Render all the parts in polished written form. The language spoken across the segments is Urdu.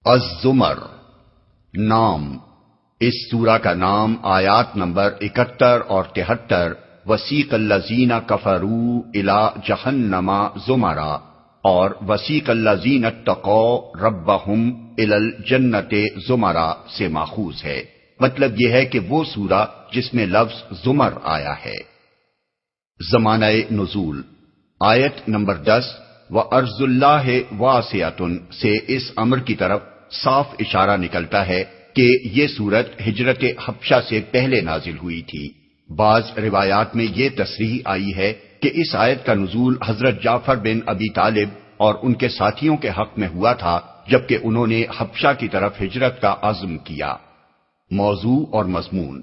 الزمر نام، اس سورہ کا نام آیات نمبر 71 اور 73 وسیق الذین کفروا الی جہنم زمرا اور وسیق الذین اتقوا ربہم الی الجنۃ زمرا سے ماخوذ ہے۔ مطلب یہ ہے کہ وہ سورہ جس میں لفظ زمر آیا ہے۔ زمانہ نزول آیت نمبر 10 وَأَرْضُ اللَّهِ وَاسِعَةٌ سے اس امر کی طرف صاف اشارہ نکلتا ہے کہ یہ سورت ہجرت حبشہ سے پہلے نازل ہوئی تھی۔ بعض روایات میں یہ تصریح آئی ہے کہ اس آیت کا نزول حضرت جعفر بن ابی طالب اور ان کے ساتھیوں کے حق میں ہوا تھا جبکہ انہوں نے حبشہ کی طرف ہجرت کا عزم کیا۔ موضوع اور مضمون،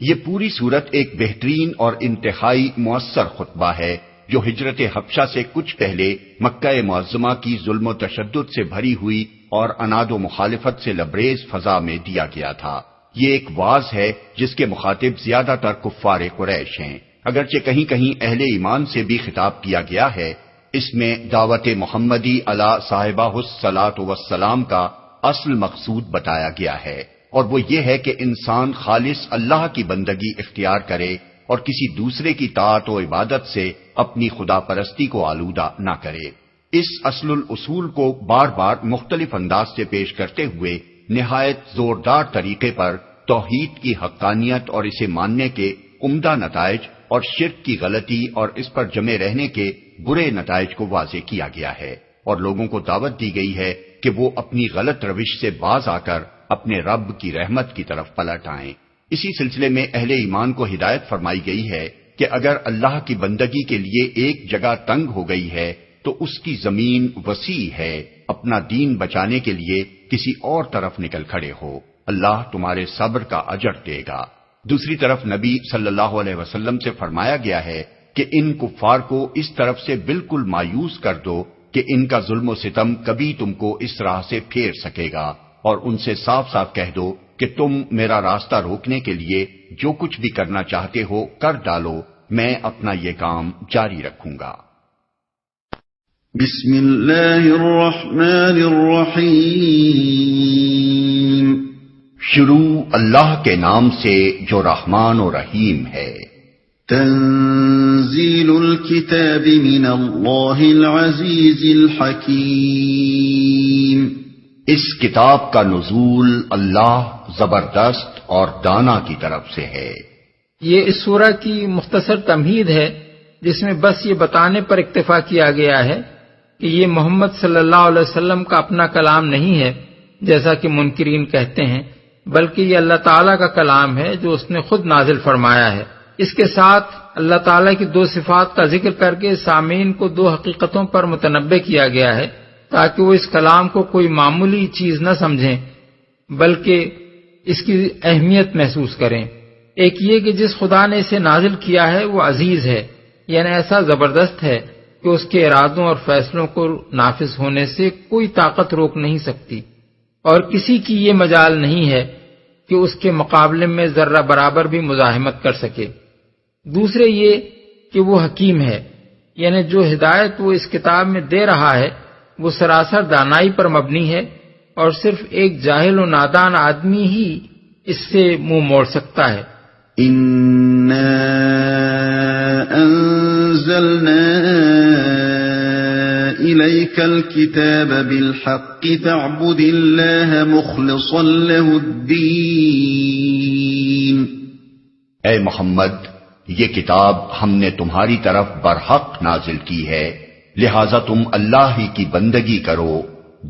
یہ پوری سورت ایک بہترین اور انتہائی مؤثر خطبہ ہے جو ہجرت حبشہ سے کچھ پہلے مکہ معظمہ کی ظلم و تشدد سے بھری ہوئی اور عناد و مخالفت سے لبریز فضا میں دیا گیا تھا۔ یہ ایک واعظ ہے جس کے مخاطب زیادہ تر کفار قریش ہیں، اگرچہ کہیں کہیں اہل ایمان سے بھی خطاب کیا گیا ہے۔ اس میں دعوت محمدی علی صاحبہ الصلاۃ والسلام کا اصل مقصود بتایا گیا ہے، اور وہ یہ ہے کہ انسان خالص اللہ کی بندگی اختیار کرے اور کسی دوسرے کی طاعت و عبادت سے اپنی خدا پرستی کو آلودہ نہ کرے۔ اس اصل الاصول کو بار بار مختلف انداز سے پیش کرتے ہوئے نہایت زوردار طریقے پر توحید کی حقانیت اور اسے ماننے کے عمدہ نتائج اور شرک کی غلطی اور اس پر جمے رہنے کے برے نتائج کو واضح کیا گیا ہے، اور لوگوں کو دعوت دی گئی ہے کہ وہ اپنی غلط روش سے باز آ کر اپنے رب کی رحمت کی طرف پلٹ آئیں۔ اسی سلسلے میں اہل ایمان کو ہدایت فرمائی گئی ہے کہ اگر اللہ کی بندگی کے لیے ایک جگہ تنگ ہو گئی ہے تو اس کی زمین وسیع ہے، اپنا دین بچانے کے لیے کسی اور طرف نکل کھڑے ہو، اللہ تمہارے صبر کا اجر دے گا۔ دوسری طرف نبی صلی اللہ علیہ وسلم سے فرمایا گیا ہے کہ ان کفار کو اس طرف سے بالکل مایوس کر دو کہ ان کا ظلم و ستم کبھی تم کو اس راہ سے پھیر سکے گا، اور ان سے صاف صاف کہہ دو کہ تم میرا راستہ روکنے کے لیے جو کچھ بھی کرنا چاہتے ہو کر ڈالو، میں اپنا یہ کام جاری رکھوں گا۔ بسم اللہ الرحمن الرحیم، شروع اللہ کے نام سے جو رحمان و رحیم ہے۔ تنزیل الکتاب من اللہ العزیز الحکیم، اس کتاب کا نزول اللہ زبردست اور دانا کی طرف سے ہے۔ یہ اس سورہ کی مختصر تمہید ہے جس میں بس یہ بتانے پر اکتفا کیا گیا ہے کہ یہ محمد صلی اللہ علیہ وسلم کا اپنا کلام نہیں ہے جیسا کہ منکرین کہتے ہیں، بلکہ یہ اللہ تعالیٰ کا کلام ہے جو اس نے خود نازل فرمایا ہے۔ اس کے ساتھ اللہ تعالیٰ کی دو صفات کا ذکر کر کے سامعین کو دو حقیقتوں پر متنبع کیا گیا ہے تاکہ وہ اس کلام کو کوئی معمولی چیز نہ سمجھیں بلکہ اس کی اہمیت محسوس کریں۔ ایک یہ کہ جس خدا نے اسے نازل کیا ہے وہ عزیز ہے، یعنی ایسا زبردست ہے کہ اس کے ارادوں اور فیصلوں کو نافذ ہونے سے کوئی طاقت روک نہیں سکتی، اور کسی کی یہ مجال نہیں ہے کہ اس کے مقابلے میں ذرہ برابر بھی مزاحمت کر سکے۔ دوسرے یہ کہ وہ حکیم ہے، یعنی جو ہدایت وہ اس کتاب میں دے رہا ہے وہ سراسر دانائی پر مبنی ہے، اور صرف ایک جاہل و نادان آدمی ہی اس سے منہ موڑ سکتا ہے۔ اِنَّا أَنزَلْنَا إِلَيْكَ الْكِتَابَ بِالْحَقِّ فَاعْبُدِ اللَّهَ مُخْلِصًا لَهُ الدِّينَ، اے محمد، یہ کتاب ہم نے تمہاری طرف برحق نازل کی ہے، لہذا تم اللہ ہی کی بندگی کرو،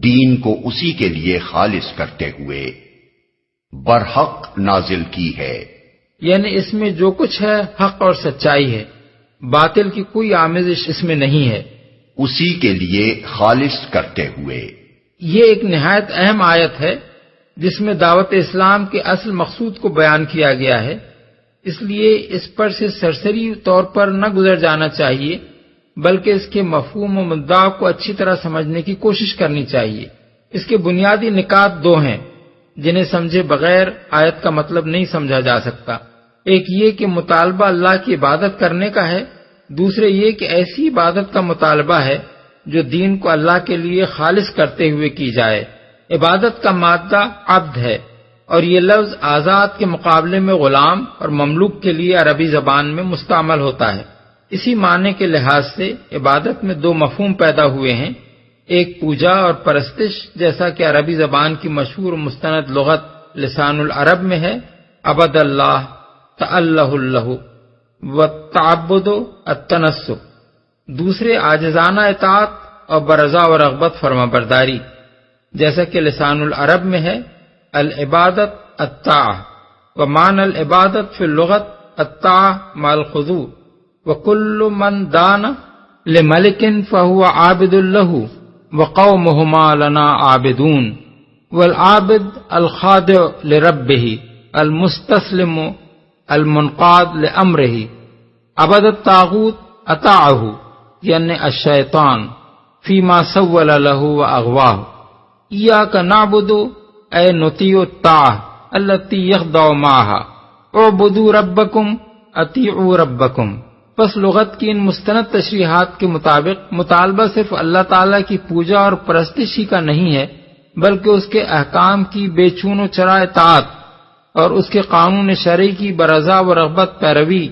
دین کو اسی کے لیے خالص کرتے ہوئے۔ برحق نازل کی ہے یعنی اس میں جو کچھ ہے حق اور سچائی ہے، باطل کی کوئی آمیزش اس میں نہیں ہے، اسی کے لیے خالص کرتے ہوئے۔ یہ ایک نہایت اہم آیت ہے جس میں دعوت اسلام کے اصل مقصود کو بیان کیا گیا ہے، اس لیے اس پر سے سرسری طور پر نہ گزر جانا چاہیے بلکہ اس کے مفہوم و مدعا کو اچھی طرح سمجھنے کی کوشش کرنی چاہیے۔ اس کے بنیادی نکات دو ہیں جنہیں سمجھے بغیر آیت کا مطلب نہیں سمجھا جا سکتا۔ ایک یہ کہ مطالبہ اللہ کی عبادت کرنے کا ہے، دوسرے یہ کہ ایسی عبادت کا مطالبہ ہے جو دین کو اللہ کے لیے خالص کرتے ہوئے کی جائے، عبادت کا مادہ عبد ہے، اور یہ لفظ آزاد کے مقابلے میں غلام اور مملوک کے لیے عربی زبان میں مستعمل ہوتا ہے۔ اسی معنی کے لحاظ سے عبادت میں دو مفہوم پیدا ہوئے ہیں، ایک پوجا اور پرستش، جیسا کہ عربی زبان کی مشہور مستند لغت لسان العرب میں ہے، عبد اللہ تعلہ اللہ والتعبد التنسک، دوسرے عاجزانہ اطاعت اور برضا و رغبت فرما برداری، جیسا کہ لسان العرب میں ہے العبادت الطاعہ، ومعنى العبادت فی اللغت الطاعہ مع الخضوع، وکل من دان لملک فہو عابد له وقومهما لنا عابدون، والعابد الخاضع لربه المستسلم المنقاد لأمره، عبد الطاغوت اطاعه یعنی الشیطان فیما سول له واغواه، ایاک نعبد اے نطیع الطاعہ التی یخضع معها اعبدوا ربکم اطیعوا ربکم۔ پس لغت کی ان مستند تشریحات کے مطابق مطالبہ صرف اللہ تعالیٰ کی پوجا اور پرستش ہی کا نہیں ہے، بلکہ اس کے احکام کی بے چون و چرا اطاعت اور اس کے قانون شرعی کی برضا و رغبت پیروی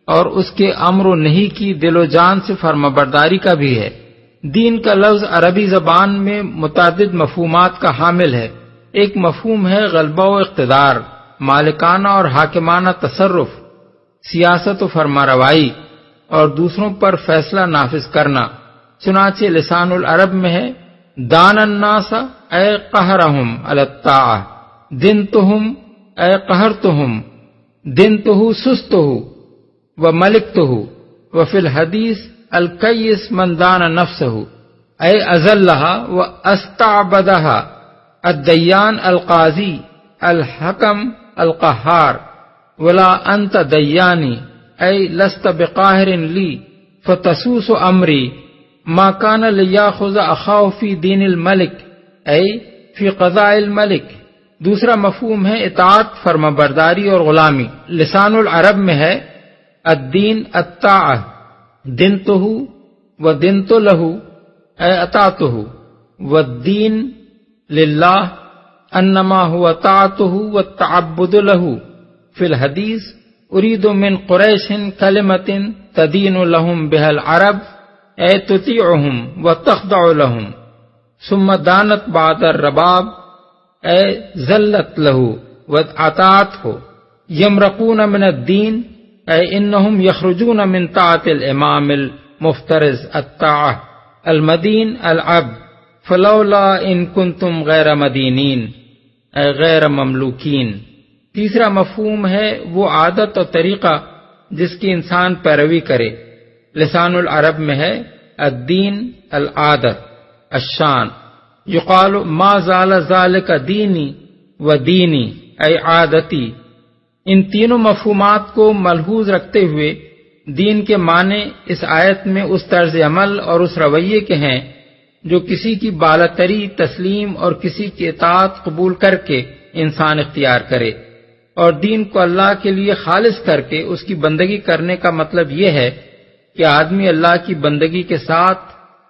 اور اس کے امر و نہی کی دل و جان سے فرما برداری کا بھی ہے۔ دین کا لفظ عربی زبان میں متعدد مفہومات کا حامل ہے۔ ایک مفہوم ہے غلبہ و اقتدار، مالکانہ اور حاکمانہ تصرف، سیاست و فرما روائی اور دوسروں پر فیصلہ نافذ کرنا، چنانچہ لسان العرب میں ہے دان الناس اے قہرہم علی الطاعہ، دنتہم اے قہرتہم، دنتہ سستہ وملکتہ، وفی الحدیث الکیس من دان نفسہ اے ازلہا واستعبدہا، الدیان القاضی الحکم القہار، ولا انت دیانی اے لست بقاہر لی فتسوس امری، ما کان لیاخذ اخاہ فی دین الملک اے فی قضاء الملک۔ دوسرا مفہوم ہے اطاعت، فرما برداری اور غلامی۔ لسان العرب میں ہے الدین الطاعہ، دنتہ ودنت لہ اے اطاعتہ، والدین للہ انما هو طاعتہ والتعبد لہ۔ فی الحدیث ارید من قریش کلمۃ تدین لهم بها العرب اے تطیعهم وتخضع لهم، ثم دانت بعد الرباب اے ذلت له واطاعته، یمرقون من الدین اے انهم یخرجون من طاعت الامام المفترض الطاعہ، المدین العبد، فلولا ان کنتم غیر مدینین اے غیر مملوکین۔ تیسرا مفہوم ہے وہ عادت اور طریقہ جس کی انسان پیروی کرے۔ لسان العرب میں ہے الدین العادت الشان، یقال ما زال ذالک دینی و دینی اے عادتی۔ ان تینوں مفہومات کو ملحوظ رکھتے ہوئے دین کے معنی اس آیت میں اس طرز عمل اور اس رویے کے ہیں جو کسی کی بالاتری تسلیم اور کسی کی اطاعت قبول کر کے انسان اختیار کرے، اور دین کو اللہ کے لیے خالص کر کے اس کی بندگی کرنے کا مطلب یہ ہے کہ آدمی اللہ کی بندگی کے ساتھ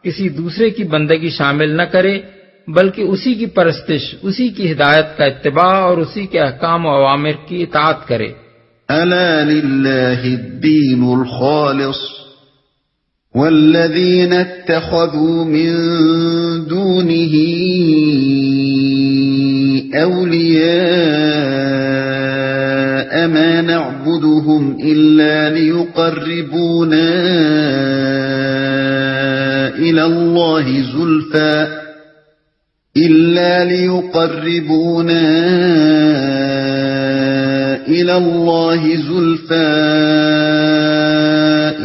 کسی دوسرے کی بندگی شامل نہ کرے، بلکہ اسی کی پرستش، اسی کی ہدایت کا اتباع اور اسی کے احکام و اوامر کی اطاعت کرے۔ الا للہ الدین الخالص والذین اتخذوا من دونه اولیاء ما نعبدهم الا ليقربونا الى الله زلفى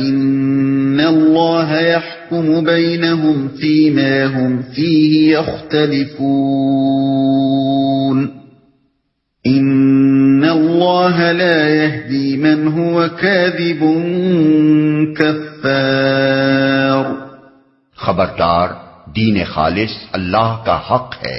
ان الله يحكم بينهم فيما هم فيه يختلفون ان الله لا يهدي من هو كاذب كفار۔ خبردار، دین خالص اللہ کا حق ہے،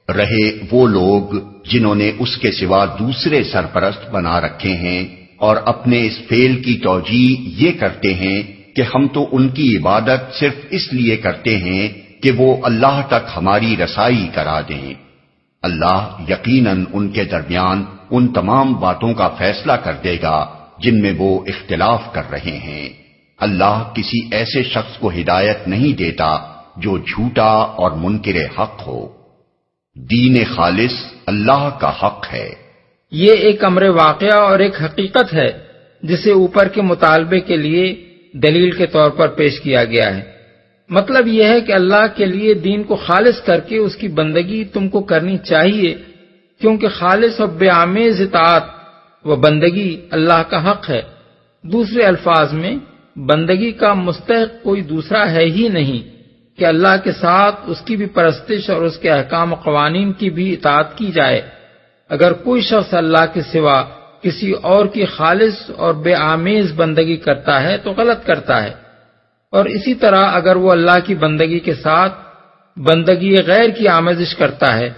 رہے وہ لوگ جنہوں نے اس کے سوا دوسرے سرپرست بنا رکھے ہیں اور اپنے اس فعل کی توجیہ یہ کرتے ہیں کہ ہم تو ان کی عبادت صرف اس لیے کرتے ہیں کہ وہ اللہ تک ہماری رسائی کرا دیں، اللہ یقیناً ان کے درمیان ان تمام باتوں کا فیصلہ کر دے گا جن میں وہ اختلاف کر رہے ہیں۔ اللہ کسی ایسے شخص کو ہدایت نہیں دیتا جو جھوٹا اور منکر حق ہو۔ دین خالص اللہ کا حق ہے۔ یہ ایک امر واقعہ اور ایک حقیقت ہے جسے اوپر کے مطالبے کے لیے دلیل کے طور پر پیش کیا گیا ہے۔ مطلب یہ ہے کہ اللہ کے لیے دین کو خالص کر کے اس کی بندگی تم کو کرنی چاہیے، کیونکہ خالص اور بے آمیز اطاعت و بندگی اللہ کا حق ہے۔ دوسرے الفاظ میں بندگی کا مستحق کوئی دوسرا ہے ہی نہیں کہ اللہ کے ساتھ اس کی بھی پرستش اور اس کے احکام و قوانین کی بھی اطاعت کی جائے۔ اگر کوئی شخص اللہ کے سوا کسی اور کی خالص اور بے آمیز بندگی کرتا ہے تو غلط کرتا ہے، اور اسی طرح اگر وہ اللہ کی بندگی کے ساتھ بندگی غیر کی آمیزش کرتا ہے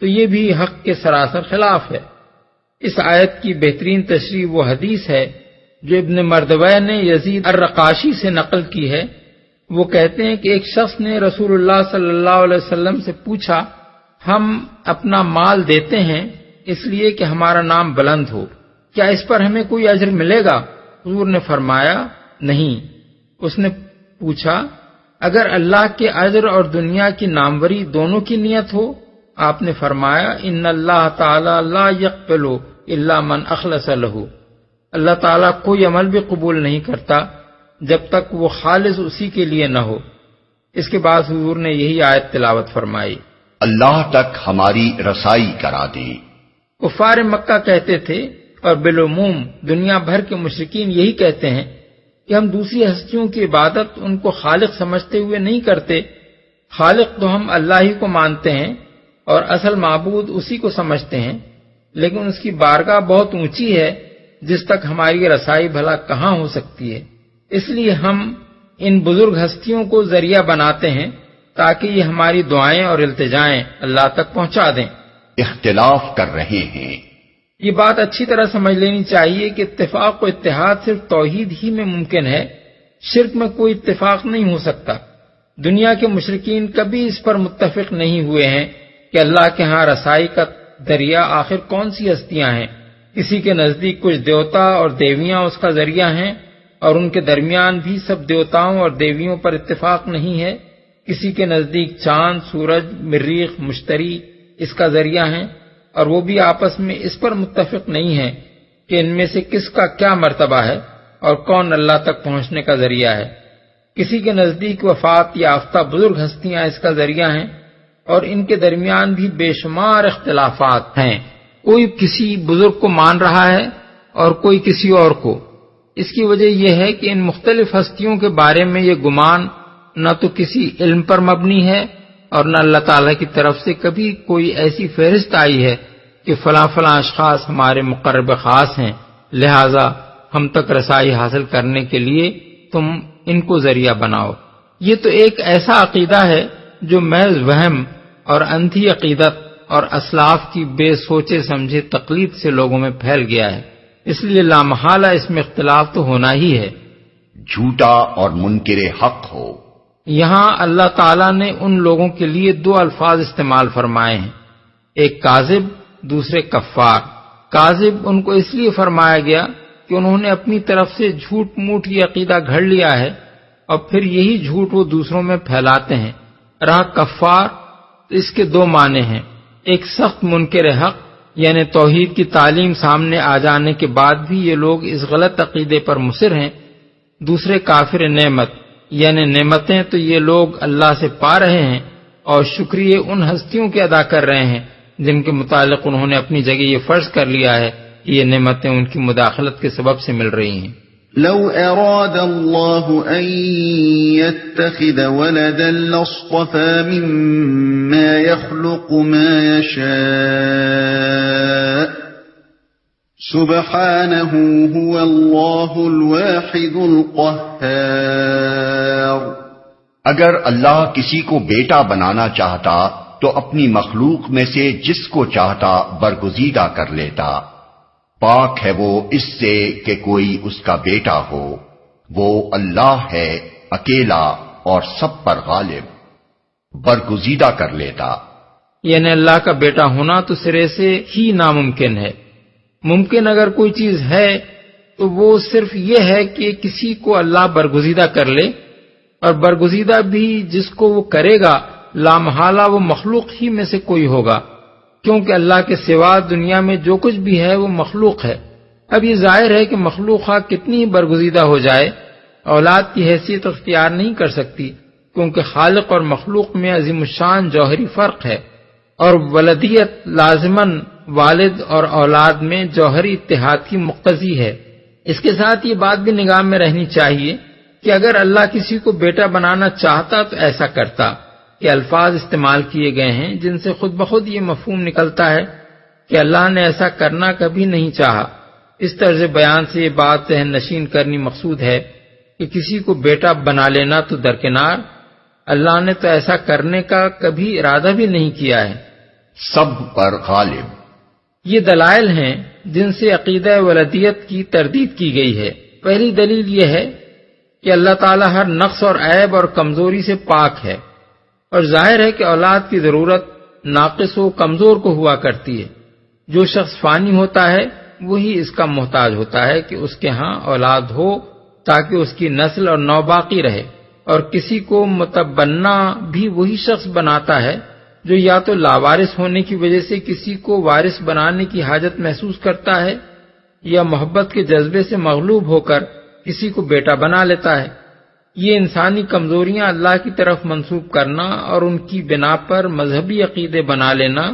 تو یہ بھی حق کے سراسر خلاف ہے۔ اس آیت کی بہترین تشریح وہ حدیث ہے جو ابن مردویہ نے یزید الرقاشی سے نقل کی ہے۔ وہ کہتے ہیں کہ ایک شخص نے رسول اللہ صلی اللہ علیہ وسلم سے پوچھا، ہم اپنا مال دیتے ہیں اس لیے کہ ہمارا نام بلند ہو، کیا اس پر ہمیں کوئی اجر ملے گا؟ حضور نے فرمایا نہیں۔ اس نے پوچھا، اگر اللہ کے اجر اور دنیا کی ناموری دونوں کی نیت ہو؟ آپ نے فرمایا، ان اللہ تعالی لا یقبل الا من اخلص لہ، اللہ تعالیٰ کوئی عمل بھی قبول نہیں کرتا جب تک وہ خالص اسی کے لیے نہ ہو۔ اس کے بعد حضور نے یہی آیت تلاوت فرمائی، اللہ تک ہماری رسائی کرا دیں۔ کفار مکہ کہتے تھے اور بالعموم دنیا بھر کے مشرکین یہی کہتے ہیں کہ ہم دوسری ہستیوں کی عبادت ان کو خالق سمجھتے ہوئے نہیں کرتے، خالق تو ہم اللہ ہی کو مانتے ہیں اور اصل معبود اسی کو سمجھتے ہیں، لیکن اس کی بارگاہ بہت اونچی ہے جس تک ہماری رسائی بھلا کہاں ہو سکتی ہے، اس لیے ہم ان بزرگ ہستیوں کو ذریعہ بناتے ہیں تاکہ یہ ہماری دعائیں اور التجائیں اللہ تک پہنچا دیں۔ اختلاف کر رہے ہیں۔ یہ بات اچھی طرح سمجھ لینی چاہیے کہ اتفاق و اتحاد صرف توحید ہی میں ممکن ہے، شرک میں کوئی اتفاق نہیں ہو سکتا۔ دنیا کے مشرکین کبھی اس پر متفق نہیں ہوئے ہیں کہ اللہ کے ہاں رسائی کا ذریعہ آخر کون سی ہستیاں ہیں۔ کسی کے نزدیک کچھ دیوتا اور دیویاں اس کا ذریعہ ہیں، اور ان کے درمیان بھی سب دیوتاؤں اور دیویوں پر اتفاق نہیں ہے۔ کسی کے نزدیک چاند، سورج، مریخ، مشتری اس کا ذریعہ ہیں، اور وہ بھی آپس میں اس پر متفق نہیں ہیں کہ ان میں سے کس کا کیا مرتبہ ہے اور کون اللہ تک پہنچنے کا ذریعہ ہے۔ کسی کے نزدیک وفات یافتہ بزرگ ہستیاں اس کا ذریعہ ہیں، اور ان کے درمیان بھی بے شمار اختلافات ہیں۔ کوئی کسی بزرگ کو مان رہا ہے اور کوئی کسی اور کو۔ اس کی وجہ یہ ہے کہ ان مختلف ہستیوں کے بارے میں یہ گمان نہ تو کسی علم پر مبنی ہے اور نہ اللہ تعالیٰ کی طرف سے کبھی کوئی ایسی فہرست آئی ہے کہ فلاں فلاں اشخاص ہمارے مقرب خاص ہیں، لہذا ہم تک رسائی حاصل کرنے کے لیے تم ان کو ذریعہ بناؤ۔ یہ تو ایک ایسا عقیدہ ہے جو محض وہم اور اندھی عقیدت اور اسلاف کی بے سوچے سمجھے تقلید سے لوگوں میں پھیل گیا ہے، اس لیے لامحالہ اس میں اختلاف تو ہونا ہی ہے۔ جھوٹا اور منکر حق ہو۔ یہاں اللہ تعالیٰ نے ان لوگوں کے لیے دو الفاظ استعمال فرمائے ہیں، ایک کاذب، دوسرے کفار۔ کاذب ان کو اس لیے فرمایا گیا کہ انہوں نے اپنی طرف سے جھوٹ موٹ یہ عقیدہ گھڑ لیا ہے اور پھر یہی جھوٹ وہ دوسروں میں پھیلاتے ہیں۔ رہا کفار، اس کے دو معنی ہیں، ایک سخت منکر حق یعنی توحید کی تعلیم سامنے آ جانے کے بعد بھی یہ لوگ اس غلط عقیدے پر مصر ہیں، دوسرے کافر نعمت یعنی نعمتیں تو یہ لوگ اللہ سے پا رہے ہیں اور شکریہ ان ہستیوں کے ادا کر رہے ہیں جن کے متعلق انہوں نے اپنی جگہ یہ فرض کر لیا ہے کہ یہ نعمتیں ان کی مداخلت کے سبب سے مل رہی ہیں۔ لو اراد الله ان يتخذ ولدا لاصطفى مما يخلق ما يشاء سبحانه هو الله الواحد القهار۔ اگر اللہ کسی کو بیٹا بنانا چاہتا تو اپنی مخلوق میں سے جس کو چاہتا برگزیدہ کر لیتا۔ پاک ہے وہ اس سے کہ کوئی اس کا بیٹا ہو، وہ اللہ ہے اکیلا اور سب پر غالب، برگزیدہ کر لیتا۔ یعنی اللہ کا بیٹا ہونا تو سرے سے ہی ناممکن ہے۔ ممکن اگر کوئی چیز ہے تو وہ صرف یہ ہے کہ کسی کو اللہ برگزیدہ کر لے، اور برگزیدہ بھی جس کو وہ کرے گا لامحالہ وہ مخلوق ہی میں سے کوئی ہوگا، کیونکہ اللہ کے سوا دنیا میں جو کچھ بھی ہے وہ مخلوق ہے۔ اب یہ ظاہر ہے کہ مخلوقہ کتنی ہی برگزیدہ ہو جائے اولاد کی حیثیت اختیار نہیں کر سکتی، کیونکہ خالق اور مخلوق میں عظیم الشان جوہری فرق ہے، اور ولدیت لازماً والد اور اولاد میں جوہری اتحاد کی مقتضی ہے۔ اس کے ساتھ یہ بات بھی نگاہ میں رہنی چاہیے کہ اگر اللہ کسی کو بیٹا بنانا چاہتا تو ایسا کرتا، کہ الفاظ استعمال کیے گئے ہیں جن سے خود بخود یہ مفہوم نکلتا ہے کہ اللہ نے ایسا کرنا کبھی نہیں چاہا۔ اس طرز بیان سے یہ بات ذہن نشین کرنی مقصود ہے کہ کسی کو بیٹا بنا لینا تو درکنار، اللہ نے تو ایسا کرنے کا کبھی ارادہ بھی نہیں کیا ہے۔ سب پر غالب۔ یہ دلائل ہیں جن سے عقیدہ ولدیت کی تردید کی گئی ہے۔ پہلی دلیل یہ ہے کہ اللہ تعالیٰ ہر نقص اور عیب اور کمزوری سے پاک ہے، اور ظاہر ہے کہ اولاد کی ضرورت ناقص و کمزور کو ہوا کرتی ہے۔ جو شخص فانی ہوتا ہے وہی اس کا محتاج ہوتا ہے کہ اس کے ہاں اولاد ہو تاکہ اس کی نسل اور نو باقی رہے، اور کسی کو متبنہ بھی وہی شخص بناتا ہے جو یا تو لاوارث ہونے کی وجہ سے کسی کو وارث بنانے کی حاجت محسوس کرتا ہے، یا محبت کے جذبے سے مغلوب ہو کر کسی کو بیٹا بنا لیتا ہے۔ یہ انسانی کمزوریاں اللہ کی طرف منسوب کرنا اور ان کی بنا پر مذہبی عقیدے بنا لینا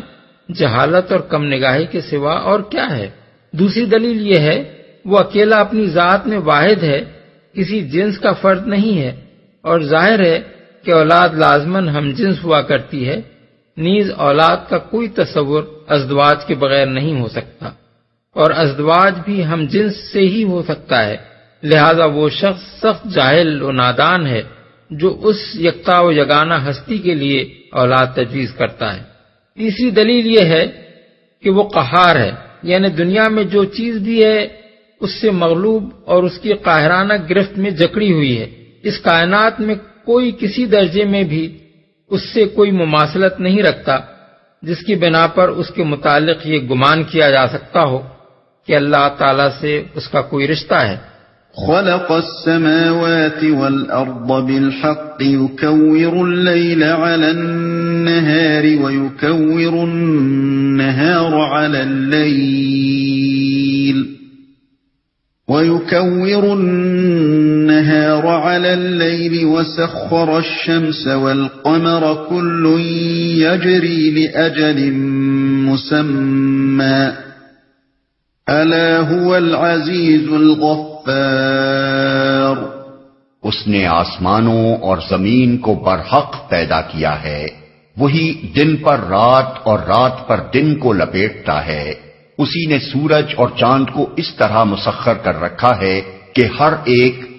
جہالت اور کم نگاہی کے سوا اور کیا ہے۔ دوسری دلیل یہ ہے وہ اکیلا اپنی ذات میں واحد ہے، کسی جنس کا فرد نہیں ہے، اور ظاہر ہے کہ اولاد لازماً ہم جنس ہوا کرتی ہے، نیز اولاد کا کوئی تصور ازدواج کے بغیر نہیں ہو سکتا، اور ازدواج بھی ہم جنس سے ہی ہو سکتا ہے۔ لہذا وہ شخص سخت جاہل و نادان ہے جو اس یکتا و یگانہ ہستی کے لیے اولاد تجویز کرتا ہے۔ تیسری دلیل یہ ہے کہ وہ قہار ہے، یعنی دنیا میں جو چیز بھی ہے اس سے مغلوب اور اس کی قاہرانہ گرفت میں جکڑی ہوئی ہے۔ اس کائنات میں کوئی کسی درجے میں بھی اس سے کوئی مماثلت نہیں رکھتا جس کی بنا پر اس کے متعلق یہ گمان کیا جا سکتا ہو کہ اللہ تعالیٰ سے اس کا کوئی رشتہ ہے۔ خلق السماوات والأرض بالحق يكور الليل على النهار ويكور النهار على الليل وسخر الشمس والقمر كل يجري لأجل مسمى ألا هو العزيز الغفار۔ اس نے آسمانوں اور زمین کو برحق پیدا کیا ہے، وہی دن پر رات اور رات پر دن کو لپیٹتا ہے۔ اسی نے سورج اور چاند کو اس طرح مسخر کر رکھا ہے کہ ہر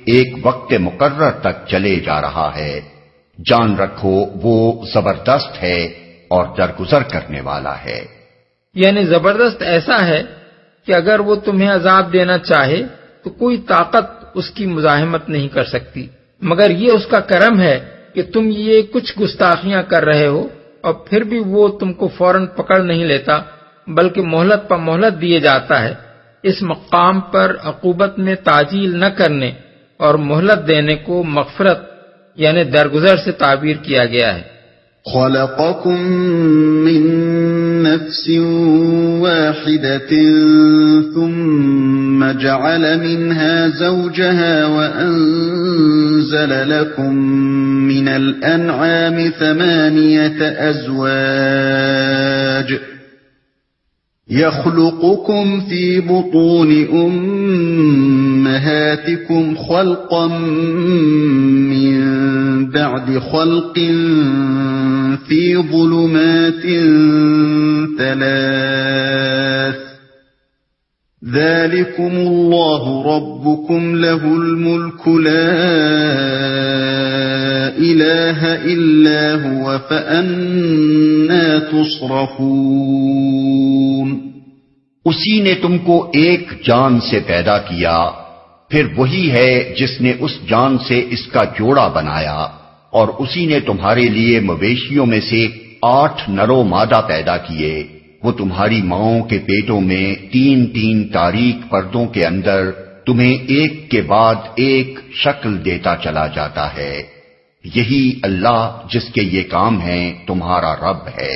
ایک وقت مقرر تک چلے جا رہا ہے۔ جان رکھو وہ زبردست ہے اور درگزر کرنے والا ہے۔ یعنی زبردست ایسا ہے کہ اگر وہ تمہیں عذاب دینا چاہے تو کوئی طاقت اس کی مزاحمت نہیں کر سکتی، مگر یہ اس کا کرم ہے کہ تم یہ کچھ گستاخیاں کر رہے ہو اور پھر بھی وہ تم کو فوراً پکڑ نہیں لیتا، بلکہ مہلت پر مہلت دیے جاتا ہے۔ اس مقام پر عقوبت میں تعجیل نہ کرنے اور مہلت دینے کو مغفرت یعنی درگزر سے تعبیر کیا گیا ہے۔ خلقكم من نفس واحدة ثم جعل منها زوجها وأنزل لكم من الأنعام 8 أزواج يخلقكم في بطون أمهاتكم خلقا من بعد خلق في ظلمات 3 ذلكم الله ربكم له الملك لا إله إلا هو فأنا تصرفون۔ اسی نے تم کو ایک جان سے پیدا کیا، پھر وہی ہے جس نے اس جان سے اس کا جوڑا بنایا، اور اسی نے تمہارے لیے مویشیوں میں سے 8 نرو مادہ پیدا کیے، وہ تمہاری ماؤں کے پیٹوں میں 3 تاریک پردوں کے اندر تمہیں ایک کے بعد ایک شکل دیتا چلا جاتا ہے۔ یہی اللہ جس کے یہ کام ہیں تمہارا رب ہے،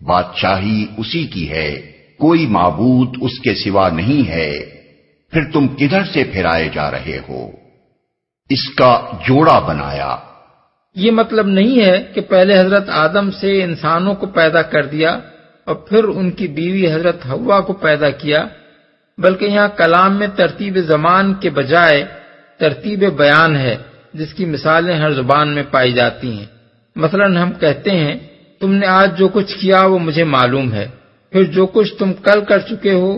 بادشاہی اسی کی ہے، کوئی معبود اس کے سوا نہیں ہے، پھر تم کدھر سے پھرائے جا رہے ہو؟ اس کا جوڑا بنایا۔ یہ مطلب نہیں ہے کہ پہلے حضرت آدم سے انسانوں کو پیدا کر دیا اور پھر ان کی بیوی حضرت حوا کو پیدا کیا، بلکہ یہاں کلام میں ترتیب زمان کے بجائے ترتیب بیان ہے، جس کی مثالیں ہر زبان میں پائی جاتی ہیں۔ مثلا ہم کہتے ہیں تم نے آج جو کچھ کیا وہ مجھے معلوم ہے، پھر جو کچھ تم کل کر چکے ہو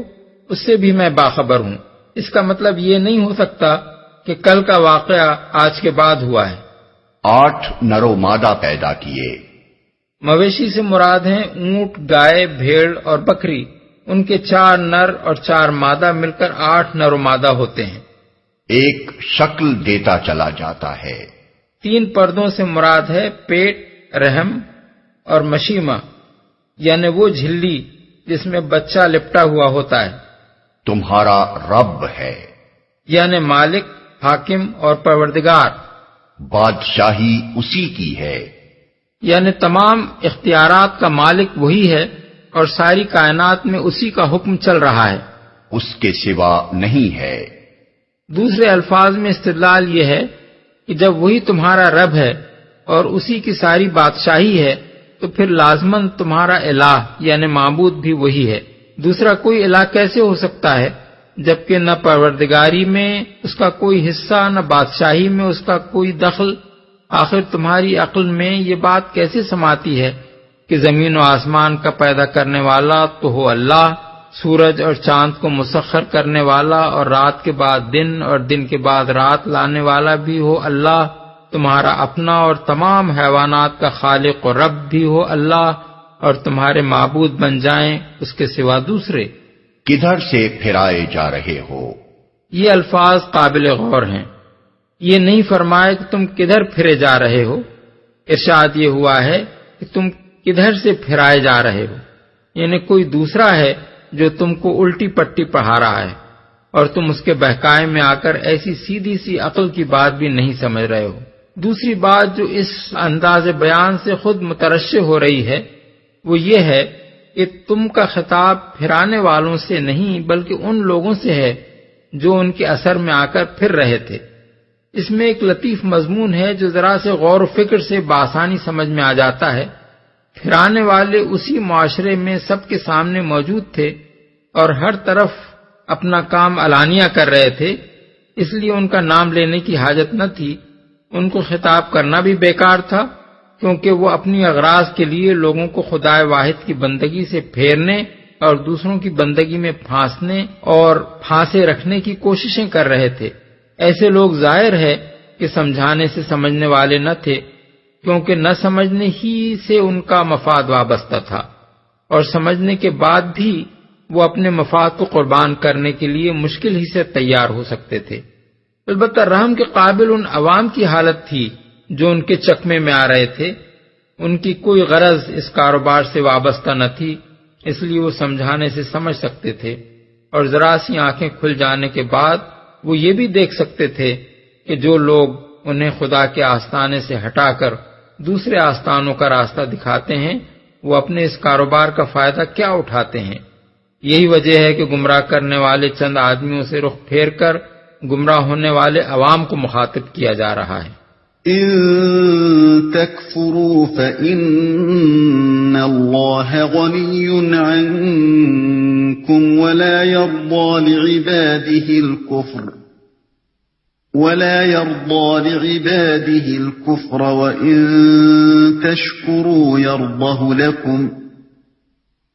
اس سے بھی میں باخبر ہوں۔ اس کا مطلب یہ نہیں ہو سکتا کہ کل کا واقعہ آج کے بعد ہوا ہے۔ 8 نرو مادہ پیدا کیے۔ مویشی سے مراد ہیں اونٹ، گائے، بھیڑ اور بکری۔ ان کے 4 نر اور 4 مادہ مل کر 8 نر و مادہ ہوتے ہیں۔ ایک شکل دیتا چلا جاتا ہے۔ 3 پردوں سے مراد ہے پیٹ، رحم اور مشیمہ، یعنی وہ جھلی جس میں بچہ لپٹا ہوا ہوتا ہے۔ تمہارا رب ہے، یعنی مالک، حاکم اور پروردگار۔ بادشاہی اسی کی ہے، یعنی تمام اختیارات کا مالک وہی ہے اور ساری کائنات میں اسی کا حکم چل رہا ہے، اس کے سوا نہیں ہے۔ دوسرے الفاظ میں استدلال یہ ہے کہ جب وہی تمہارا رب ہے اور اسی کی ساری بادشاہی ہے تو پھر لازماً تمہارا الہ یعنی معبود بھی وہی ہے۔ دوسرا کوئی الہ کیسے ہو سکتا ہے جبکہ نہ پروردگاری میں اس کا کوئی حصہ، نہ بادشاہی میں اس کا کوئی دخل؟ آخر تمہاری عقل میں یہ بات کیسے سماتی ہے کہ زمین و آسمان کا پیدا کرنے والا تو ہو اللہ، سورج اور چاند کو مسخر کرنے والا اور رات کے بعد دن اور دن کے بعد رات لانے والا بھی ہو اللہ، تمہارا اپنا اور تمام حیوانات کا خالق و رب بھی ہو اللہ، اور تمہارے معبود بن جائیں اس کے سوا دوسرے؟ کدھر سے پھرائے جا رہے ہو؟ یہ الفاظ قابل غور ہیں۔ یہ نہیں فرمایا کہ تم کدھر پھرے جا رہے ہو، ارشاد یہ ہوا ہے کہ تم کدھر سے پھرائے جا رہے ہو، یعنی کوئی دوسرا ہے جو تم کو الٹی پٹی پڑھا رہا ہے اور تم اس کے بہکائے میں آ کر ایسی سیدھی سی عقل کی بات بھی نہیں سمجھ رہے ہو۔ دوسری بات جو اس انداز بیان سے خود مترشح ہو رہی ہے وہ یہ ہے کہ تم کا خطاب پھرانے والوں سے نہیں بلکہ ان لوگوں سے ہے جو ان کے اثر میں آ کر پھر رہے تھے۔ اس میں ایک لطیف مضمون ہے جو ذرا سے غور و فکر سے بآسانی سمجھ میں آ جاتا ہے۔ پھرانے والے اسی معاشرے میں سب کے سامنے موجود تھے اور ہر طرف اپنا کام علانیہ کر رہے تھے، اس لیے ان کا نام لینے کی حاجت نہ تھی۔ ان کو خطاب کرنا بھی بیکار تھا کیونکہ وہ اپنی اغراض کے لیے لوگوں کو خدائے واحد کی بندگی سے پھیرنے اور دوسروں کی بندگی میں پھانسنے اور پھانسے رکھنے کی کوششیں کر رہے تھے۔ ایسے لوگ ظاہر ہے کہ سمجھانے سے سمجھنے والے نہ تھے، کیونکہ نہ سمجھنے ہی سے ان کا مفاد وابستہ تھا، اور سمجھنے کے بعد بھی وہ اپنے مفاد کو قربان کرنے کے لیے مشکل ہی سے تیار ہو سکتے تھے۔ البتہ رحم کے قابل ان عوام کی حالت تھی جو ان کے چکمے میں آ رہے تھے۔ ان کی کوئی غرض اس کاروبار سے وابستہ نہ تھی، اس لیے وہ سمجھانے سے سمجھ سکتے تھے، اور ذرا سی آنکھیں کھل جانے کے بعد وہ یہ بھی دیکھ سکتے تھے کہ جو لوگ انہیں خدا کے آستانے سے ہٹا کر دوسرے آستانوں کا راستہ دکھاتے ہیں وہ اپنے اس کاروبار کا فائدہ کیا اٹھاتے ہیں۔ یہی وجہ ہے کہ گمراہ کرنے والے چند آدمیوں سے رخ پھیر کر گمراہ ہونے والے عوام کو مخاطب کیا جا رہا ہے۔ إن تكفروا فإن الله غني عنكم ولا يرضى لعباده الكفر وإن تشكروا يرضه لكم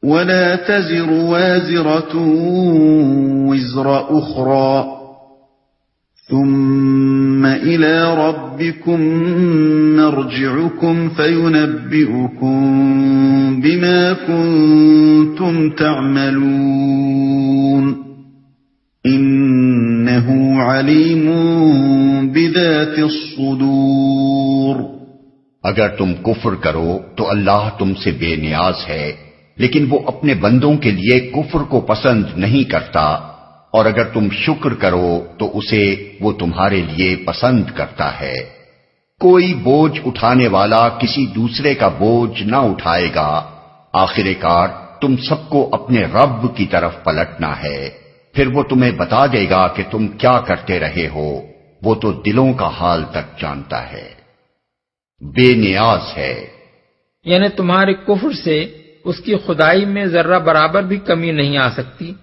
ولا تزر وازرة وزر أخرى ثم إلى ربكم مرجعكم فينبئكم بما كنتم تعملون إنه عليم بذات الصدور۔ اگر تم کفر کرو تو اللہ تم سے بے نیاز ہے، لیکن وہ اپنے بندوں کے لیے کفر کو پسند نہیں کرتا، اور اگر تم شکر کرو تو اسے وہ تمہارے لیے پسند کرتا ہے۔ کوئی بوجھ اٹھانے والا کسی دوسرے کا بوجھ نہ اٹھائے گا، آخر کار تم سب کو اپنے رب کی طرف پلٹنا ہے، پھر وہ تمہیں بتا دے گا کہ تم کیا کرتے رہے ہو، وہ تو دلوں کا حال تک جانتا ہے، بے نیاز ہے۔ یعنی تمہارے کفر سے اس کی خدائی میں ذرہ برابر بھی کمی نہیں آ سکتی۔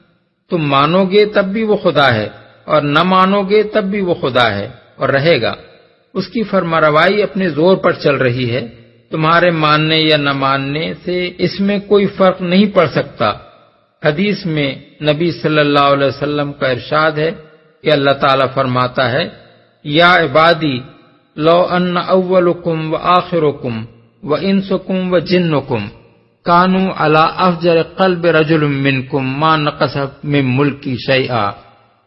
تم مانو گے تب بھی وہ خدا ہے، اور نہ مانو گے تب بھی وہ خدا ہے اور رہے گا۔ اس کی فرمانروائی اپنے زور پر چل رہی ہے، تمہارے ماننے یا نہ ماننے سے اس میں کوئی فرق نہیں پڑ سکتا۔ حدیث میں نبی صلی اللہ علیہ وسلم کا ارشاد ہے کہ اللہ تعالیٰ فرماتا ہے، یا عبادی لو ان اولکم و آخرکم و انسکم و جنکم کانوا علی افجر قلب رجل منکم ما نقص من ملکی شیئا۔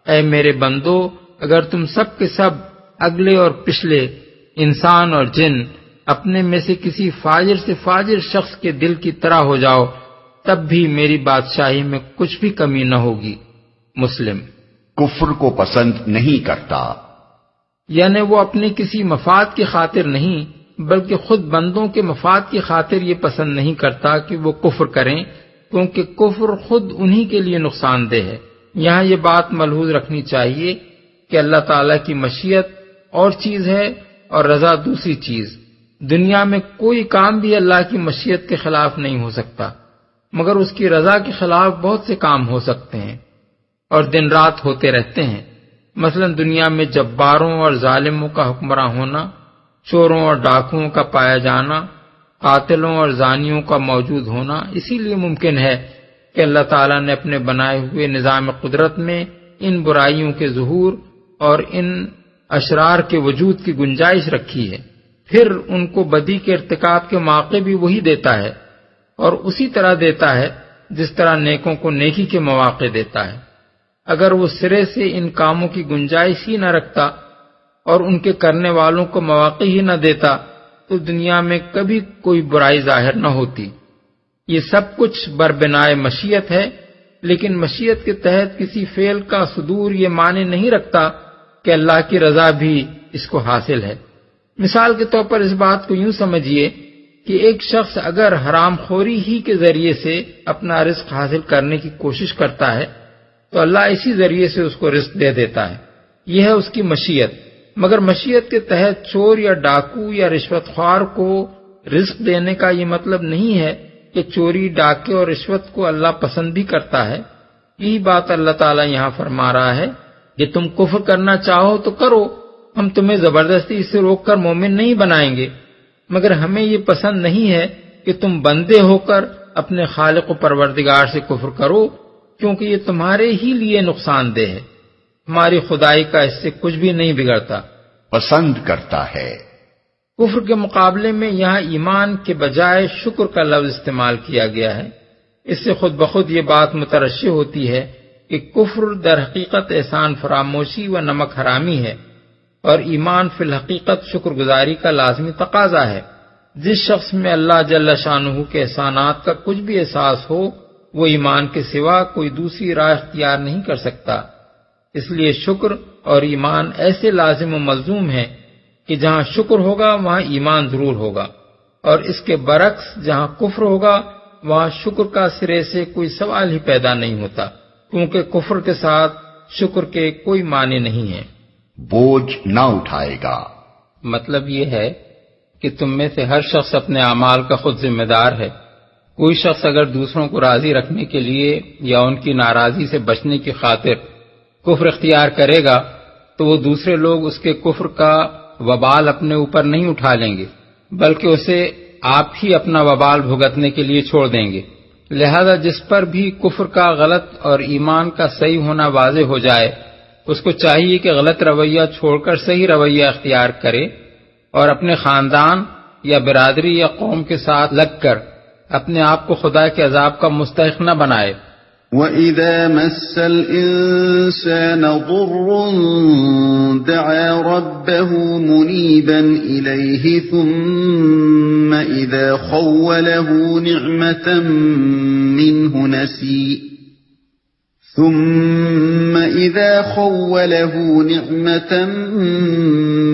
اے میرے بندو، اگر تم سب کے سب اگلے اور پچھلے انسان اور جن اپنے میں سے کسی فاجر سے فاجر شخص کے دل کی طرح ہو جاؤ، تب بھی میری بادشاہی میں کچھ بھی کمی نہ ہوگی۔ مسلم۔ کفر کو پسند نہیں کرتا، یعنی وہ اپنے کسی مفاد کی خاطر نہیں بلکہ خود بندوں کے مفاد کی خاطر یہ پسند نہیں کرتا کہ وہ کفر کریں، کیونکہ کفر خود انہی کے لیے نقصان دہ ہے۔ یہاں یہ بات ملحوظ رکھنی چاہیے کہ اللہ تعالیٰ کی مشیت اور چیز ہے اور رضا دوسری چیز۔ دنیا میں کوئی کام بھی اللہ کی مشیت کے خلاف نہیں ہو سکتا، مگر اس کی رضا کے خلاف بہت سے کام ہو سکتے ہیں اور دن رات ہوتے رہتے ہیں۔ مثلا دنیا میں جباروں اور ظالموں کا حکمراں ہونا، چوروں اور ڈاکوؤں کا پایا جانا، قاتلوں اور زانیوں کا موجود ہونا اسی لیے ممکن ہے کہ اللہ تعالیٰ نے اپنے بنائے ہوئے نظام قدرت میں ان برائیوں کے ظہور اور ان اشرار کے وجود کی گنجائش رکھی ہے۔ پھر ان کو بدی کے ارتکاب کے موقع بھی وہی دیتا ہے، اور اسی طرح دیتا ہے جس طرح نیکوں کو نیکی کے مواقع دیتا ہے۔ اگر وہ سرے سے ان کاموں کی گنجائش ہی نہ رکھتا اور ان کے کرنے والوں کو مواقع ہی نہ دیتا تو دنیا میں کبھی کوئی برائی ظاہر نہ ہوتی۔ یہ سب کچھ بربنائے مشیت ہے، لیکن مشیت کے تحت کسی فعل کا صدور یہ معنی نہیں رکھتا کہ اللہ کی رضا بھی اس کو حاصل ہے۔ مثال کے طور پر اس بات کو یوں سمجھیے کہ ایک شخص اگر حرام خوری ہی کے ذریعے سے اپنا رزق حاصل کرنے کی کوشش کرتا ہے تو اللہ اسی ذریعے سے اس کو رزق دے دیتا ہے، یہ ہے اس کی مشیت۔ مگر مشیت کے تحت چور یا ڈاکو یا رشوت خوار کو رزق دینے کا یہ مطلب نہیں ہے کہ چوری، ڈاکے اور رشوت کو اللہ پسند بھی کرتا ہے۔ یہی بات اللہ تعالیٰ یہاں فرما رہا ہے کہ تم کفر کرنا چاہو تو کرو، ہم تمہیں زبردستی اس سے روک کر مومن نہیں بنائیں گے، مگر ہمیں یہ پسند نہیں ہے کہ تم بندے ہو کر اپنے خالق و پروردگار سے کفر کرو، کیونکہ یہ تمہارے ہی لیے نقصان دہ ہے، ہماری خدائی کا اس سے کچھ بھی نہیں بگڑتا۔ پسند کرتا ہے۔ کفر کے مقابلے میں یہاں ایمان کے بجائے شکر کا لفظ استعمال کیا گیا ہے۔ اس سے خود بخود یہ بات مترشح ہوتی ہے کہ کفر در حقیقت احسان فراموشی و نمک حرامی ہے، اور ایمان فی الحقیقت شکر گزاری کا لازمی تقاضا ہے۔ جس شخص میں اللہ جل شانہ کے احسانات کا کچھ بھی احساس ہو، وہ ایمان کے سوا کوئی دوسری راہ اختیار نہیں کر سکتا۔ اس لیے شکر اور ایمان ایسے لازم و ملزوم ہیں کہ جہاں شکر ہوگا وہاں ایمان ضرور ہوگا، اور اس کے برعکس جہاں کفر ہوگا وہاں شکر کا سرے سے کوئی سوال ہی پیدا نہیں ہوتا، کیونکہ کفر کے ساتھ شکر کے کوئی معنی نہیں ہے۔ بوجھ نہ اٹھائے گا، مطلب یہ ہے کہ تم میں سے ہر شخص اپنے اعمال کا خود ذمہ دار ہے۔ کوئی شخص اگر دوسروں کو راضی رکھنے کے لیے یا ان کی ناراضی سے بچنے کی خاطر کفر اختیار کرے گا تو وہ دوسرے لوگ اس کے کفر کا وبال اپنے اوپر نہیں اٹھا لیں گے، بلکہ اسے آپ ہی اپنا وبال بھگتنے کے لیے چھوڑ دیں گے۔ لہذا جس پر بھی کفر کا غلط اور ایمان کا صحیح ہونا واضح ہو جائے، اس کو چاہیے کہ غلط رویہ چھوڑ کر صحیح رویہ اختیار کرے اور اپنے خاندان یا برادری یا قوم کے ساتھ لگ کر اپنے آپ کو خدا کے عذاب کا مستحق نہ بنائے۔ وَإِذَا مَسَّ الْإِنسَانَ ضُرٌّ دَعَا رَبَّهُ مُنِيبًا إِلَيْهِ ثُمَّ إِذَا خَوَّلَهُ نِعْمَةً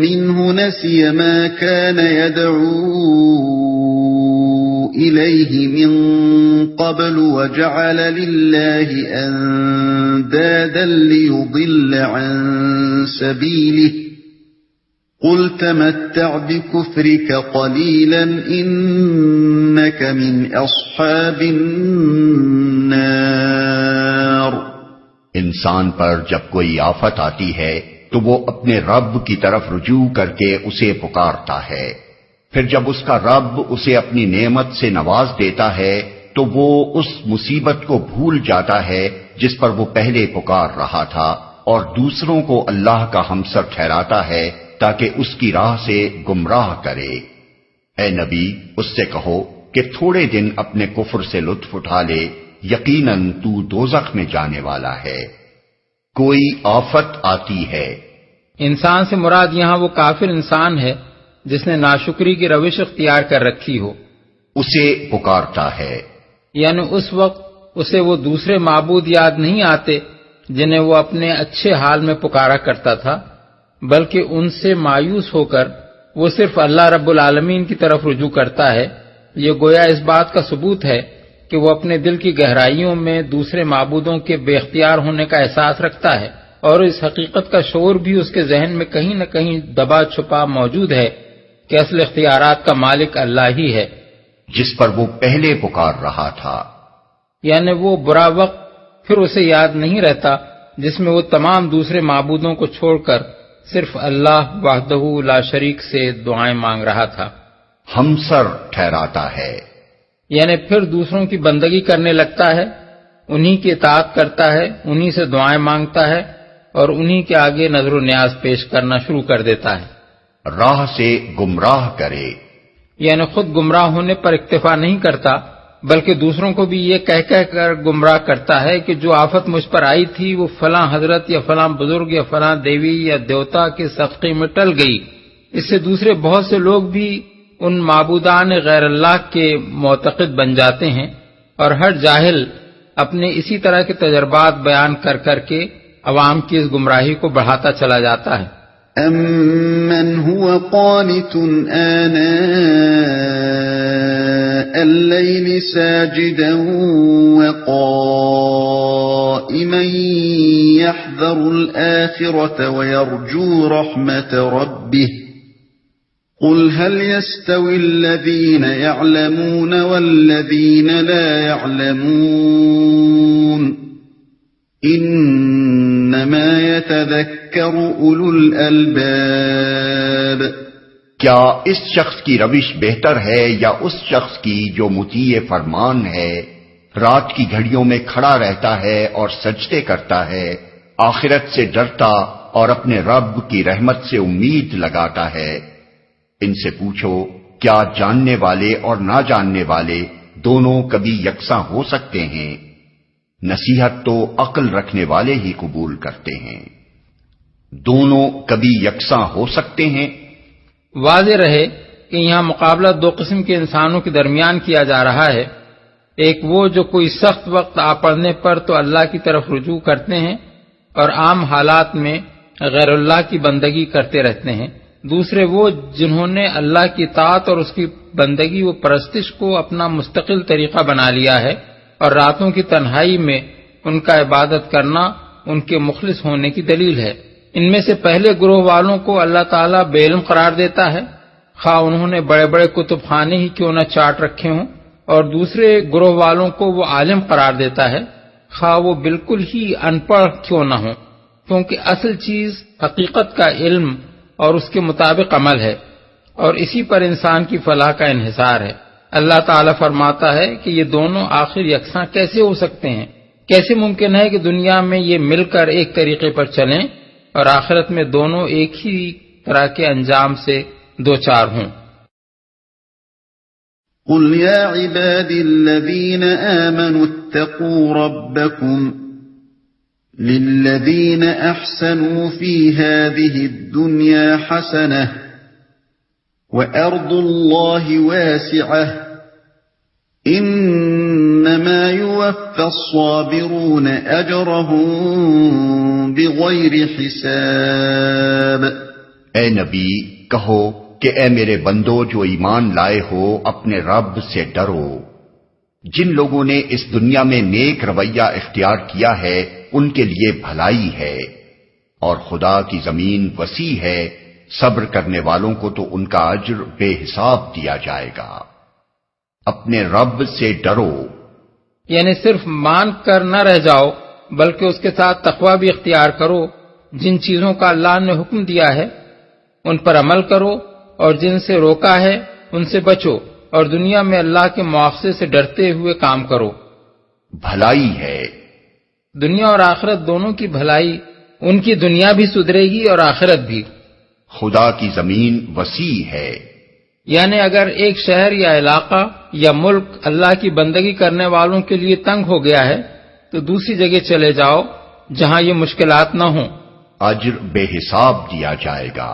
مِّنْهُ نَسِيَ مَا كَانَ يَدْعُو إِلَيْهِ مِن قَبْلُ وَجَعَلَ لِلَّهِ أَندَادًا لِّيُضِلَّ عَن سَبِيلِهِ قُلْ تَمَتَّعْ بِكُفْرِكَ قَلِيلًا إِنَّكَ مِنْ أَصْحَابِ النَّارِ۔ انسان پر جب کوئی آفت آتی ہے تو وہ اپنے رب کی طرف رجوع کر کے اسے پکارتا ہے، پھر جب اس کا رب اسے اپنی نعمت سے نواز دیتا ہے تو وہ اس مصیبت کو بھول جاتا ہے جس پر وہ پہلے پکار رہا تھا، اور دوسروں کو اللہ کا ہمسر ٹھہراتا ہے تاکہ اس کی راہ سے گمراہ کرے۔ اے نبی، اس سے کہو کہ تھوڑے دن اپنے کفر سے لطف اٹھا لے، یقیناً تو دوزخ میں جانے والا ہے۔ کوئی آفت آتی ہے، انسان سے مراد یہاں وہ کافر انسان ہے جس نے ناشکری کی روش اختیار کر رکھی ہو، اسے پکارتا ہے، یعنی اس وقت اسے وہ دوسرے معبود یاد نہیں آتے جنہیں وہ اپنے اچھے حال میں پکارا کرتا تھا، بلکہ ان سے مایوس ہو کر وہ صرف اللہ رب العالمین کی طرف رجوع کرتا ہے۔ یہ گویا اس بات کا ثبوت ہے کہ وہ اپنے دل کی گہرائیوں میں دوسرے معبودوں کے بے اختیار ہونے کا احساس رکھتا ہے، اور اس حقیقت کا شعور بھی اس کے ذہن میں کہیں نہ کہیں دبا چھپا موجود ہے کہ اصل اختیارات کا مالک اللہ ہی ہے، جس پر وہ پہلے پکار رہا تھا۔ یعنی وہ برا وقت پھر اسے یاد نہیں رہتا جس میں وہ تمام دوسرے معبودوں کو چھوڑ کر صرف اللہ وحدہ لا شریک سے دعائیں مانگ رہا تھا۔ ہمسر ٹھہراتا ہے، یعنی پھر دوسروں کی بندگی کرنے لگتا ہے، انہی کی اطاعت کرتا ہے، انہی سے دعائیں مانگتا ہے اور انہی کے آگے نظر و نیاز پیش کرنا شروع کر دیتا ہے۔ راہ سے گمراہ کرے، یعنی خود گمراہ ہونے پر اکتفا نہیں کرتا بلکہ دوسروں کو بھی یہ کہہ کر گمراہ کرتا ہے کہ جو آفت مجھ پر آئی تھی وہ فلاں حضرت یا فلاں بزرگ یا فلاں دیوی یا دیوتا کے صدقے میں ٹل گئی۔ اس سے دوسرے بہت سے لوگ بھی ان معبودان غیر اللہ کے معتقد بن جاتے ہیں، اور ہر جاہل اپنے اسی طرح کے تجربات بیان کر کر کے عوام کی اس گمراہی کو بڑھاتا چلا جاتا ہے۔ أَمَّنْ هُوَ قَانِتٌ آنَاءَ اللَّيْلِ سَاجِدًا وَقَائِمًا يَحْذَرُ الْآخِرَةَ وَيَرْجُو رَحْمَةَ رَبِّهِ قُلْ هَلْ يَسْتَوِي الَّذِينَ يَعْلَمُونَ وَالَّذِينَ لَا يَعْلَمُونَ انما يتذکر اولو الالباب۔ کیا اس شخص کی روش بہتر ہے یا اس شخص کی جو مطیع فرمان ہے، رات کی گھڑیوں میں کھڑا رہتا ہے اور سجدے کرتا ہے، آخرت سے ڈرتا اور اپنے رب کی رحمت سے امید لگاتا ہے؟ ان سے پوچھو، کیا جاننے والے اور نہ جاننے والے دونوں کبھی یکساں ہو سکتے ہیں؟ نصیحت تو عقل رکھنے والے ہی قبول کرتے ہیں، دونوں کبھی یکساں ہو سکتے ہیں؟ واضح رہے کہ یہاں مقابلہ دو قسم کے انسانوں کے درمیان کیا جا رہا ہے، ایک وہ جو کوئی سخت وقت آ پڑنے پر تو اللہ کی طرف رجوع کرتے ہیں اور عام حالات میں غیر اللہ کی بندگی کرتے رہتے ہیں، دوسرے وہ جنہوں نے اللہ کی اطاعت اور اس کی بندگی و پرستش کو اپنا مستقل طریقہ بنا لیا ہے، اور راتوں کی تنہائی میں ان کا عبادت کرنا ان کے مخلص ہونے کی دلیل ہے۔ ان میں سے پہلے گروہ والوں کو اللہ تعالیٰ بے علم قرار دیتا ہے، خواہ انہوں نے بڑے بڑے کتب خانے ہی کیوں نہ چاٹ رکھے ہوں، اور دوسرے گروہ والوں کو وہ عالم قرار دیتا ہے، خواہ وہ بالکل ہی ان پڑھ کیوں نہ ہوں، کیونکہ اصل چیز حقیقت کا علم اور اس کے مطابق عمل ہے، اور اسی پر انسان کی فلاح کا انحصار ہے۔ اللہ تعالیٰ فرماتا ہے کہ یہ دونوں آخر یکساں کیسے ہو سکتے ہیں؟ کیسے ممکن ہے کہ دنیا میں یہ مل کر ایک طریقے پر چلیں اور آخرت میں دونوں ایک ہی طرح کے انجام سے دوچار ہوں؟ قل يا عبادي الذين آمنوا اتقوا ربكم للذين أحسنوا في هذه الدنيا حسنة وأرض الله واسعة إنما يوفى الصابرون أجرهم بغير حساب. اے نبی کہو کہ اے میرے بندو جو ایمان لائے ہو اپنے رب سے ڈرو. جن لوگوں نے اس دنیا میں نیک رویہ اختیار کیا ہے ان کے لیے بھلائی ہے، اور خدا کی زمین وسیع ہے، صبر کرنے والوں کو تو ان کا اجر بے حساب دیا جائے گا. اپنے رب سے ڈرو یعنی صرف مان کر نہ رہ جاؤ بلکہ اس کے ساتھ تقوی بھی اختیار کرو. جن چیزوں کا اللہ نے حکم دیا ہے ان پر عمل کرو، اور جن سے روکا ہے ان سے بچو، اور دنیا میں اللہ کے مواخذے سے ڈرتے ہوئے کام کرو. بھلائی ہے. دنیا اور آخرت دونوں کی بھلائی، ان کی دنیا بھی سدھرے گی اور آخرت بھی. خدا کی زمین وسیع ہے. یعنی اگر ایک شہر یا علاقہ یا ملک اللہ کی بندگی کرنے والوں کے لیے تنگ ہو گیا ہے تو دوسری جگہ چلے جاؤ جہاں یہ مشکلات نہ ہوں. اجر بے حساب دیا جائے گا.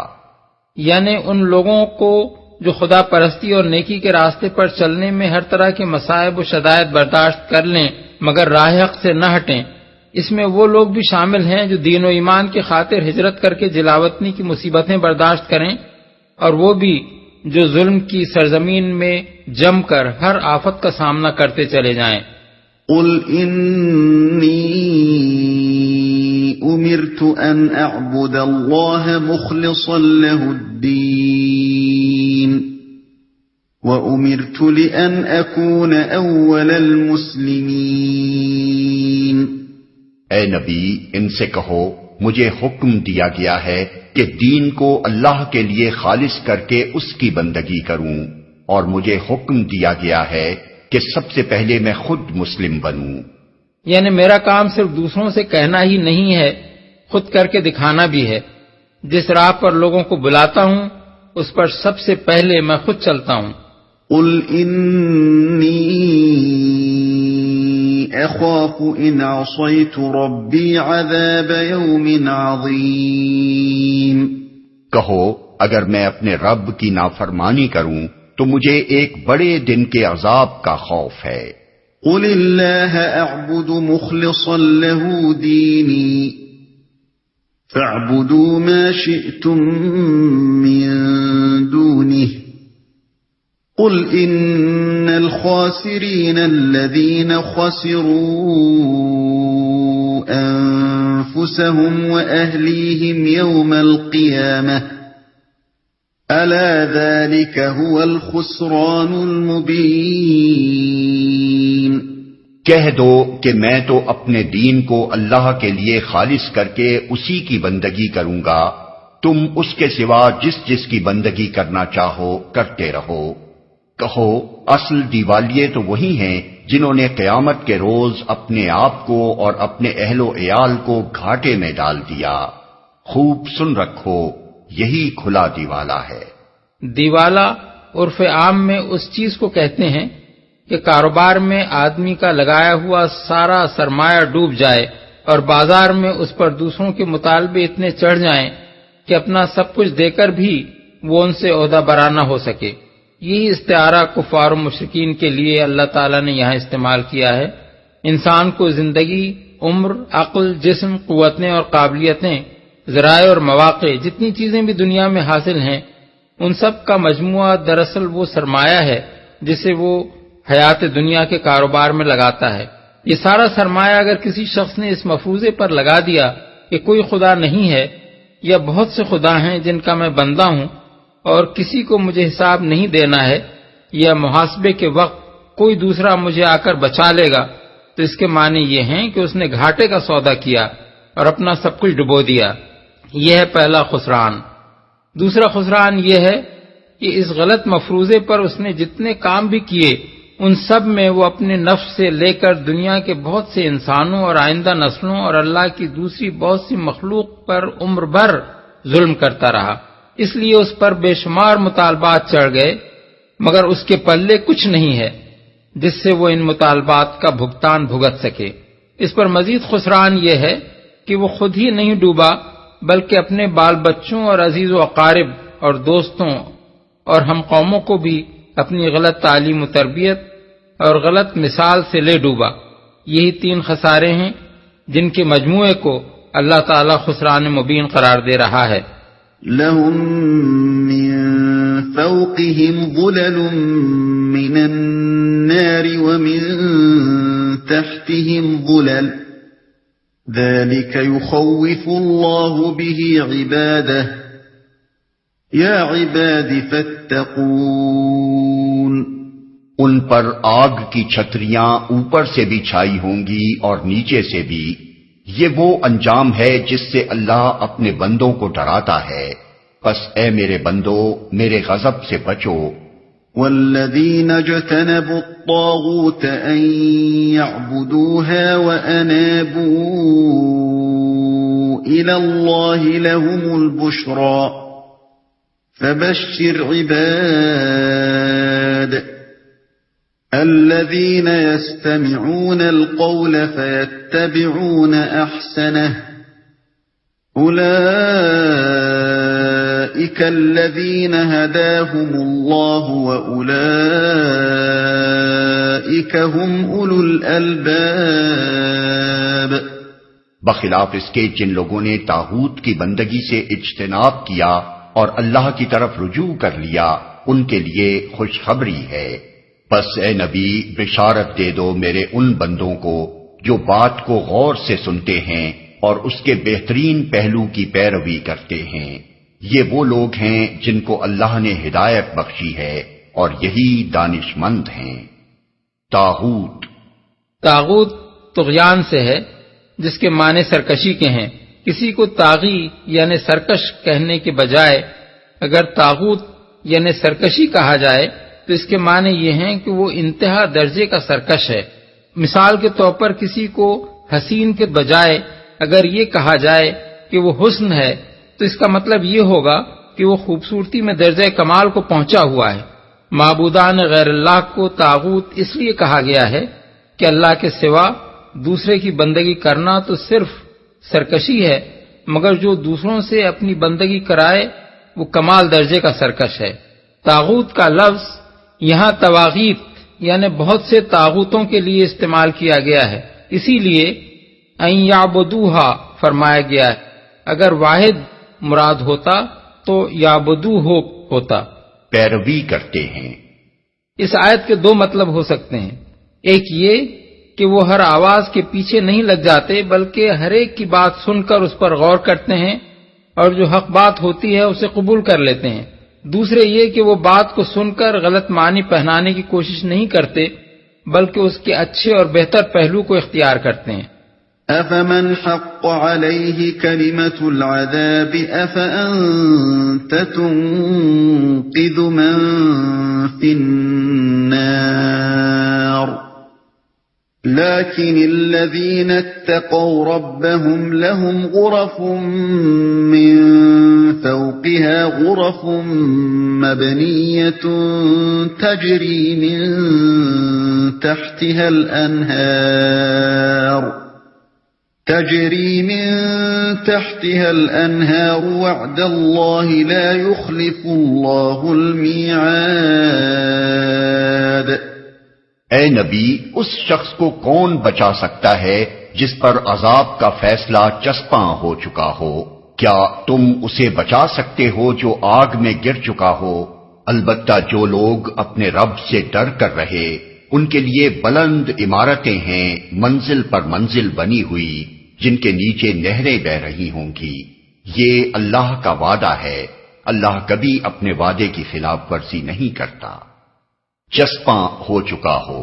یعنی ان لوگوں کو جو خدا پرستی اور نیکی کے راستے پر چلنے میں ہر طرح کے مصائب و شدائد برداشت کر لیں مگر راہ حق سے نہ ہٹیں. اس میں وہ لوگ بھی شامل ہیں جو دین و ایمان کی خاطر ہجرت کر کے جلاوطنی کی مصیبتیں برداشت کریں، اور وہ بھی جو ظلم کی سرزمین میں جم کر ہر آفت کا سامنا کرتے چلے جائیں. قل انی امرت ان اعبد اللہ مخلصا له الدین وامرت لان اکون اول المسلمین. اے نبی ان سے کہو مجھے حکم دیا گیا ہے کہ دین کو اللہ کے لیے خالص کر کے اس کی بندگی کروں، اور مجھے حکم دیا گیا ہے کہ سب سے پہلے میں خود مسلم بنوں. یعنی میرا کام صرف دوسروں سے کہنا ہی نہیں ہے، خود کر کے دکھانا بھی ہے. جس راہ پر لوگوں کو بلاتا ہوں اس پر سب سے پہلے میں خود چلتا ہوں. قل انی اخاف ان عصیت ربی عذاب یوم عظیم. کہو اگر میں اپنے رب کی نافرمانی کروں تو مجھے ایک بڑے دن کے عذاب کا خوف ہے. قل اللہ اعبد مخلصا له دینی فاعبدوا ما شئتم من دونه قل ان الخاسرین الذین خسروا انفسهم واہلیہم یوم القیامہ الا ذلك هو الخسران المبین. کہہ دو کہ میں تو اپنے دین کو اللہ کے لیے خالص کر کے اسی کی بندگی کروں گا، تم اس کے سوا جس جس کی بندگی کرنا چاہو کرتے رہو. کہو اصل دیوالیے تو وہی ہیں جنہوں نے قیامت کے روز اپنے آپ کو اور اپنے اہل و عیال کو گھاٹے میں ڈال دیا. خوب سن رکھو یہی کھلا دیوالا ہے. دیوالا عرف عام میں اس چیز کو کہتے ہیں کہ کاروبار میں آدمی کا لگایا ہوا سارا سرمایہ ڈوب جائے اور بازار میں اس پر دوسروں کے مطالبے اتنے چڑھ جائیں کہ اپنا سب کچھ دے کر بھی وہ ان سے عہدہ برا نہ ہو سکے. یہی استعارہ کفار و مشرکین کے لیے اللہ تعالیٰ نے یہاں استعمال کیا ہے. انسان کو زندگی، عمر، عقل، جسم، قوتیں اور قابلیتیں، ذرائع اور مواقع، جتنی چیزیں بھی دنیا میں حاصل ہیں ان سب کا مجموعہ دراصل وہ سرمایہ ہے جسے وہ حیات دنیا کے کاروبار میں لگاتا ہے. یہ سارا سرمایہ اگر کسی شخص نے اس مفروضے پر لگا دیا کہ کوئی خدا نہیں ہے یا بہت سے خدا ہیں جن کا میں بندہ ہوں اور کسی کو مجھے حساب نہیں دینا ہے، یا محاسبے کے وقت کوئی دوسرا مجھے آ کر بچا لے گا، تو اس کے معنی یہ ہیں کہ اس نے گھاٹے کا سودا کیا اور اپنا سب کچھ ڈبو دیا. یہ ہے پہلا خسران. دوسرا خسران یہ ہے کہ اس غلط مفروضے پر اس نے جتنے کام بھی کیے ان سب میں وہ اپنے نفس سے لے کر دنیا کے بہت سے انسانوں اور آئندہ نسلوں اور اللہ کی دوسری بہت سی مخلوق پر عمر بھر ظلم کرتا رہا. اس لیے اس پر بے شمار مطالبات چڑھ گئے مگر اس کے پلے کچھ نہیں ہے جس سے وہ ان مطالبات کا بھگتان بھگت سکے۔ اس پر مزید خسران یہ ہے کہ وہ خود ہی نہیں ڈوبا بلکہ اپنے بال بچوں اور عزیز و اقارب اور دوستوں اور ہم قوموں کو بھی اپنی غلط تعلیم و تربیت اور غلط مثال سے لے ڈوبا۔ یہی 3 خسارے ہیں جن کے مجموعے کو اللہ تعالی خسران مبین قرار دے رہا ہے۔ لهم من فوقهم ظلل من النار ومن تحتهم ظلل ذلك يخوف الله به عباده يا عباد فاتقون۔ ان پر آگ کی چھتریاں اوپر سے بھی چھائی ہوں گی اور نیچے سے بھی، یہ وہ انجام ہے جس سے اللہ اپنے بندوں کو ڈراتا ہے، پس اے میرے بندو میرے غضب سے بچو۔ والذین اجتنبوا الطاغوت ان يعبدوها وانابوا الى الله لهم البشرى فبشر عباد الذين يستمعون القول فيتبعون احسنه اولئك الذين هداهم الله واولئك هم اولو الالباب۔ بخلاف اس کے جن لوگوں نے طاغوت کی بندگی سے اجتناب کیا اور اللہ کی طرف رجوع کر لیا، ان کے لیے خوشخبری ہے۔ بس اے نبی بشارت دے دو میرے ان بندوں کو جو بات کو غور سے سنتے ہیں اور اس کے بہترین پہلو کی پیروی کرتے ہیں۔ یہ وہ لوگ ہیں جن کو اللہ نے ہدایت بخشی ہے اور یہی دانش مند ہیں۔ طاغوت طغیان سے ہے جس کے معنی سرکشی کے ہیں۔ کسی کو طاغی یعنی سرکش کہنے کے بجائے اگر طاغوت یعنی سرکشی کہا جائے تو اس کے معنی یہ ہیں کہ وہ انتہا درجے کا سرکش ہے۔ مثال کے طور پر کسی کو حسین کے بجائے اگر یہ کہا جائے کہ وہ حسن ہے تو اس کا مطلب یہ ہوگا کہ وہ خوبصورتی میں درجہ کمال کو پہنچا ہوا ہے۔ معبودان غیر اللہ کو طاغوت اس لیے کہا گیا ہے کہ اللہ کے سوا دوسرے کی بندگی کرنا تو صرف سرکشی ہے، مگر جو دوسروں سے اپنی بندگی کرائے وہ کمال درجے کا سرکش ہے۔ طاغوت کا لفظ یہاں طواغیت یعنی بہت سے طاغوتوں کے لیے استعمال کیا گیا ہے، اسی لیے ان یعبدوہا فرمایا گیا ہے۔ اگر واحد مراد ہوتا تو یعبدوہ ہوتا، پیروی کرتے ہیں۔ اس آیت کے 2 مطلب ہو سکتے ہیں، ایک یہ کہ وہ ہر آواز کے پیچھے نہیں لگ جاتے بلکہ ہر ایک کی بات سن کر اس پر غور کرتے ہیں اور جو حق بات ہوتی ہے اسے قبول کر لیتے ہیں۔ دوسرے یہ کہ وہ بات کو سن کر غلط معنی پہنانے کی کوشش نہیں کرتے بلکہ اس کے اچھے اور بہتر پہلو کو اختیار کرتے ہیں۔ افمن حق عليه كلمة العذاب افأنت تنقذ من في النار لكن الذين اتقوا ربهم لهم غرف من فوقها غرف مبنية تجري من تحتها الأنهار وعد الله لا يخلف الله الميعاد۔ اے نبی اس شخص کو کون بچا سکتا ہے جس پر عذاب کا فیصلہ چسپاں ہو چکا ہو؟ کیا تم اسے بچا سکتے ہو جو آگ میں گر چکا ہو؟ البتہ جو لوگ اپنے رب سے ڈر کر رہے ان کے لیے بلند عمارتیں ہیں منزل پر منزل بنی ہوئی جن کے نیچے نہریں بہ رہی ہوں گی۔ یہ اللہ کا وعدہ ہے، اللہ کبھی اپنے وعدے کی خلاف ورزی نہیں کرتا۔ چسپاں ہو چکا ہو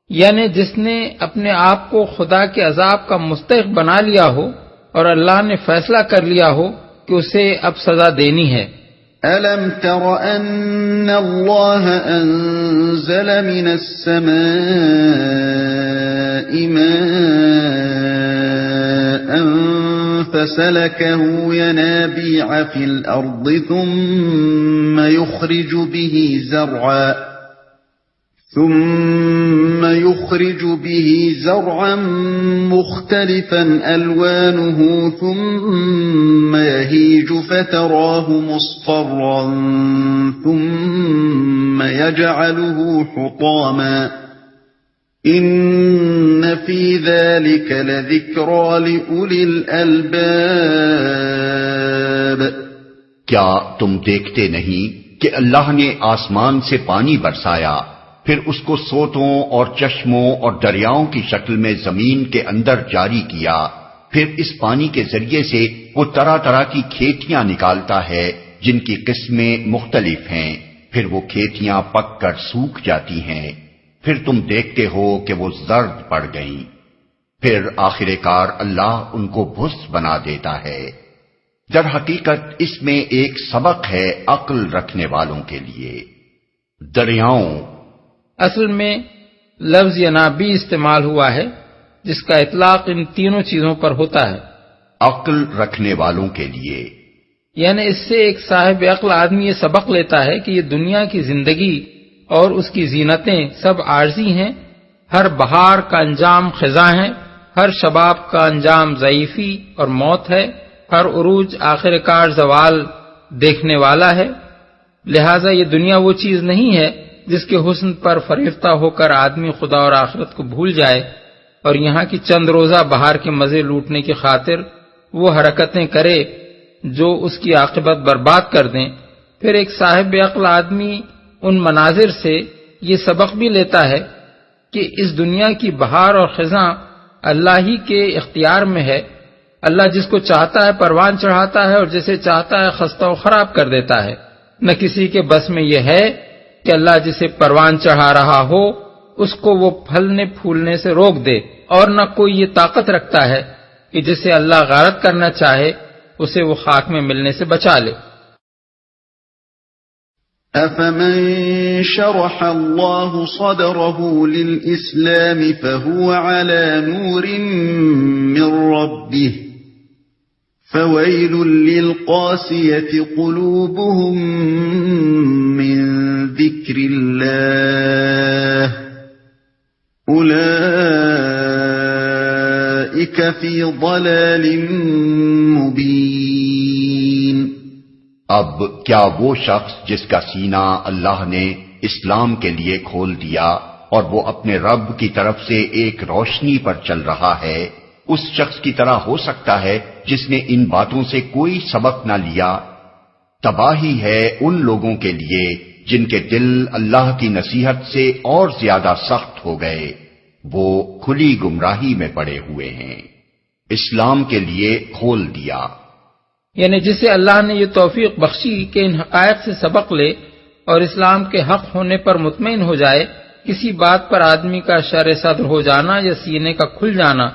یعنی جس نے اپنے آپ کو خدا کے عذاب کا مستحق بنا لیا ہو اور اللہ نے فیصلہ کر لیا ہو کہ اسے اب سزا دینی ہے۔ أَلَمْ تَرَ أَنَّ اللَّهَ أَنزَلَ مِنَ السَّمَاءِ مَاءً فسلكه ينابيع في الأرض ثم يخرج به زرعا مختلفا ألوانه ثم يهيج فتراه مصفرا ثم يجعله حطاما إن في ذلك لذكرى لأولي الألباب۔ کیا تم دیکھتے نہیں کہ اللہ نے آسمان سے پانی برسایا، پھر اس کو سوتوں اور چشموں اور دریاؤں کی شکل میں زمین کے اندر جاری کیا، پھر اس پانی کے ذریعے سے وہ طرح طرح کی کھیتیاں نکالتا ہے جن کی قسمیں مختلف ہیں، پھر وہ کھیتیاں پک کر سوکھ جاتی ہیں، پھر تم دیکھتے ہو کہ وہ زرد پڑ گئیں، پھر آخر کار اللہ ان کو بھس بنا دیتا ہے۔ در حقیقت اس میں ایک سبق ہے عقل رکھنے والوں کے لیے۔ دریاؤں اصل میں لفظ ینابی استعمال ہوا ہے جس کا اطلاق ان تینوں چیزوں پر ہوتا ہے۔ عقل رکھنے والوں کے لیے یعنی اس سے ایک صاحب عقل آدمی یہ سبق لیتا ہے کہ یہ دنیا کی زندگی اور اس کی زینتیں سب عارضی ہیں، ہر بہار کا انجام خزاں ہے، ہر شباب کا انجام ضعیفی اور موت ہے، ہر عروج آخر کار زوال دیکھنے والا ہے، لہذا یہ دنیا وہ چیز نہیں ہے جس کے حسن پر فریفتہ ہو کر آدمی خدا اور آخرت کو بھول جائے اور یہاں کی چند روزہ بہار کے مزے لوٹنے کی خاطر وہ حرکتیں کرے جو اس کی عاقبت برباد کر دیں۔ پھر ایک صاحب عقل آدمی ان مناظر سے یہ سبق بھی لیتا ہے کہ اس دنیا کی بہار اور خزاں اللہ ہی کے اختیار میں ہے، اللہ جس کو چاہتا ہے پروان چڑھاتا ہے اور جسے چاہتا ہے خستہ و خراب کر دیتا ہے، نہ کسی کے بس میں یہ ہے کہ اللہ جسے پروان چڑھا رہا ہو اس کو وہ پھلنے پھولنے سے روک دے، اور نہ کوئی یہ طاقت رکھتا ہے کہ جسے اللہ غارت کرنا چاہے اسے وہ خاک میں ملنے سے بچا لے۔ أَفَمَن شَرَحَ اللَّهُ صَدْرَهُ لِلْإِسْلَامِ فَهُوَ عَلَى نُورٍ مِّن رَّبِّهِ فَوَيْلٌ لِّلْقَاسِيَةِ قُلُوبُهُم مِّن ذِكْرِ اللَّهِ أُولَٰئِكَ فِي ضَلَالٍ مُّبِينٍ۔ اب کیا وہ شخص جس کا سینہ اللہ نے اسلام کے لیے کھول دیا اور وہ اپنے رب کی طرف سے ایک روشنی پر چل رہا ہے، اس شخص کی طرح ہو سکتا ہے جس نے ان باتوں سے کوئی سبق نہ لیا؟ تباہی ہے ان لوگوں کے لیے جن کے دل اللہ کی نصیحت سے اور زیادہ سخت ہو گئے، وہ کھلی گمراہی میں پڑے ہوئے ہیں۔ اسلام کے لیے کھول دیا یعنی جسے اللہ نے یہ توفیق بخشی کہ ان حقائق سے سبق لے اور اسلام کے حق ہونے پر مطمئن ہو جائے، کسی بات پر آدمی کا شرح صدر ہو جانا یا سینے کا کھل جانا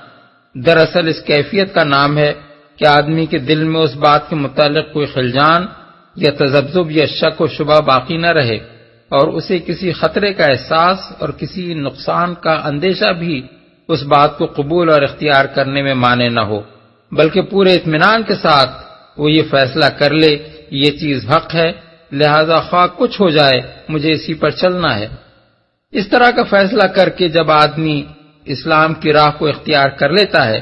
دراصل اس کیفیت کا نام ہے کہ آدمی کے دل میں اس بات کے متعلق کوئی خلجان یا تذبذب یا شک و شبہ باقی نہ رہے، اور اسے کسی خطرے کا احساس اور کسی نقصان کا اندیشہ بھی اس بات کو قبول اور اختیار کرنے میں مانع نہ ہو، بلکہ پورے اطمینان کے ساتھ وہ یہ فیصلہ کر لے یہ چیز حق ہے، لہذا خواہ کچھ ہو جائے مجھے اسی پر چلنا ہے۔ اس طرح کا فیصلہ کر کے جب آدمی اسلام کی راہ کو اختیار کر لیتا ہے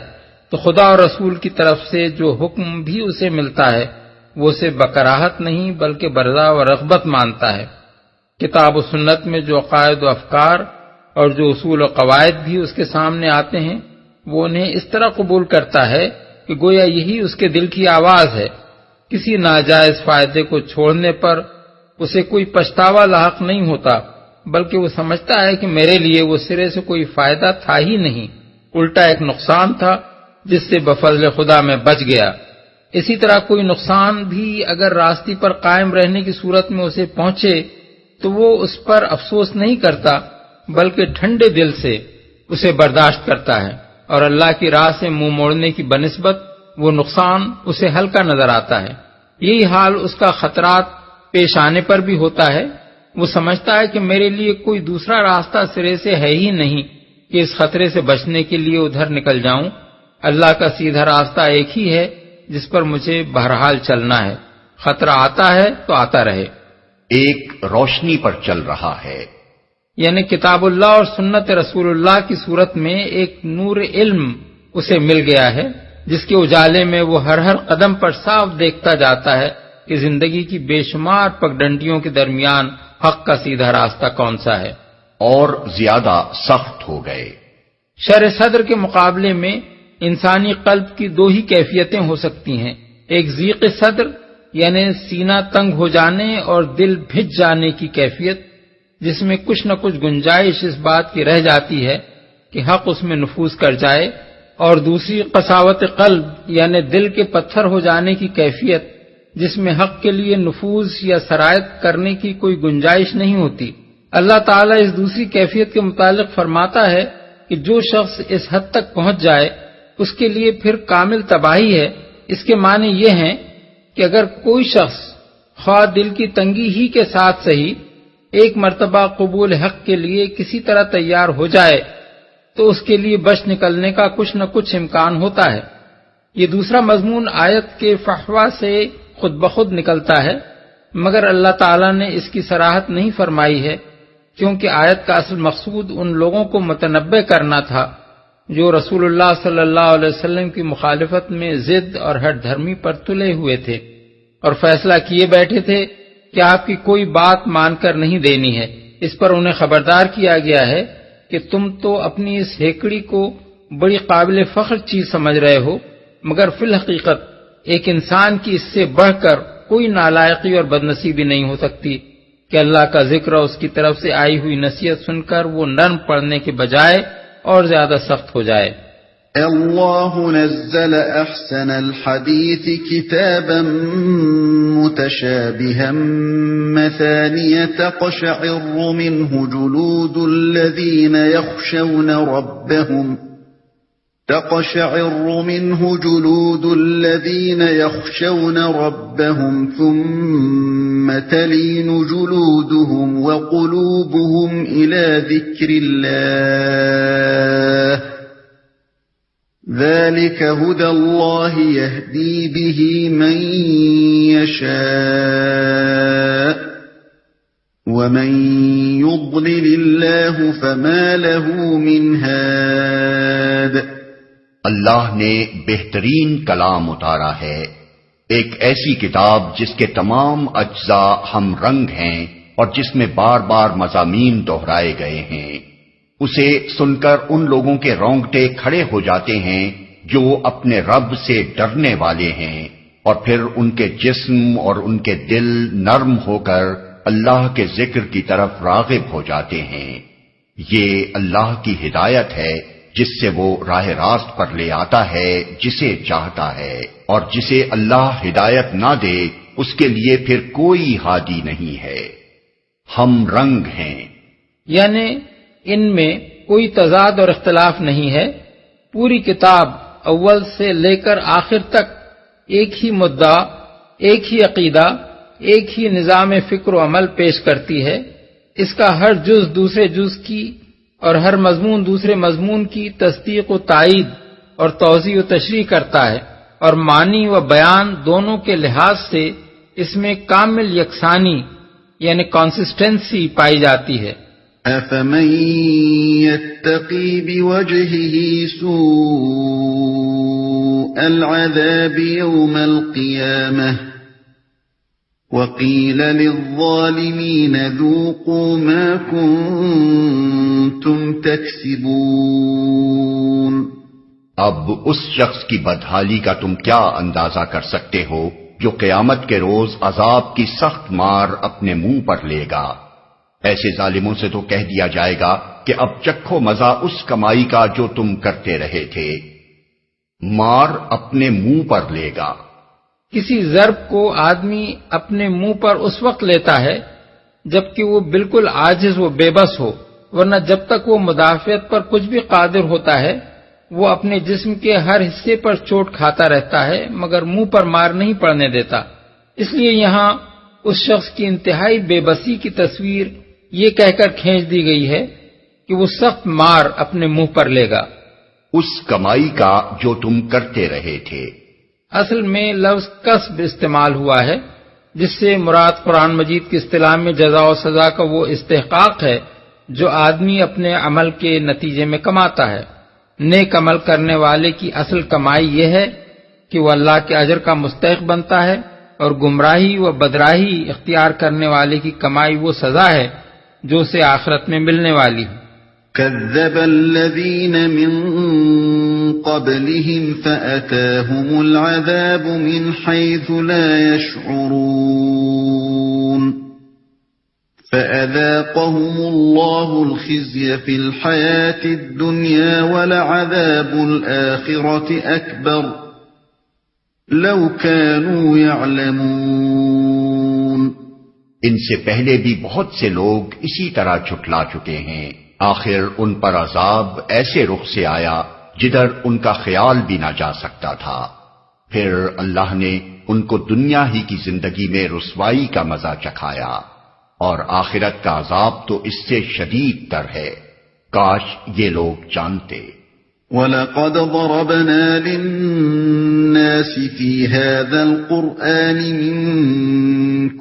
تو خدا اور رسول کی طرف سے جو حکم بھی اسے ملتا ہے وہ اسے بکراہت نہیں بلکہ برضا و رغبت مانتا ہے۔ کتاب و سنت میں جو عقائد و افکار اور جو اصول و قواعد بھی اس کے سامنے آتے ہیں وہ انہیں اس طرح قبول کرتا ہے کہ گویا یہی اس کے دل کی آواز ہے۔ کسی ناجائز فائدے کو چھوڑنے پر اسے کوئی پچھتاوا لاحق نہیں ہوتا، بلکہ وہ سمجھتا ہے کہ میرے لیے وہ سرے سے کوئی فائدہ تھا ہی نہیں، الٹا ایک نقصان تھا جس سے بفضل خدا میں بچ گیا۔ اسی طرح کوئی نقصان بھی اگر راستے پر قائم رہنے کی صورت میں اسے پہنچے تو وہ اس پر افسوس نہیں کرتا بلکہ ٹھنڈے دل سے اسے برداشت کرتا ہے، اور اللہ کی راہ سے منہ موڑنے کی بنسبت وہ نقصان اسے ہلکا نظر آتا ہے۔ یہی حال اس کا خطرات پیش آنے پر بھی ہوتا ہے، وہ سمجھتا ہے کہ میرے لیے کوئی دوسرا راستہ سرے سے ہے ہی نہیں کہ اس خطرے سے بچنے کے لیے ادھر نکل جاؤں، اللہ کا سیدھا راستہ ایک ہی ہے جس پر مجھے بہرحال چلنا ہے، خطرہ آتا ہے تو آتا رہے۔ ایک روشنی پر چل رہا ہے، یعنی کتاب اللہ اور سنت رسول اللہ کی صورت میں ایک نور علم اسے مل گیا ہے، جس کے اجالے میں وہ ہر قدم پر صاف دیکھتا جاتا ہے کہ زندگی کی بے شمار پگڈنڈیوں کے درمیان حق کا سیدھا راستہ کون سا ہے، اور زیادہ سخت ہو گئے۔ شرح صدر کے مقابلے میں انسانی قلب کی دو ہی کیفیتیں ہو سکتی ہیں، ایک ضیق صدر یعنی سینہ تنگ ہو جانے اور دل بھج جانے کی کیفیت، جس میں کچھ نہ کچھ گنجائش اس بات کی رہ جاتی ہے کہ حق اس میں نفوذ کر جائے، اور دوسری قساوت قلب یعنی دل کے پتھر ہو جانے کی کیفیت، جس میں حق کے لیے نفوذ یا سرایت کرنے کی کوئی گنجائش نہیں ہوتی۔ اللہ تعالیٰ اس دوسری کیفیت کے متعلق فرماتا ہے کہ جو شخص اس حد تک پہنچ جائے اس کے لیے پھر کامل تباہی ہے۔ اس کے معنی یہ ہیں کہ اگر کوئی شخص خواہ دل کی تنگی ہی کے ساتھ صحیح ایک مرتبہ قبول حق کے لیے کسی طرح تیار ہو جائے تو اس کے لیے بچ نکلنے کا کچھ نہ کچھ امکان ہوتا ہے۔ یہ دوسرا مضمون آیت کے فحوا سے خود بخود نکلتا ہے، مگر اللہ تعالیٰ نے اس کی صراحت نہیں فرمائی ہے، کیونکہ آیت کا اصل مقصود ان لوگوں کو متنبع کرنا تھا جو رسول اللہ صلی اللہ علیہ وسلم کی مخالفت میں ضد اور ہٹ دھرمی پر تلے ہوئے تھے اور فیصلہ کیے بیٹھے تھے کہ آپ کی کوئی بات مان کر نہیں دینی ہے۔ اس پر انہیں خبردار کیا گیا ہے کہ تم تو اپنی اس ہیکڑی کو بڑی قابل فخر چیز سمجھ رہے ہو، مگر فی الحقیقت ایک انسان کی اس سے بڑھ کر کوئی نالائقی اور بدنصیبی نہیں ہو سکتی کہ اللہ کا ذکر اور اس کی طرف سے آئی ہوئی نصیحت سن کر وہ نرم پڑنے کے بجائے اور زیادہ سخت ہو جائے۔ اللہ نزل احسن الحدیث کتابا متشابہا مثانیہ تقشعر منہ جلود الذین یخشون ربهم ثم تلين جلودهم وقلوبهم إلى ذكر الله ذلك هدى الله يهدي به من يشاء ومن يضلل الله فما له من هاد۔ اللہ نے بہترین کلام اتارا ہے، ایک ایسی کتاب جس کے تمام اجزاء ہم رنگ ہیں اور جس میں بار بار مضامین دہرائے گئے ہیں۔ اسے سن کر ان لوگوں کے رونگٹے کھڑے ہو جاتے ہیں جو اپنے رب سے ڈرنے والے ہیں، اور پھر ان کے جسم اور ان کے دل نرم ہو کر اللہ کے ذکر کی طرف راغب ہو جاتے ہیں۔ یہ اللہ کی ہدایت ہے جس سے وہ راہ راست پر لے آتا ہے جسے چاہتا ہے، اور جسے اللہ ہدایت نہ دے اس کے لیے پھر کوئی ہادی نہیں ہے۔ ہم رنگ ہیں، یعنی ان میں کوئی تضاد اور اختلاف نہیں ہے۔ پوری کتاب اول سے لے کر آخر تک ایک ہی مدعا، ایک ہی عقیدہ، ایک ہی نظام فکر و عمل پیش کرتی ہے۔ اس کا ہر جز دوسرے جز کی اور ہر مضمون دوسرے مضمون کی تصدیق و تائید اور توضیح و تشریح کرتا ہے، اور معنی و بیان دونوں کے لحاظ سے اس میں کامل یکسانی یعنی کنسسٹنسی پائی جاتی ہے۔ أَفَمَن يَتَّقِي بِوَجْهِهِ سُوءَ الْعَذَابِ يَوْمَ الْقِيَامَةِ وَقِيلَ لِلظَّالِمِينَ ذُوقُوا مَا كُنتُمْ تَكْسِبُونَ۔ اب اس شخص کی بدحالی کا تم کیا اندازہ کر سکتے ہو جو قیامت کے روز عذاب کی سخت مار اپنے منہ پر لے گا۔ ایسے ظالموں سے تو کہہ دیا جائے گا کہ اب چکھو مزہ اس کمائی کا جو تم کرتے رہے تھے۔ مار اپنے منہ پر لے گا۔ کسی ضرب کو آدمی اپنے منہ پر اس وقت لیتا ہے جبکہ وہ بالکل عاجز و بے بس ہو، ورنہ جب تک وہ مدافعت پر کچھ بھی قادر ہوتا ہے وہ اپنے جسم کے ہر حصے پر چوٹ کھاتا رہتا ہے مگر منہ پر مار نہیں پڑنے دیتا۔ اس لیے یہاں اس شخص کی انتہائی بے بسی کی تصویر یہ کہہ کر کھینچ دی گئی ہے کہ وہ سخت مار اپنے منہ پر لے گا۔ اس کمائی کا جو تم کرتے رہے تھے۔ اصل میں لفظ کسب استعمال ہوا ہے، جس سے مراد قرآن مجید کی اصطلاح میں جزا و سزا کا وہ استحقاق ہے جو آدمی اپنے عمل کے نتیجے میں کماتا ہے۔ نیک عمل کرنے والے کی اصل کمائی یہ ہے کہ وہ اللہ کے اجر کا مستحق بنتا ہے، اور گمراہی و بدراہی اختیار کرنے والے کی کمائی وہ سزا ہے جو اسے آخرت میں ملنے والی ہے۔ كذب الذين من قبلهم فأتاهم العذاب من حيث لا يشعرون فأذاقهم الله الخزي في الحياة الدنيا ولعذاب الآخرة أكبر لو كانوا يعلمون۔ ان سے پہلے بھی بہت سے لوگ اسی طرح جھٹلا چکے ہیں، آخر ان پر عذاب ایسے رخ سے آیا جدھر ان کا خیال بھی نہ جا سکتا تھا۔ پھر اللہ نے ان کو دنیا ہی کی زندگی میں رسوائی کا مزہ چکھایا، اور آخرت کا عذاب تو اس سے شدید تر ہے، کاش یہ لوگ جانتے۔ وَلَقَدْ ضَرَبْنَا لِلنَّاسِ فِي هَذَا الْقُرْآنِ مِنْ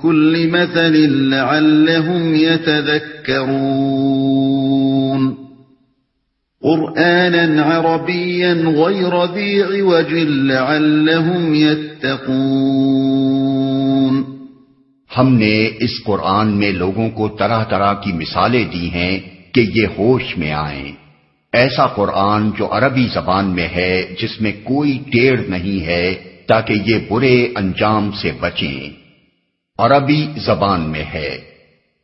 كُلِّ مَثَلٍ لَعَلَّهُمْ يَتَذَكَّرُونَ قُرْآنًا عَرَبِيًّا غَيْرَ ذِي عِوَجٍ لَعَلَّهُمْ يَتَّقُونَ۔ ہم نے اس قرآن میں لوگوں کو طرح طرح کی مثالیں دی ہیں کہ یہ ہوش میں آئیں۔ ایسا قرآن جو عربی زبان میں ہے، جس میں کوئی ٹیڑھ نہیں ہے، تاکہ یہ برے انجام سے بچیں۔ عربی زبان میں ہے،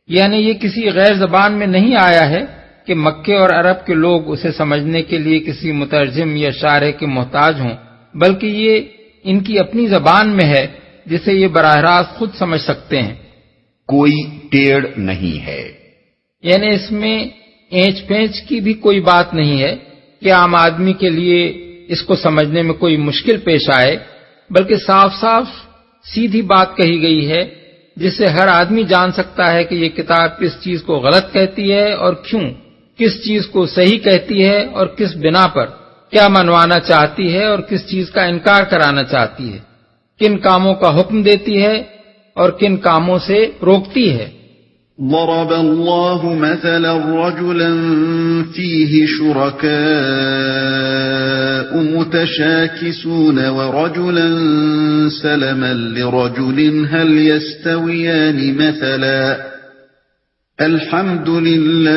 یعنی یہ کسی غیر زبان میں نہیں آیا ہے کہ مکے اور عرب کے لوگ اسے سمجھنے کے لیے کسی مترجم یا شارح کے محتاج ہوں، بلکہ یہ ان کی اپنی زبان میں ہے جسے یہ براہ راست خود سمجھ سکتے ہیں۔ کوئی ٹیڑھ نہیں ہے، یعنی اس میں اینچ پینچ کی بھی کوئی بات نہیں ہے کہ عام آدمی کے لیے اس کو سمجھنے میں کوئی مشکل پیش آئے، بلکہ صاف صاف سیدھی بات کہی گئی ہے جس سے ہر آدمی جان سکتا ہے کہ یہ کتاب کس چیز کو غلط کہتی ہے اور کیوں، کس چیز کو صحیح کہتی ہے اور کس بنا پر، کیا منوانا چاہتی ہے اور کس چیز کا انکار کرانا چاہتی ہے، کن کاموں کا حکم دیتی ہے اور کن کاموں سے روکتی ہے۔ ضرب الله مثلا رجلا فيه شركاء متشاكسون ورجلا سلما لرجل هل يستويان مثلا الحمد لله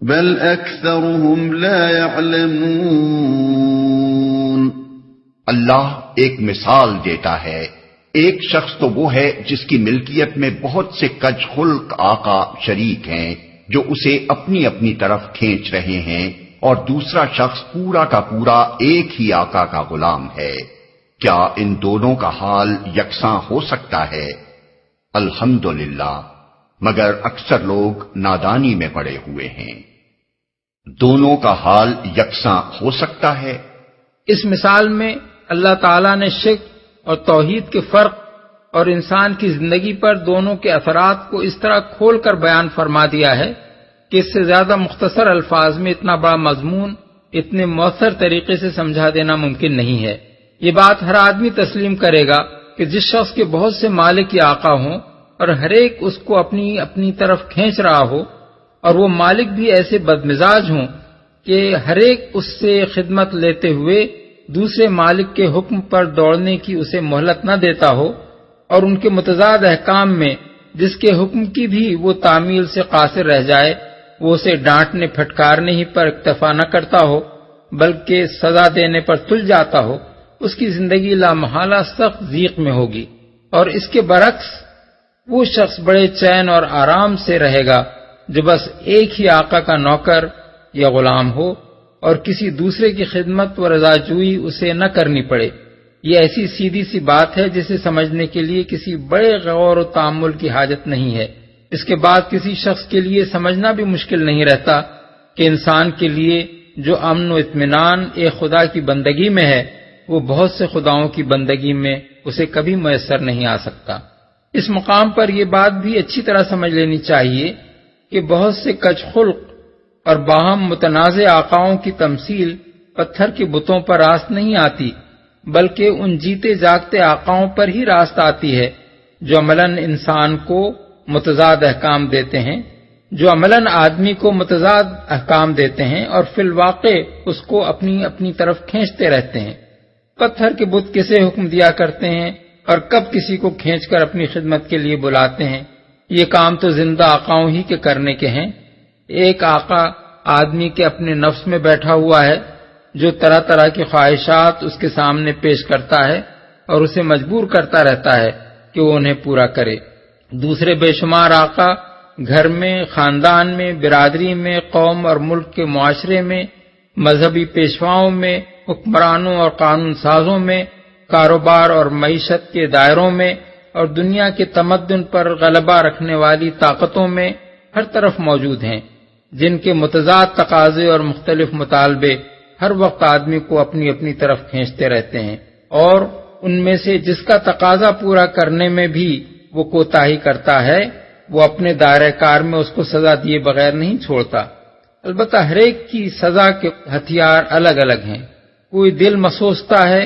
بل أكثرهم لا يعلمون۔ اللہ ایک مثال دیتا ہے، ایک شخص تو وہ ہے جس کی ملکیت میں بہت سے کج خلق آقا شریک ہیں جو اسے اپنی اپنی طرف کھینچ رہے ہیں، اور دوسرا شخص پورا کا پورا ایک ہی آقا کا غلام ہے، کیا ان دونوں کا حال یکساں ہو سکتا ہے؟ الحمدللہ، مگر اکثر لوگ نادانی میں پڑے ہوئے ہیں۔ دونوں کا حال یکساں ہو سکتا ہے؟ اس مثال میں اللہ تعالیٰ نے شرک اور توحید کے فرق اور انسان کی زندگی پر دونوں کے اثرات کو اس طرح کھول کر بیان فرما دیا ہے کہ اس سے زیادہ مختصر الفاظ میں اتنا بڑا مضمون اتنے مؤثر طریقے سے سمجھا دینا ممکن نہیں ہے۔ یہ بات ہر آدمی تسلیم کرے گا کہ جس شخص کے بہت سے مالک یا آقا ہوں اور ہر ایک اس کو اپنی اپنی طرف کھینچ رہا ہو، اور وہ مالک بھی ایسے بدمزاج ہوں کہ ہر ایک اس سے خدمت لیتے ہوئے دوسرے مالک کے حکم پر دوڑنے کی اسے مہلت نہ دیتا ہو، اور ان کے متضاد احکام میں جس کے حکم کی بھی وہ تعمیل سے قاصر رہ جائے وہ اسے ڈانٹنے پھٹکارنے ہی پر اکتفا نہ کرتا ہو بلکہ سزا دینے پر تل جاتا ہو، اس کی زندگی لامحالہ سخت ضیق میں ہوگی۔ اور اس کے برعکس وہ شخص بڑے چین اور آرام سے رہے گا جو بس ایک ہی آقا کا نوکر یا غلام ہو اور کسی دوسرے کی خدمت و رضاجوئی اسے نہ کرنی پڑے۔ یہ ایسی سیدھی سی بات ہے جسے سمجھنے کے لیے کسی بڑے غور و تأمل کی حاجت نہیں ہے۔ اس کے بعد کسی شخص کے لیے سمجھنا بھی مشکل نہیں رہتا کہ انسان کے لیے جو امن و اطمینان ایک خدا کی بندگی میں ہے وہ بہت سے خداؤں کی بندگی میں اسے کبھی میسر نہیں آ سکتا۔ اس مقام پر یہ بات بھی اچھی طرح سمجھ لینی چاہیے کہ بہت سے کج خلق اور باہم متنازع آقاؤں کی تمثیل پتھر کے بتوں پر راست نہیں آتی، بلکہ ان جیتے جاگتے آقاؤں پر ہی راست آتی ہے جو عملاً انسان کو متضاد احکام دیتے ہیں، جو عملاً آدمی کو متضاد احکام دیتے ہیں اور فی الواقع اس کو اپنی اپنی طرف کھینچتے رہتے ہیں۔ پتھر کے بت کسے حکم دیا کرتے ہیں اور کب کسی کو کھینچ کر اپنی خدمت کے لیے بلاتے ہیں؟ یہ کام تو زندہ آقاؤں ہی کے کرنے کے ہیں۔ ایک آقا آدمی کے اپنے نفس میں بیٹھا ہوا ہے جو طرح طرح کی خواہشات اس کے سامنے پیش کرتا ہے اور اسے مجبور کرتا رہتا ہے کہ وہ انہیں پورا کرے۔ دوسرے بے شمار آقا گھر میں، خاندان میں، برادری میں، قوم اور ملک کے معاشرے میں، مذہبی پیشواؤں میں، حکمرانوں اور قانون سازوں میں، کاروبار اور معیشت کے دائروں میں اور دنیا کے تمدن پر غلبہ رکھنے والی طاقتوں میں ہر طرف موجود ہیں، جن کے متضاد تقاضے اور مختلف مطالبے ہر وقت آدمی کو اپنی اپنی طرف کھینچتے رہتے ہیں، اور ان میں سے جس کا تقاضا پورا کرنے میں بھی وہ کوتاہی کرتا ہے وہ اپنے دائرہ کار میں اس کو سزا دیے بغیر نہیں چھوڑتا۔ البتہ ہر ایک کی سزا کے ہتھیار الگ الگ ہیں۔ کوئی دل مسوستا ہے،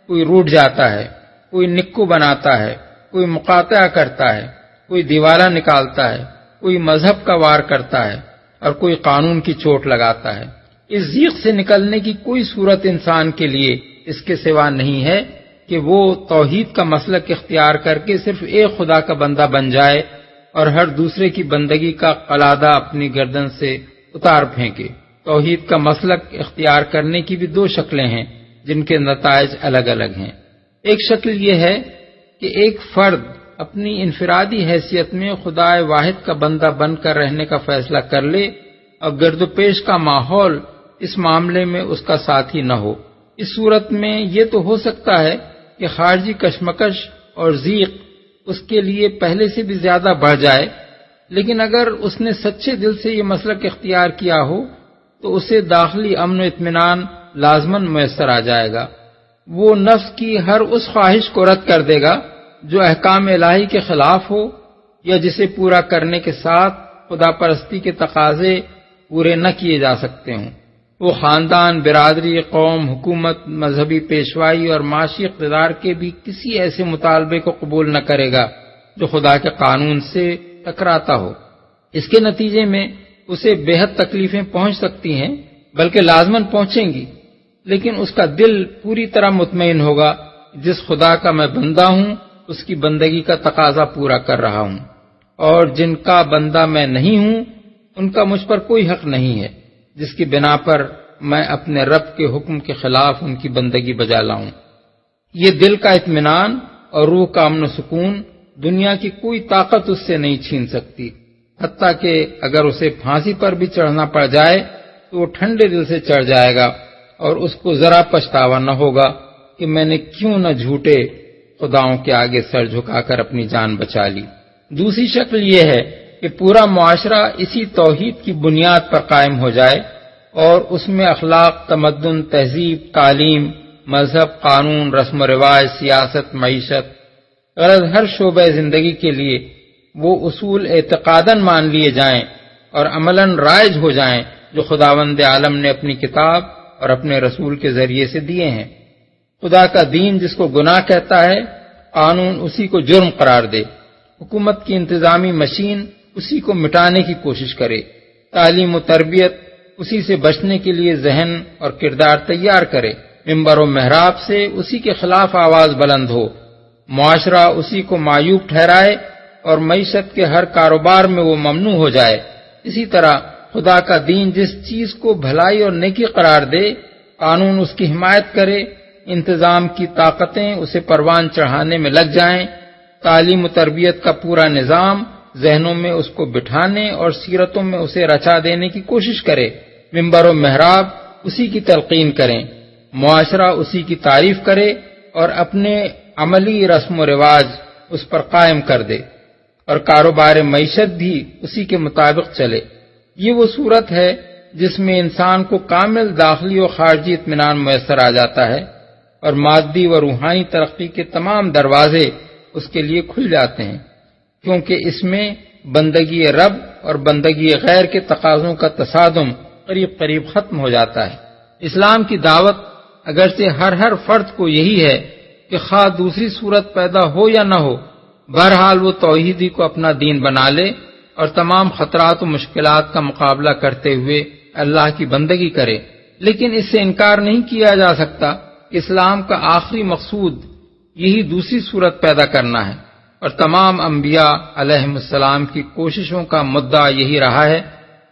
کوئی روٹ جاتا ہے، کوئی نکو بناتا ہے، کوئی مقاطعہ کرتا ہے، کوئی دیوالہ نکالتا ہے، کوئی مذہب کا وار کرتا ہے اور کوئی قانون کی چوٹ لگاتا ہے۔ اس ضیق سے نکلنے کی کوئی صورت انسان کے لیے اس کے سوا نہیں ہے کہ وہ توحید کا مسلک اختیار کر کے صرف ایک خدا کا بندہ بن جائے اور ہر دوسرے کی بندگی کا قلادہ اپنی گردن سے اتار پھینکے۔ توحید کا مسلک اختیار کرنے کی بھی دو شکلیں ہیں جن کے نتائج الگ الگ ہیں۔ ایک شکل یہ ہے کہ ایک فرد اپنی انفرادی حیثیت میں خدا واحد کا بندہ بن کر رہنے کا فیصلہ کر لے اور گرد و پیش کا ماحول اس معاملے میں اس کا ساتھی نہ ہو۔ اس صورت میں یہ تو ہو سکتا ہے کہ خارجی کشمکش اور ضیق اس کے لیے پہلے سے بھی زیادہ بڑھ جائے، لیکن اگر اس نے سچے دل سے یہ مسلک اختیار کیا ہو تو اسے داخلی امن و اطمینان لازماً میسر آ جائے گا۔ وہ نفس کی ہر اس خواہش کو رد کر دے گا جو احکام الہی کے خلاف ہو یا جسے پورا کرنے کے ساتھ خدا پرستی کے تقاضے پورے نہ کیے جا سکتے ہوں۔ وہ خاندان، برادری، قوم، حکومت، مذہبی پیشوائی اور معاشی اقتدار کے بھی کسی ایسے مطالبے کو قبول نہ کرے گا جو خدا کے قانون سے ٹکراتا ہو۔ اس کے نتیجے میں اسے بے حد تکلیفیں پہنچ سکتی ہیں، بلکہ لازماً پہنچیں گی، لیکن اس کا دل پوری طرح مطمئن ہوگا جس خدا کا میں بندہ ہوں اس کی بندگی کا تقاضا پورا کر رہا ہوں، اور جن کا بندہ میں نہیں ہوں ان کا مجھ پر کوئی حق نہیں ہے جس کی بنا پر میں اپنے رب کے حکم کے خلاف ان کی بندگی بجا لاؤں۔ یہ دل کا اطمینان اور روح کا امن و سکون دنیا کی کوئی طاقت اس سے نہیں چھین سکتی، حتیٰ کہ اگر اسے پھانسی پر بھی چڑھنا پڑ جائے تو وہ ٹھنڈے دل سے چڑھ جائے گا اور اس کو ذرا پچھتاوا نہ ہوگا کہ میں نے کیوں نہ جھوٹے خداؤں کے آگے سر جھکا کر اپنی جان بچا لی۔ دوسری شکل یہ ہے کہ پورا معاشرہ اسی توحید کی بنیاد پر قائم ہو جائے اور اس میں اخلاق، تمدن، تہذیب، تعلیم، مذہب، قانون، رسم و رواج، سیاست، معیشت، غرض ہر شعبہ زندگی کے لیے وہ اصول اعتقاداً مان لیے جائیں اور عملاً رائج ہو جائیں جو خداوند عالم نے اپنی کتاب اور اپنے رسول کے ذریعے سے دیے ہیں۔ خدا کا دین جس کو گناہ کہتا ہے، قانون اسی کو جرم قرار دے، حکومت کی انتظامی مشین اسی کو مٹانے کی کوشش کرے، تعلیم و تربیت اسی سے بچنے کے لیے ذہن اور کردار تیار کرے، ممبر و محراب سے اسی کے خلاف آواز بلند ہو، معاشرہ اسی کو معیوب ٹھہرائے اور معیشت کے ہر کاروبار میں وہ ممنوع ہو جائے۔ اسی طرح خدا کا دین جس چیز کو بھلائی اور نیکی قرار دے، قانون اس کی حمایت کرے، انتظام کی طاقتیں اسے پروان چڑھانے میں لگ جائیں، تعلیم و تربیت کا پورا نظام ذہنوں میں اس کو بٹھانے اور سیرتوں میں اسے رچا دینے کی کوشش کرے، ممبر و محراب اسی کی تلقین کریں، معاشرہ اسی کی تعریف کرے اور اپنے عملی رسم و رواج اس پر قائم کر دے، اور کاروبار معیشت بھی اسی کے مطابق چلے۔ یہ وہ صورت ہے جس میں انسان کو کامل داخلی و خارجی اطمینان میسر آ جاتا ہے اور مادی و روحانی ترقی کے تمام دروازے اس کے لیے کھل جاتے ہیں، کیونکہ اس میں بندگی رب اور بندگی غیر کے تقاضوں کا تصادم قریب قریب ختم ہو جاتا ہے۔ اسلام کی دعوت اگرچہ ہر فرد کو یہی ہے کہ خواہ دوسری صورت پیدا ہو یا نہ ہو، بہرحال وہ توحیدی کو اپنا دین بنا لے اور تمام خطرات و مشکلات کا مقابلہ کرتے ہوئے اللہ کی بندگی کرے، لیکن اس سے انکار نہیں کیا جا سکتا کہ اسلام کا آخری مقصود یہی دوسری صورت پیدا کرنا ہے، اور تمام انبیاء علیہم السلام کی کوششوں کا مدعا یہی رہا ہے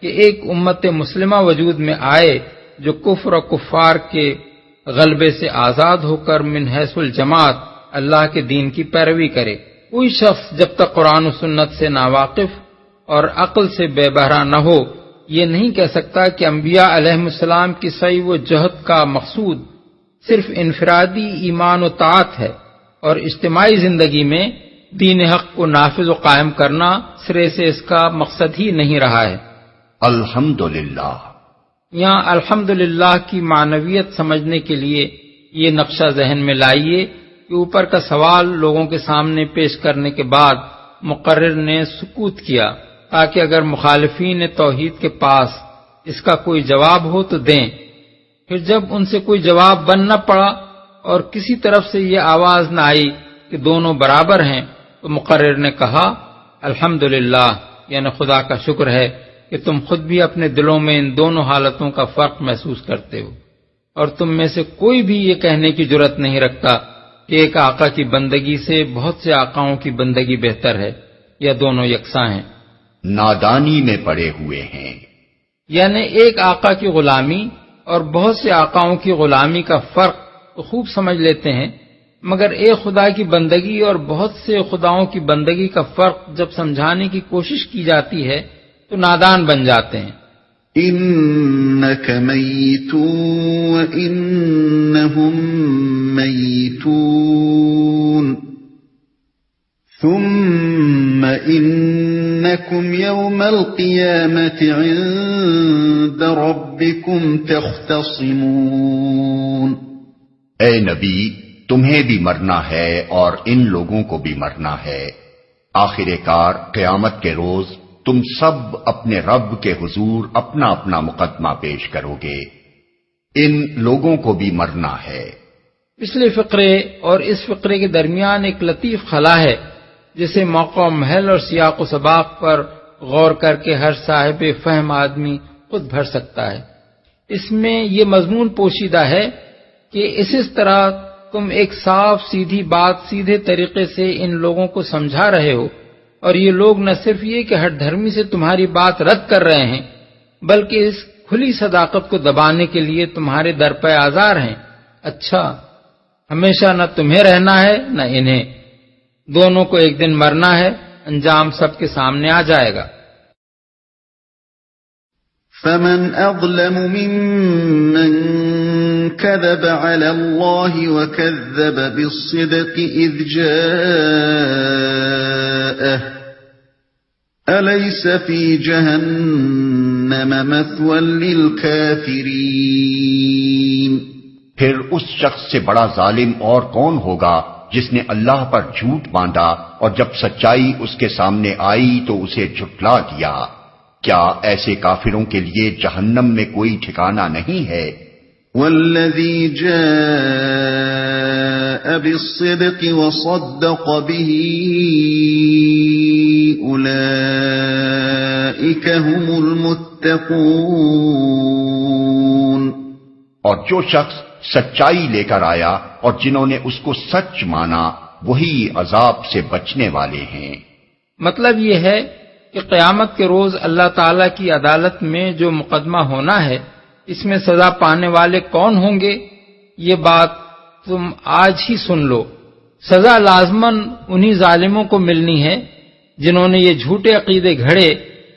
کہ ایک امت مسلمہ وجود میں آئے جو کفر و کفار کے غلبے سے آزاد ہو کر من حیث الجماعت اللہ کے دین کی پیروی کرے۔ کوئی شخص جب تک قرآن و سنت سے ناواقف اور عقل سے بے بہرا نہ ہو، یہ نہیں کہہ سکتا کہ انبیاء علیہم السلام کی سعی و جہد کا مقصود صرف انفرادی ایمان و طاعت ہے اور اجتماعی زندگی میں دین حق کو نافذ و قائم کرنا سرے سے اس کا مقصد ہی نہیں رہا ہے۔ الحمدللہ۔ یہاں الحمدللہ کی معنویت سمجھنے کے لیے یہ نقشہ ذہن میں لائیے کہ اوپر کا سوال لوگوں کے سامنے پیش کرنے کے بعد مقرر نے سکوت کیا تاکہ اگر مخالفین توحید کے پاس اس کا کوئی جواب ہو تو دیں۔ پھر جب ان سے کوئی جواب بن نہ پڑا اور کسی طرف سے یہ آواز نہ آئی کہ دونوں برابر ہیں، تو مقرر نے کہا الحمدللہ، یعنی خدا کا شکر ہے کہ تم خود بھی اپنے دلوں میں ان دونوں حالتوں کا فرق محسوس کرتے ہو، اور تم میں سے کوئی بھی یہ کہنے کی جرات نہیں رکھتا کہ ایک آقا کی بندگی سے بہت سے آقاؤں کی بندگی بہتر ہے یا دونوں یکساں ہیں۔ نادانی میں پڑے ہوئے ہیں، یعنی ایک آقا کی غلامی اور بہت سے آقاؤں کی غلامی کا فرق تو خوب سمجھ لیتے ہیں، مگر ایک خدا کی بندگی اور بہت سے خداؤں کی بندگی کا فرق جب سمجھانے کی کوشش کی جاتی ہے تو نادان بن جاتے ہیں۔ انک میت وانہم میتون ثم انکم یوم القیامت عند ربکم تختصمون۔ اے نبی، تمہیں بھی مرنا ہے اور ان لوگوں کو بھی مرنا ہے، آخر کار قیامت کے روز تم سب اپنے رب کے حضور اپنا اپنا مقدمہ پیش کرو گے، ان لوگوں کو بھی مرنا ہے۔ پچھلے فقرے اور اس فقرے کے درمیان ایک لطیف خلا ہے جسے موقع و محل اور سیاق و سباق پر غور کر کے ہر صاحب فہم آدمی خود بھر سکتا ہے۔ اس میں یہ مضمون پوشیدہ ہے کہ اس طرح تم ایک صاف سیدھی بات سیدھے طریقے سے ان لوگوں کو سمجھا رہے ہو، اور یہ لوگ نہ صرف یہ کہ ہٹ دھرمی سے تمہاری بات رد کر رہے ہیں بلکہ اس کھلی صداقت کو دبانے کے لیے تمہارے در پہ آزار ہیں۔ اچھا، ہمیشہ نہ تمہیں رہنا ہے نہ انہیں، دونوں کو ایک دن مرنا ہے، انجام سب کے سامنے آ جائے گا۔ فمن اظلم ممن كذب على الله وكذب بالصدق اذ جاءه أليس في جهنم مثوى للكافرين۔ پھر اس شخص سے بڑا ظالم اور کون ہوگا جس نے اللہ پر جھوٹ باندھا اور جب سچائی اس کے سامنے آئی تو اسے جھٹلا دیا۔ کیا ایسے کافروں کے لیے جہنم میں کوئی ٹھکانہ نہیں ہے؟ والذی جاء بالصدق وصدق به اولئک هم المتقون۔ اور جو شخص سچائی لے کر آیا اور جنہوں نے اس کو سچ مانا وہی عذاب سے بچنے والے ہیں۔ مطلب یہ ہے کہ قیامت کے روز اللہ تعالی کی عدالت میں جو مقدمہ ہونا ہے اس میں سزا پانے والے کون ہوں گے، یہ بات تم آج ہی سن لو۔ سزا لازماً انہی ظالموں کو ملنی ہے جنہوں نے یہ جھوٹے عقیدے گھڑے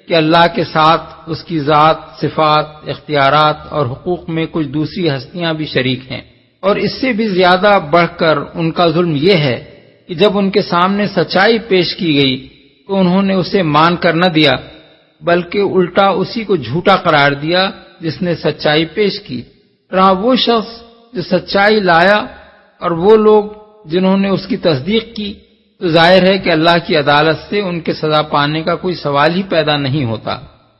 کہ اللہ کے ساتھ اس کی ذات، صفات، اختیارات اور حقوق میں کچھ دوسری ہستیاں بھی شریک ہیں۔ اور اس سے بھی زیادہ بڑھ کر ان کا ظلم یہ ہے کہ جب ان کے سامنے سچائی پیش کی گئی تو انہوں نے اسے مان کر نہ دیا بلکہ الٹا اسی کو جھوٹا قرار دیا جس نے سچائی پیش کی۔ رہا وہ شخص جو سچائی لایا اور وہ لوگ جنہوں نے اس کی تصدیق کی، تو ظاہر ہے کہ اللہ کی عدالت سے ان کے سزا پانے کا کوئی سوال ہی پیدا نہیں ہوتا۔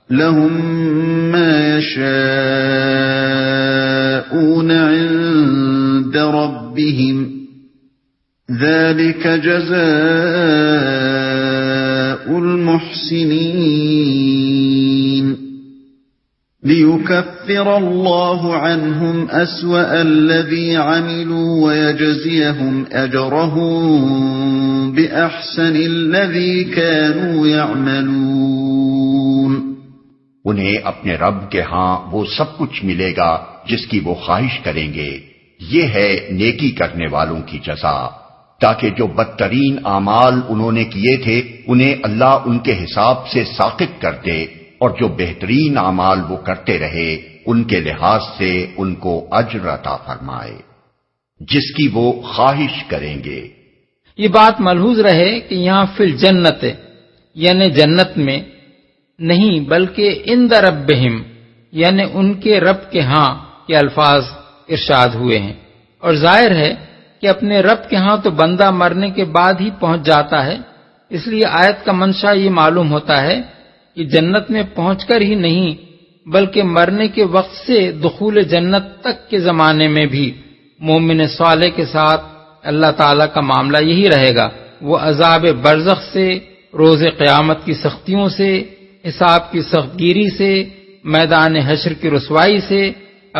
لهم ما يشاءون يستخفون عند ربهم ذلك جزاء المحسنين ليكفر الله عنهم أسوأ الذي عملوا ويجزيهم أجرهم بأحسن الذي كانوا يعملون. انہیں اپنے رب کے ہاں وہ سب کچھ ملے گا جس کی وہ خواہش کریں گے. یہ ہے نیکی کرنے والوں کی جزا، تاکہ جو بدترین اعمال انہوں نے کیے تھے انہیں اللہ ان کے حساب سے ساقط کر دے، اور جو بہترین اعمال وہ کرتے رہے ان کے لحاظ سے ان کو اجر عطا فرمائے جس کی وہ خواہش کریں گے. یہ بات ملحوظ رہے کہ یہاں فی الجنت یعنی جنت میں نہیں بلکہ عند ربہم یعنی ان کے رب کے ہاں کے الفاظ ارشاد ہوئے ہیں، اور ظاہر ہے کہ اپنے رب کے ہاں تو بندہ مرنے کے بعد ہی پہنچ جاتا ہے. اس لیے آیت کا منشا یہ معلوم ہوتا ہے کہ جنت میں پہنچ کر ہی نہیں بلکہ مرنے کے وقت سے دخول جنت تک کے زمانے میں بھی مومن صالح کے ساتھ اللہ تعالیٰ کا معاملہ یہی رہے گا. وہ عذاب برزخ سے، روز قیامت کی سختیوں سے، حساب کی سخت گیری سے، میدان حشر کی رسوائی سے،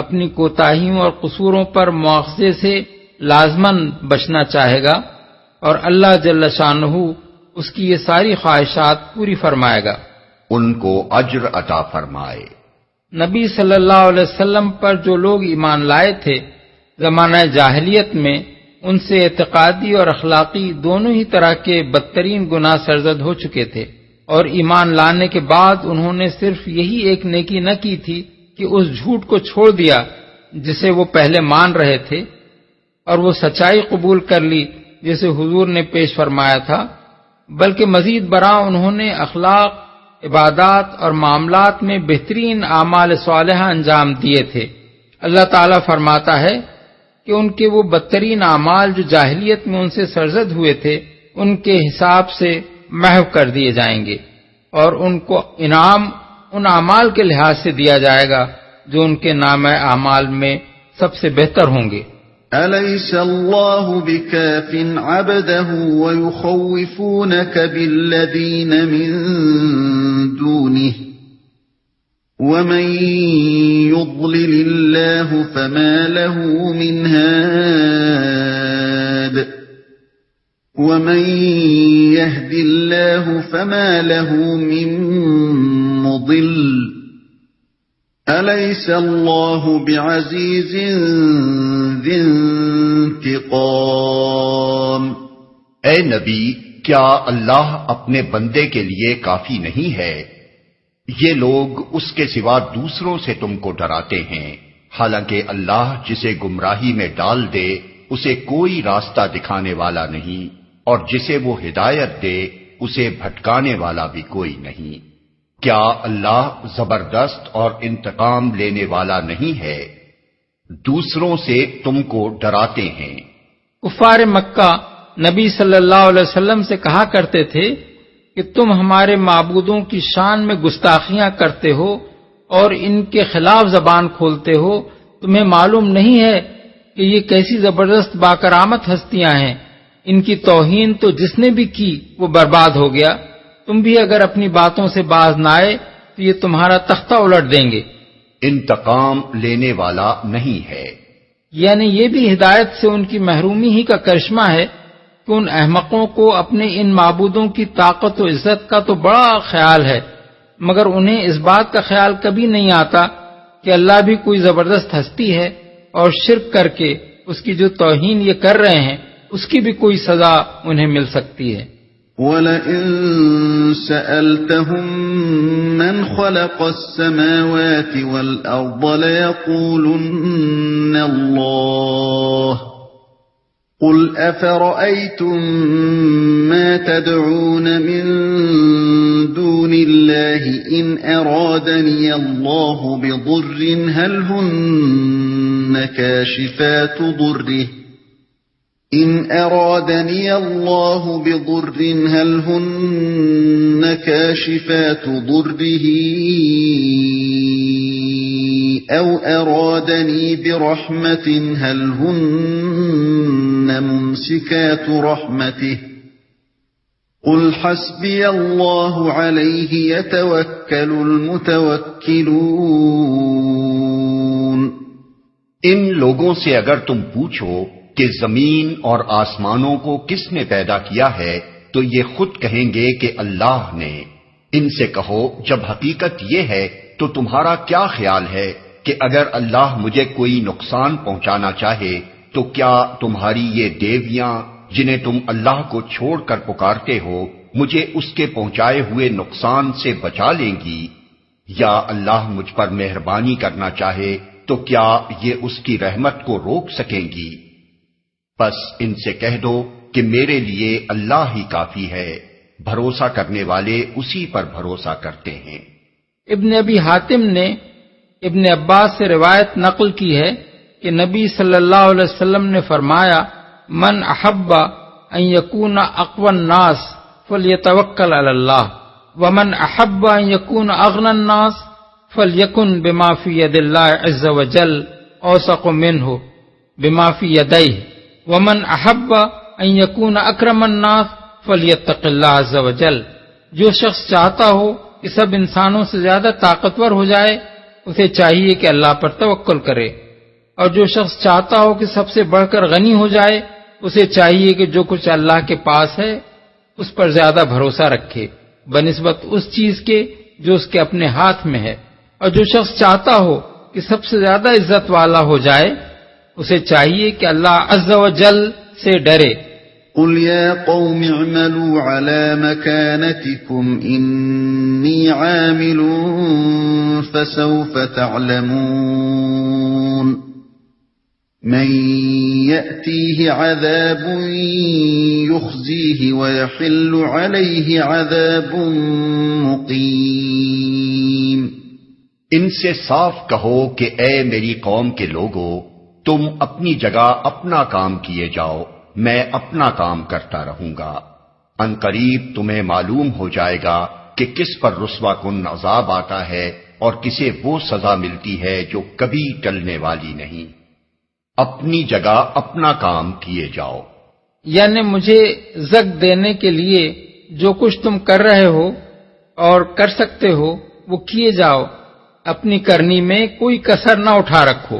اپنی کوتاہیوں اور قصوروں پر مواخذے سے لازماً بچنا چاہے گا، اور اللہ جل شانہ اس کی یہ ساری خواہشات پوری فرمائے گا. ان کو اجر عطا فرمائے. نبی صلی اللہ علیہ وسلم پر جو لوگ ایمان لائے تھے زمانہ جاہلیت میں، ان سے اعتقادی اور اخلاقی دونوں ہی طرح کے بدترین گناہ سرزد ہو چکے تھے، اور ایمان لانے کے بعد انہوں نے صرف یہی ایک نیکی نہ کی تھی کہ اس جھوٹ کو چھوڑ دیا جسے وہ پہلے مان رہے تھے، اور وہ سچائی قبول کر لی جسے حضور نے پیش فرمایا تھا، بلکہ مزید برآں انہوں نے اخلاق، عبادات اور معاملات میں بہترین اعمال صالحہ انجام دیے تھے. اللہ تعالیٰ فرماتا ہے کہ ان کے وہ بدترین اعمال جو جاہلیت میں ان سے سرزد ہوئے تھے ان کے حساب سے محو کر دیے جائیں گے، اور ان کو انعام ان اعمال کے لحاظ سے دیا جائے گا جو ان کے نامہ اعمال میں سب سے بہتر ہوں گے. أَلَيْسَ اللَّهُ بِكَافٍ عَبْدَهُ وَيُخَوِّفُونَكَ بِالَّذِينَ مِن دُونِهِ وَمَن يُضْلِلِ اللَّهُ فَمَا لَهُ مِنْ هَادٍ وَمَن يَهْدِ اللَّهُ فَمَا لَهُ مِن مُضِلٍّ أَلَيْسَ اللَّهُ بِعَزِيزٍ ذِي انتقام. اے نبی، کیا اللہ اپنے بندے کے لیے کافی نہیں ہے؟ یہ لوگ اس کے سوا دوسروں سے تم کو ڈراتے ہیں، حالانکہ اللہ جسے گمراہی میں ڈال دے اسے کوئی راستہ دکھانے والا نہیں، اور جسے وہ ہدایت دے اسے بھٹکانے والا بھی کوئی نہیں. کیا اللہ زبردست اور انتقام لینے والا نہیں ہے؟ دوسروں سے تم کو ڈراتے ہیں. کفار مکہ نبی صلی اللہ علیہ وسلم سے کہا کرتے تھے کہ تم ہمارے معبودوں کی شان میں گستاخیاں کرتے ہو اور ان کے خلاف زبان کھولتے ہو. تمہیں معلوم نہیں ہے کہ یہ کیسی زبردست باکرامت ہستیاں ہیں، ان کی توہین تو جس نے بھی کی وہ برباد ہو گیا. تم بھی اگر اپنی باتوں سے باز نہ آئے تو یہ تمہارا تختہ الٹ دیں گے. انتقام لینے والا نہیں ہے. یعنی یہ بھی ہدایت سے ان کی محرومی ہی کا کرشمہ ہے کہ ان احمقوں کو اپنے ان معبودوں کی طاقت و عزت کا تو بڑا خیال ہے، مگر انہیں اس بات کا خیال کبھی نہیں آتا کہ اللہ بھی کوئی زبردست ہستی ہے، اور شرک کر کے اس کی جو توہین یہ کر رہے ہیں اس کی بھی کوئی سزا انہیں مل سکتی ہے. وَلَئِن سَأَلْتَهُم مَّنْ خَلَقَ السَّمَاوَاتِ وَالْأَرْضَ لَيَقُولُنَّ اللَّهُ قُلْ أَفَرَأَيْتُم مَّا تَدْعُونَ مِن دُونِ اللَّهِ إِنْ أَرَادَنِيَ اللَّهُ بِضُرٍّ هَلْ هُنَّ كَاشِفَاتُ ضُرِّهِ إِنْ أَرَادَنِيَ اللَّهُ بِضُرٍّ هَلْ هُنَّ كَاشِفَاتُ ضُرِّهِ أو أرادني برحمة هل هن ممسكات رحمته قل حسبي الله عليه يتوكل المتوكلون۔ ان لوگوں سے اگر تم پوچھو کہ زمین اور آسمانوں کو کس نے پیدا کیا ہے تو یہ خود کہیں گے کہ اللہ نے۔ ان سے کہو جب حقیقت یہ ہے تو تمہارا کیا خیال ہے کہ اگر اللہ مجھے کوئی نقصان پہنچانا چاہے تو کیا تمہاری یہ دیویاں جنہیں تم اللہ کو چھوڑ کر پکارتے ہو مجھے اس کے پہنچائے ہوئے نقصان سے بچا لیں گی؟ یا اللہ مجھ پر مہربانی کرنا چاہے تو کیا یہ اس کی رحمت کو روک سکیں گی؟ بس ان سے کہہ دو کہ میرے لیے اللہ ہی کافی ہے، بھروسہ کرنے والے اسی پر بھروسہ کرتے ہیں۔ ابن ابی حاتم نے ابن عباس سے روایت نقل کی ہے کہ نبی صلی اللہ علیہ وسلم نے فرمایا من احب ان یکون اقوى الناس فلیتوکل علی اللہ ومن احب ان یکون اغنى الناس فلیکن بما فی ید اللہ عز وجل اوثق منہ بما فی یدیہ ومن احب ان یکون اکرم الناس فلیتق اللہ عز وجل۔ جو شخص چاہتا ہو کہ سب انسانوں سے زیادہ طاقتور ہو جائے اسے چاہیے کہ اللہ پر توکل کرے، اور جو شخص چاہتا ہو کہ سب سے بڑھ کر غنی ہو جائے اسے چاہیے کہ جو کچھ اللہ کے پاس ہے اس پر زیادہ بھروسہ رکھے بنسبت اس چیز کے جو اس کے اپنے ہاتھ میں ہے، اور جو شخص چاہتا ہو کہ سب سے زیادہ عزت والا ہو جائے اسے چاہیے کہ اللہ عز و جل سے ڈرے۔ قل يا قوم اعملوا على مكانتكم إني عامل فسوف تعلمون من يأتيه عذاب يخزيه ويحل عليه عذاب مقيم۔ ان سے صاف کہو کہ اے میری قوم کے لوگو تم اپنی جگہ اپنا کام کیے جاؤ، میں اپنا کام کرتا رہوں گا۔ عنقریب تمہیں معلوم ہو جائے گا کہ کس پر رسوا کن عذاب آتا ہے اور کسے وہ سزا ملتی ہے جو کبھی ٹلنے والی نہیں۔ اپنی جگہ اپنا کام کیے جاؤ، یعنی مجھے زگ دینے کے لیے جو کچھ تم کر رہے ہو اور کر سکتے ہو وہ کیے جاؤ، اپنی کرنی میں کوئی کسر نہ اٹھا رکھو۔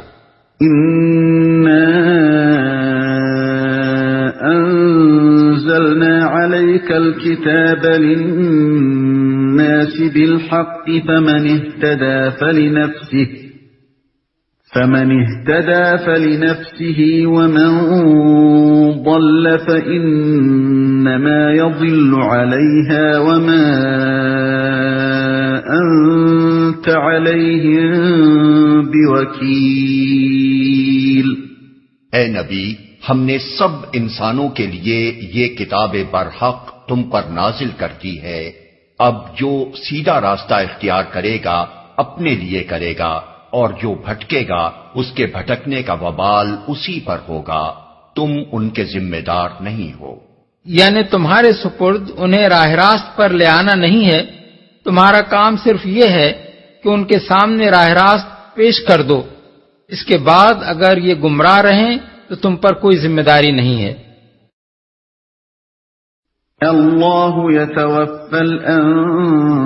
أنزلنا عليك الكتاب للناس بالحق فمن اهتدى فلنفسه ومن ضل فإنما يضل عليها وما أنت عليهم بوكيل۔ اے نبی ہم نے سب انسانوں کے لیے یہ کتاب برحق تم پر نازل کر دی ہے، اب جو سیدھا راستہ اختیار کرے گا اپنے لیے کرے گا اور جو بھٹکے گا اس کے بھٹکنے کا وبال اسی پر ہوگا، تم ان کے ذمہ دار نہیں ہو۔ یعنی تمہارے سپرد انہیں راہ راست پر لے آنا نہیں ہے، تمہارا کام صرف یہ ہے کہ ان کے سامنے راہ راست پیش کر دو، اس کے بعد اگر یہ گمراہ رہیں تو تم پر کوئی ذمہ داری نہیں ہے۔ اللہ يتوفى الأنفس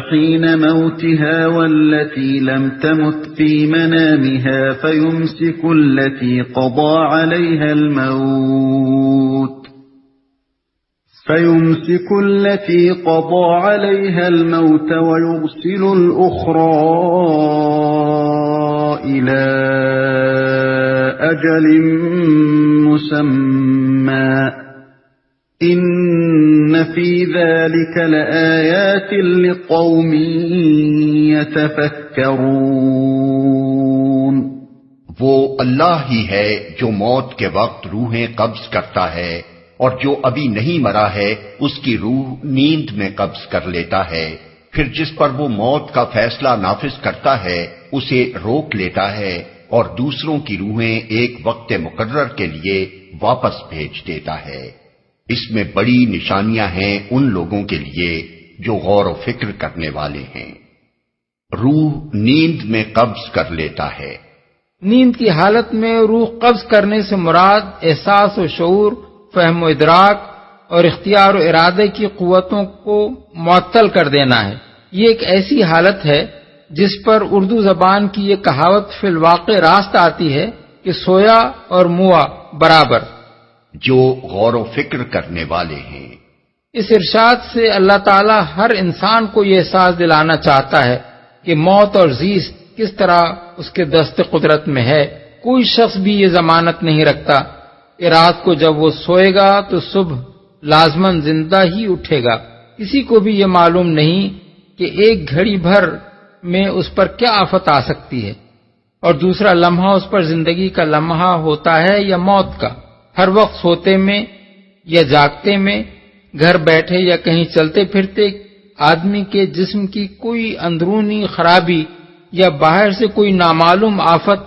حين موتها والتي لم تمت في منامها فيمسك التي قضى عليها الموت ويرسل الأخرى إلى أجل مسمى إن في ذلك لآيات لقوم يتفكرون۔ وہ اللہ ہی ہے جو موت کے وقت روحیں قبض کرتا ہے اور جو ابھی نہیں مرا ہے اس کی روح نیند میں قبض کر لیتا ہے، پھر جس پر وہ موت کا فیصلہ نافذ کرتا ہے اسے روک لیتا ہے اور دوسروں کی روحیں ایک وقت مقرر کے لیے واپس بھیج دیتا ہے۔ اس میں بڑی نشانیاں ہیں ان لوگوں کے لیے جو غور و فکر کرنے والے ہیں۔ روح نیند میں قبض کر لیتا ہے۔ نیند کی حالت میں روح قبض کرنے سے مراد احساس و شعور، فہم و ادراک اور اختیار و ارادے کی قوتوں کو معطل کر دینا ہے۔ یہ ایک ایسی حالت ہے جس پر اردو زبان کی یہ کہاوت فی الواقع راست آتی ہے کہ سویا اور موا برابر۔ جو غور و فکر کرنے والے ہیں۔ اس ارشاد سے اللہ تعالی ہر انسان کو یہ احساس دلانا چاہتا ہے کہ موت اور زیست کس طرح اس کے دست قدرت میں ہے۔ کوئی شخص بھی یہ ضمانت نہیں رکھتا کہ رات کو جب وہ سوئے گا تو صبح لازماً زندہ ہی اٹھے گا۔ کسی کو بھی یہ معلوم نہیں کہ ایک گھڑی بھر میں اس پر کیا آفت آ سکتی ہے اور دوسرا لمحہ اس پر زندگی کا لمحہ ہوتا ہے یا موت کا۔ ہر وقت سوتے میں یا جاگتے میں، گھر بیٹھے یا کہیں چلتے پھرتے، آدمی کے جسم کی کوئی اندرونی خرابی یا باہر سے کوئی نامعلوم آفت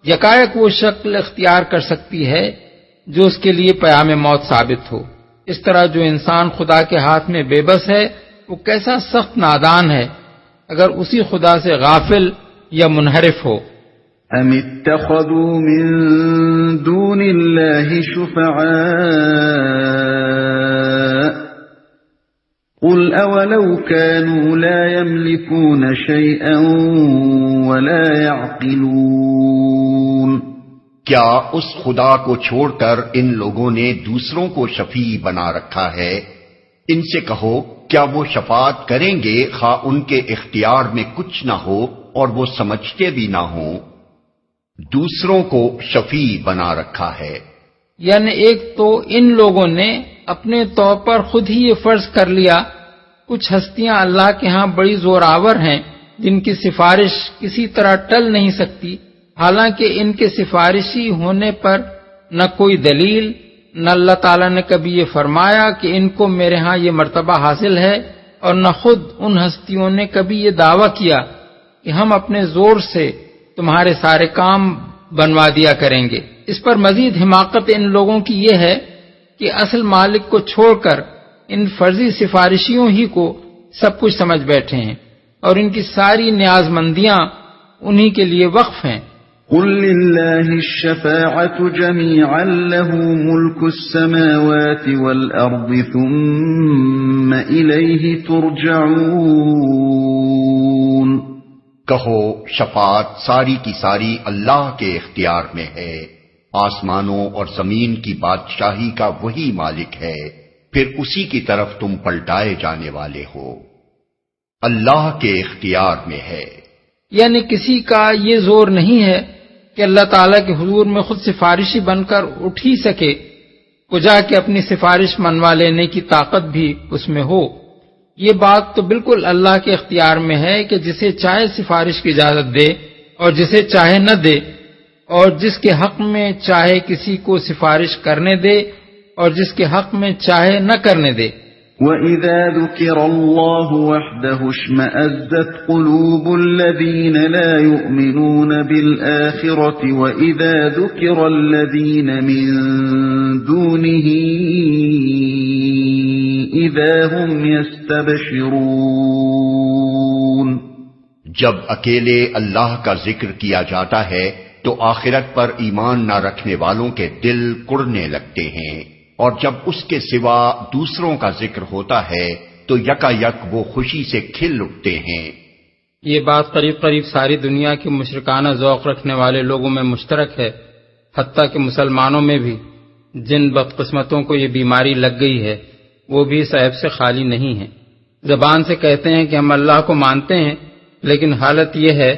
یکایک وہ شکل اختیار کر سکتی ہے جو اس کے لیے پیام موت ثابت ہو۔ اس طرح جو انسان خدا کے ہاتھ میں بے بس ہے وہ کیسا سخت نادان ہے اگر اسی خدا سے غافل یا منحرف ہو۔ ام اتخذوا من دون الله شفعاء قل اولو كانوا لا يملكون شيئا ولا يعقلون۔ کیا اس خدا کو چھوڑ کر ان لوگوں نے دوسروں کو شفیع بنا رکھا ہے؟ ان سے کہو کیا وہ شفاعت کریں گے خواہ ان کے اختیار میں کچھ نہ ہو اور وہ سمجھتے بھی نہ ہوں؟ دوسروں کو شفیع بنا رکھا ہے، یعنی ایک تو ان لوگوں نے اپنے طور پر خود ہی یہ فرض کر لیا کچھ ہستیاں اللہ کے ہاں بڑی زوراور ہیں جن کی سفارش کسی طرح ٹل نہیں سکتی، حالانکہ ان کے سفارشی ہونے پر نہ کوئی دلیل، نہ اللہ تعالیٰ نے کبھی یہ فرمایا کہ ان کو میرے ہاں یہ مرتبہ حاصل ہے، اور نہ خود ان ہستیوں نے کبھی یہ دعویٰ کیا کہ ہم اپنے زور سے تمہارے سارے کام بنوا دیا کریں گے۔ اس پر مزید حماقت ان لوگوں کی یہ ہے کہ اصل مالک کو چھوڑ کر ان فرضی سفارشیوں ہی کو سب کچھ سمجھ بیٹھے ہیں اور ان کی ساری نیاز مندیاں انہی کے لیے وقف ہیں۔ قل للہ الشفاعۃ جمیعا لہ ملک السماوات والارض ثم الیہ ترجعون۔ کہو شفاعت ساری کی ساری اللہ کے اختیار میں ہے، آسمانوں اور زمین کی بادشاہی کا وہی مالک ہے، پھر اسی کی طرف تم پلٹائے جانے والے ہو، اللہ کے اختیار میں ہے۔ یعنی کسی کا یہ زور نہیں ہے کہ اللہ تعالیٰ کے حضور میں خود سفارشی بن کر اٹھ ہی سکے، کو جا کے اپنی سفارش منوا لینے کی طاقت بھی اس میں ہو۔ یہ بات تو بالکل اللہ کے اختیار میں ہے کہ جسے چاہے سفارش کی اجازت دے اور جسے چاہے نہ دے، اور جس کے حق میں چاہے کسی کو سفارش کرنے دے اور جس کے حق میں چاہے نہ کرنے دے۔ وَإِذَا ذُكِرَ اللَّهُ وَحْدَهُ اشْمَأَزَّتْ قُلُوبُ الَّذِينَ لَا يُؤْمِنُونَ بِالْآخِرَةِ وَإِذَا ذُكِرَ الَّذِينَ مِن دُونِهِ إِذَا هُمْ يَسْتَبْشِرُونَ۔ جب اکیلے اللہ کا ذکر کیا جاتا ہے تو آخرت پر ایمان نہ رکھنے والوں کے دل کڑنے لگتے ہیں، اور جب اس کے سوا دوسروں کا ذکر ہوتا ہے تو یکا یک وہ خوشی سے کھل اٹھتے ہیں۔ یہ بات قریب قریب ساری دنیا کے مشرکانہ ذوق رکھنے والے لوگوں میں مشترک ہے، حتیٰ کہ مسلمانوں میں بھی جن بدقسمتوں کو یہ بیماری لگ گئی ہے وہ بھی اس عیب سے خالی نہیں ہیں۔ زبان سے کہتے ہیں کہ ہم اللہ کو مانتے ہیں، لیکن حالت یہ ہے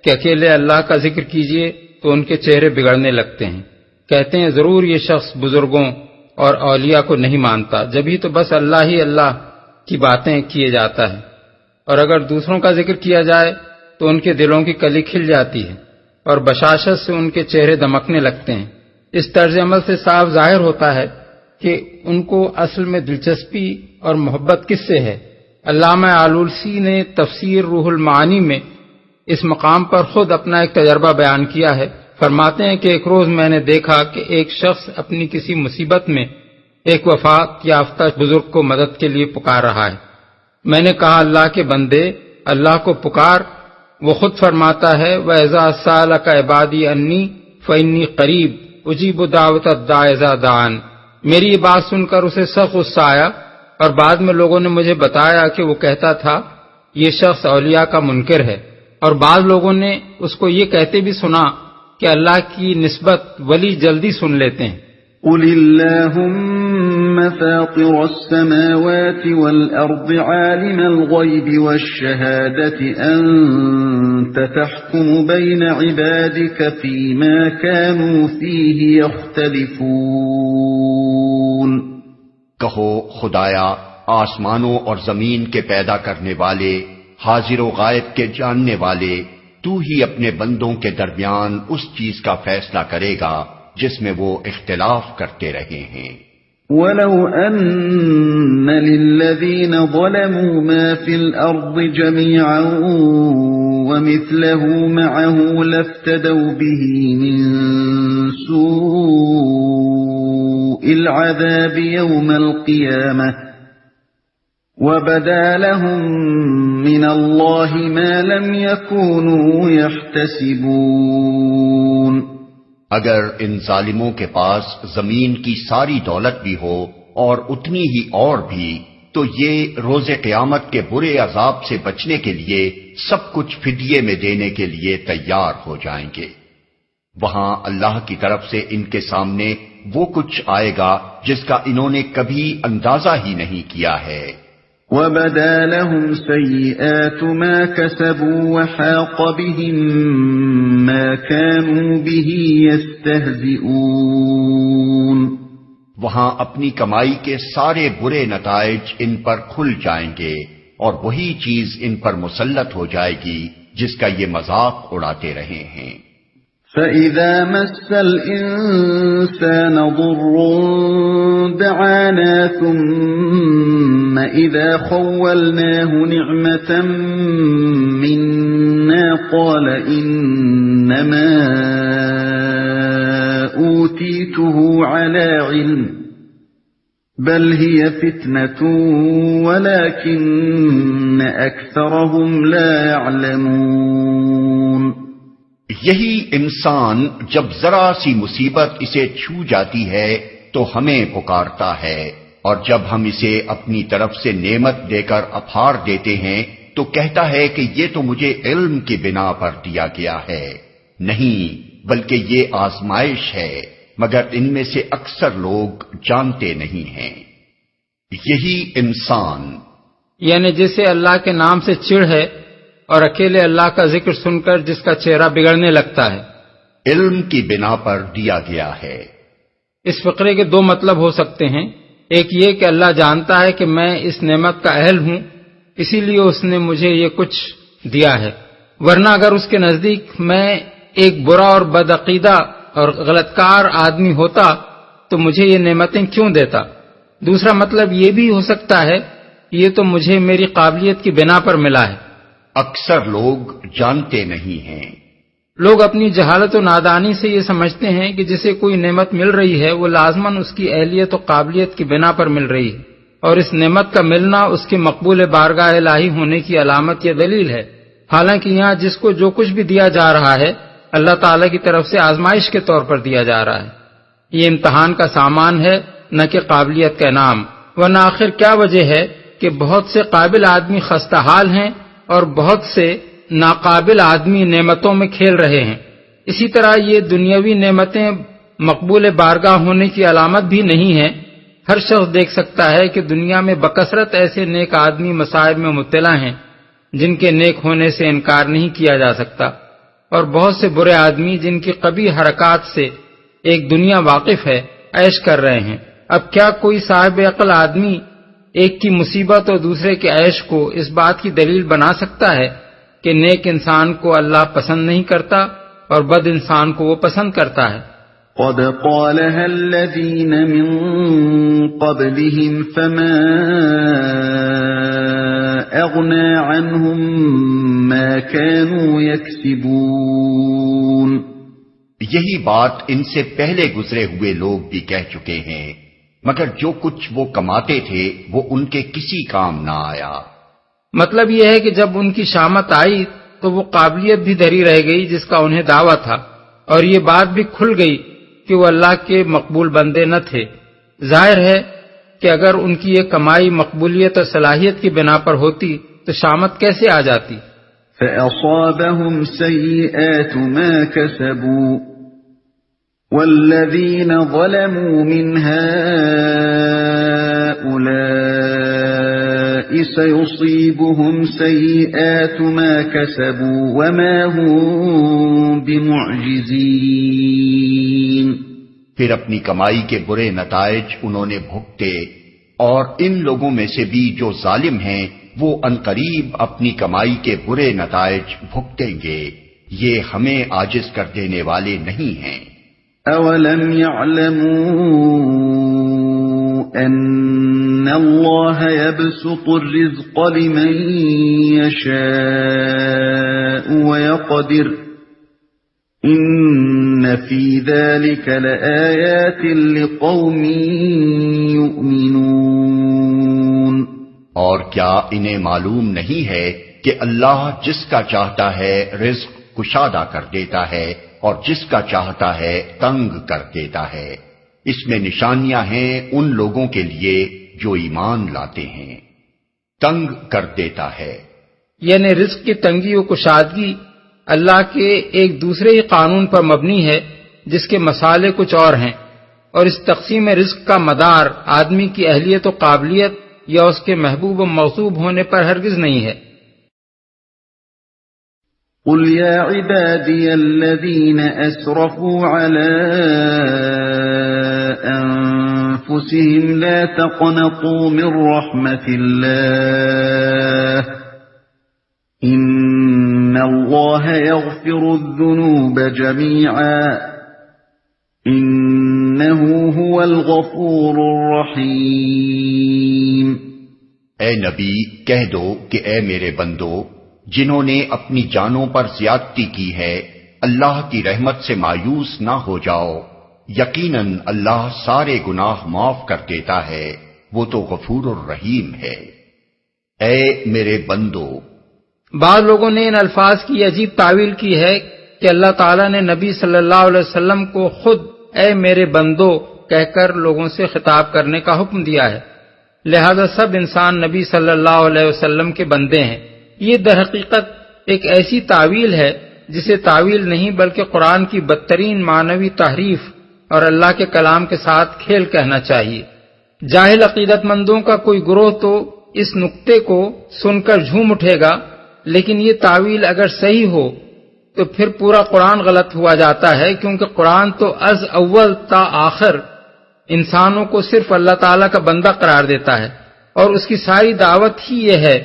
کہ اکیلے اللہ کا ذکر کیجئے تو ان کے چہرے بگڑنے لگتے ہیں، کہتے ہیں ضرور یہ شخص بزرگوں اور اولیاء کو نہیں مانتا، جبھی تو بس اللہ ہی اللہ کی باتیں کیے جاتا ہے، اور اگر دوسروں کا ذکر کیا جائے تو ان کے دلوں کی کلی کھل جاتی ہے اور بشاشت سے ان کے چہرے دمکنے لگتے ہیں۔ اس طرز عمل سے صاف ظاہر ہوتا ہے کہ ان کو اصل میں دلچسپی اور محبت کس سے ہے۔ علامہ آلوسی نے تفسیر روح المعانی میں اس مقام پر خود اپنا ایک تجربہ بیان کیا ہے۔ فرماتے ہیں کہ ایک روز میں نے دیکھا کہ ایک شخص اپنی کسی مصیبت میں ایک وفات یافتہ بزرگ کو مدد کے لیے پکار رہا ہے۔ میں نے کہا اللہ کے بندے، اللہ کو پکار وہ خود فرماتا ہے وَإِذَا سَأَلَكَ عِبَادِي عَنِّي فَإِنِّي قَرِيبٌ أُجِيبُ دَعْوَةَ الدَّاعِ إِذَا دَعَانِ۔ میری یہ بات سن کر اسے سخت غصہ آیا، اور بعد میں لوگوں نے مجھے بتایا کہ وہ کہتا تھا یہ شخص اولیاء کا منکر ہے، اور بعض لوگوں نے اس کو یہ کہتے بھی سنا کہ اللہ کی نسبت ولی جلدی سن لیتے ہیں۔ قل اللهم فاطر السماوات والأرض عالم الغيب والشهادة أنت تحكم بين عبادك فيما كانوا فيه يختلفون۔ کہو خدایا آسمانوں اور زمین کے پیدا کرنے والے، حاضر و غائب کے جاننے والے، تو ہی اپنے بندوں کے درمیان اس چیز کا فیصلہ کرے گا جس میں وہ اختلاف کرتے رہے ہیں۔ وَلَوْ أَنَّ لِلَّذِينَ ظَلَمُوا مَا فِي الْأَرْضِ جَمِيعًا وَمِثْلَهُ مَعَهُ لَافْتَدَوْا بِهِ مِنْ سُوءِ الْعَذَابِ يَوْمَ الْقِيَامَةِ وَبَدَا لَهُم مِّنَ اللَّهِ مَا لَمْ يَكُونُوا يَحْتَسِبُونَ۔ اگر ان ظالموں کے پاس زمین کی ساری دولت بھی ہو اور اتنی ہی اور بھی، تو یہ روز قیامت کے برے عذاب سے بچنے کے لیے سب کچھ فدیے میں دینے کے لیے تیار ہو جائیں گے۔ وہاں اللہ کی طرف سے ان کے سامنے وہ کچھ آئے گا جس کا انہوں نے کبھی اندازہ ہی نہیں کیا ہے۔ وَبَدَا لَهُمْ سَيِّئَاتُ مَا كَسَبُوا وَحَاقَ بِهِم مَّا كَانُوا بِهِ يَسْتَهْزِئُونَ۔ وہاں اپنی کمائی کے سارے برے نتائج ان پر کھل جائیں گے، اور وہی چیز ان پر مسلط ہو جائے گی جس کا یہ مذاق اڑاتے رہے ہیں۔ فَإِذَا مَسَّ الْإِنسَانَ ضُرٌّ دَعَانَا ثُمَّ إِذَا خَوَّلْنَاهُ نِعْمَةً مِنَّا قَالَ إِنَّمَا أُوتِيتُهُ عَلَى عِلْمٍ بَلْ هِيَ فِتْنَةٌ وَلَكِنَّ أَكْثَرَهُمْ لَا يَعْلَمُونَ۔ یہی انسان جب ذرا سی مصیبت اسے چھو جاتی ہے تو ہمیں پکارتا ہے، اور جب ہم اسے اپنی طرف سے نعمت دے کر اپھار دیتے ہیں تو کہتا ہے کہ یہ تو مجھے علم کی بنا پر دیا گیا ہے۔ نہیں، بلکہ یہ آزمائش ہے، مگر ان میں سے اکثر لوگ جانتے نہیں ہیں۔ یہی انسان یعنی جسے اللہ کے نام سے چڑ ہے اور اکیلے اللہ کا ذکر سن کر جس کا چہرہ بگڑنے لگتا ہے، علم کی بنا پر دیا گیا ہے۔ اس فقرے کے دو مطلب ہو سکتے ہیں۔ ایک یہ کہ اللہ جانتا ہے کہ میں اس نعمت کا اہل ہوں، اسی لیے اس نے مجھے یہ کچھ دیا ہے، ورنہ اگر اس کے نزدیک میں ایک برا اور بدعقیدہ اور غلط کار آدمی ہوتا تو مجھے یہ نعمتیں کیوں دیتا۔ دوسرا مطلب یہ بھی ہو سکتا ہے یہ تو مجھے میری قابلیت کی بنا پر ملا ہے۔ اکثر لوگ جانتے نہیں ہیں۔ لوگ اپنی جہالت و نادانی سے یہ سمجھتے ہیں کہ جسے کوئی نعمت مل رہی ہے وہ لازماً اس کی اہلیت و قابلیت کی بنا پر مل رہی ہے، اور اس نعمت کا ملنا اس کی مقبول بارگاہ الہی ہونے کی علامت یا دلیل ہے۔ حالانکہ یہاں جس کو جو کچھ بھی دیا جا رہا ہے اللہ تعالیٰ کی طرف سے آزمائش کے طور پر دیا جا رہا ہے۔ یہ امتحان کا سامان ہے، نہ کہ قابلیت کا انعام۔ ورنہ آخر کیا وجہ ہے کہ بہت سے قابل آدمی خستہ حال ہیں اور بہت سے ناقابل آدمی نعمتوں میں کھیل رہے ہیں۔ اسی طرح یہ دنیاوی نعمتیں مقبول بارگاہ ہونے کی علامت بھی نہیں ہے۔ ہر شخص دیکھ سکتا ہے کہ دنیا میں بکثرت ایسے نیک آدمی مصائب میں مبتلا ہیں جن کے نیک ہونے سے انکار نہیں کیا جا سکتا، اور بہت سے برے آدمی جن کی قبیح حرکات سے ایک دنیا واقف ہے عیش کر رہے ہیں۔ اب کیا کوئی صاحب عقل آدمی ایک کی مصیبت اور دوسرے کے عیش کو اس بات کی دلیل بنا سکتا ہے کہ نیک انسان کو اللہ پسند نہیں کرتا اور بد انسان کو وہ پسند کرتا ہے؟ قد قالها الذين من قبلهم فما أغنى عنهم ما كانوا يكسبون۔ یہی بات ان سے پہلے گزرے ہوئے لوگ بھی کہہ چکے ہیں، مگر جو کچھ وہ کماتے تھے وہ ان کے کسی کام نہ آیا۔ مطلب یہ ہے کہ جب ان کی شامت آئی تو وہ قابلیت بھی دھری رہ گئی جس کا انہیں دعویٰ تھا، اور یہ بات بھی کھل گئی کہ وہ اللہ کے مقبول بندے نہ تھے۔ ظاہر ہے کہ اگر ان کی یہ کمائی مقبولیت اور صلاحیت کی بنا پر ہوتی تو شامت کیسے آ جاتی؟ فَأَصَابَهُمْ سَيِّئَاتُ مَا كَسَبُوا وَالَّذِينَ ظَلَمُوا مِنْ هَؤُلَاءِ سَيُصِيبُهُمْ سَيِّئَاتُ مَا كَسَبُوا وَمَا هُمْ بِمُعْجِزِينَ۔ پھر اپنی کمائی کے برے نتائج انہوں نے بھگتے، اور ان لوگوں میں سے بھی جو ظالم ہیں وہ عنقریب اپنی کمائی کے برے نتائج بھگتیں گے، یہ ہمیں عاجز کر دینے والے نہیں ہیں۔ اولم يعلموا ان اللہ يبسط الرزق لمن يشاء ويقدر ان فی ذلك لآیات لقوم یؤمنون۔ اور کیا انہیں معلوم نہیں ہے کہ اللہ جس کا چاہتا ہے رزق کشادہ کر دیتا ہے اور جس کا چاہتا ہے تنگ کر دیتا ہے، اس میں نشانیاں ہیں ان لوگوں کے لیے جو ایمان لاتے ہیں۔ تنگ کر دیتا ہے یعنی رزق کی تنگی و کشادگی اللہ کے ایک دوسرے ہی قانون پر مبنی ہے جس کے مسالے کچھ اور ہیں، اور اس تقسیم رزق کا مدار آدمی کی اہلیت و قابلیت یا اس کے محبوب و موصوب ہونے پر ہرگز نہیں ہے۔ قل یا عبادی الذین اسرفوا علی انفسهم لا تقنطوا من رحمت اللہ ان اللہ یغفر الذنوب جميعا انہ هو الغفور الرحیم۔ اے نبی کہہ دو کہ اے میرے بندو، جنہوں نے اپنی جانوں پر زیادتی کی ہے، اللہ کی رحمت سے مایوس نہ ہو جاؤ، یقیناً اللہ سارے گناہ معاف کر دیتا ہے، وہ تو غفور الرحیم ہے۔ اے میرے بندو، بعض لوگوں نے ان الفاظ کی عجیب تعویل کی ہے کہ اللہ تعالیٰ نے نبی صلی اللہ علیہ وسلم کو خود اے میرے بندو کہہ کر لوگوں سے خطاب کرنے کا حکم دیا ہے، لہذا سب انسان نبی صلی اللہ علیہ وسلم کے بندے ہیں۔ یہ در حقیقت ایک ایسی تعویل ہے جسے تعویل نہیں بلکہ قرآن کی بدترین معنوی تحریف اور اللہ کے کلام کے ساتھ کھیل کہنا چاہیے۔ جاہل عقیدت مندوں کا کوئی گروہ تو اس نکتے کو سن کر جھوم اٹھے گا، لیکن یہ تعویل اگر صحیح ہو تو پھر پورا قرآن غلط ہوا جاتا ہے، کیونکہ قرآن تو از اول تا آخر انسانوں کو صرف اللہ تعالیٰ کا بندہ قرار دیتا ہے، اور اس کی ساری دعوت ہی یہ ہے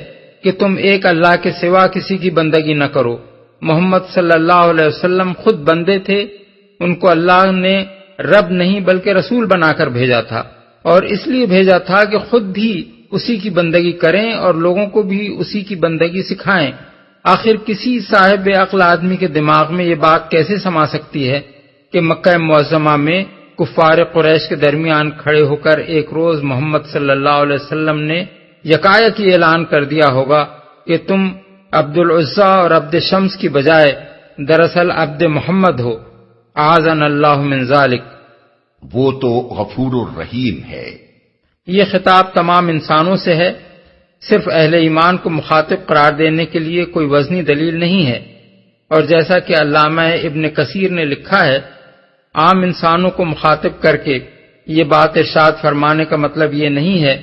کہ تم ایک اللہ کے سوا کسی کی بندگی نہ کرو۔ محمد صلی اللہ علیہ وسلم خود بندے تھے، ان کو اللہ نے رب نہیں بلکہ رسول بنا کر بھیجا تھا، اور اس لیے بھیجا تھا کہ خود بھی اسی کی بندگی کریں اور لوگوں کو بھی اسی کی بندگی سکھائیں۔ آخر کسی صاحب عقل آدمی کے دماغ میں یہ بات کیسے سما سکتی ہے کہ مکہ معظمہ میں کفار قریش کے درمیان کھڑے ہو کر ایک روز محمد صلی اللہ علیہ وسلم نے یکایک یہ اعلان کر دیا ہوگا کہ تم عبد العزیٰ اور عبد شمس کی بجائے دراصل عبد محمد ہو، اعاذنا اللہ من ذالک۔ وہ تو غفور الرحیم ہے۔ یہ خطاب تمام انسانوں سے ہے، صرف اہل ایمان کو مخاطب قرار دینے کے لیے کوئی وزنی دلیل نہیں ہے، اور جیسا کہ علامہ ابن کثیر نے لکھا ہے، عام انسانوں کو مخاطب کر کے یہ بات ارشاد فرمانے کا مطلب یہ نہیں ہے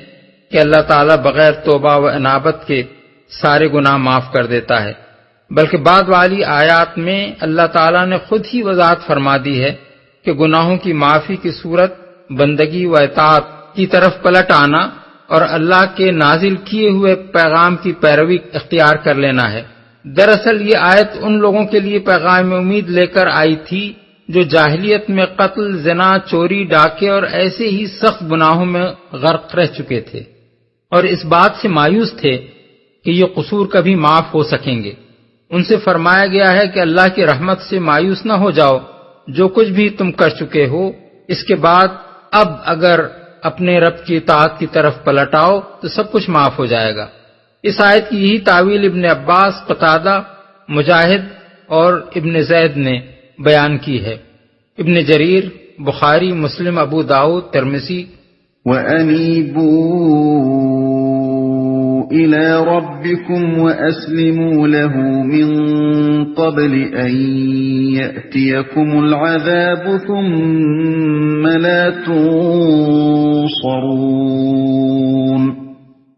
کہ اللہ تعالیٰ بغیر توبہ و انابت کے سارے گناہ معاف کر دیتا ہے، بلکہ بعد والی آیات میں اللہ تعالیٰ نے خود ہی وضاحت فرما دی ہے کہ گناہوں کی معافی کی صورت بندگی و اطاعت کی طرف پلٹ آنا اور اللہ کے نازل کیے ہوئے پیغام کی پیروی اختیار کر لینا ہے۔ دراصل یہ آیت ان لوگوں کے لیے پیغام امید لے کر آئی تھی جو جاہلیت میں قتل، زنا، چوری، ڈاکے اور ایسے ہی سخت گناہوں میں غرق رہ چکے تھے، اور اس بات سے مایوس تھے کہ یہ قصور کبھی معاف ہو سکیں گے۔ ان سے فرمایا گیا ہے کہ اللہ کی رحمت سے مایوس نہ ہو جاؤ، جو کچھ بھی تم کر چکے ہو اس کے بعد اب اگر اپنے رب کی اطاعت کی طرف پلٹ آؤ تو سب کچھ معاف ہو جائے گا۔ اس آیت کی یہی تعویل ابن عباس، قتادہ، مجاہد اور ابن زید نے بیان کی ہے۔ ابن جریر، بخاری، مسلم، ابو داؤد، ترمذی۔ وَأَنِيبُوا إِلَى رَبِّكُمْ وَأَسْلِمُوا لَهُ مِن قَبْلِ أَن يَأْتِيَكُمُ الْعَذَابُ ثُمَّ لَا تُنصَرُونَ۔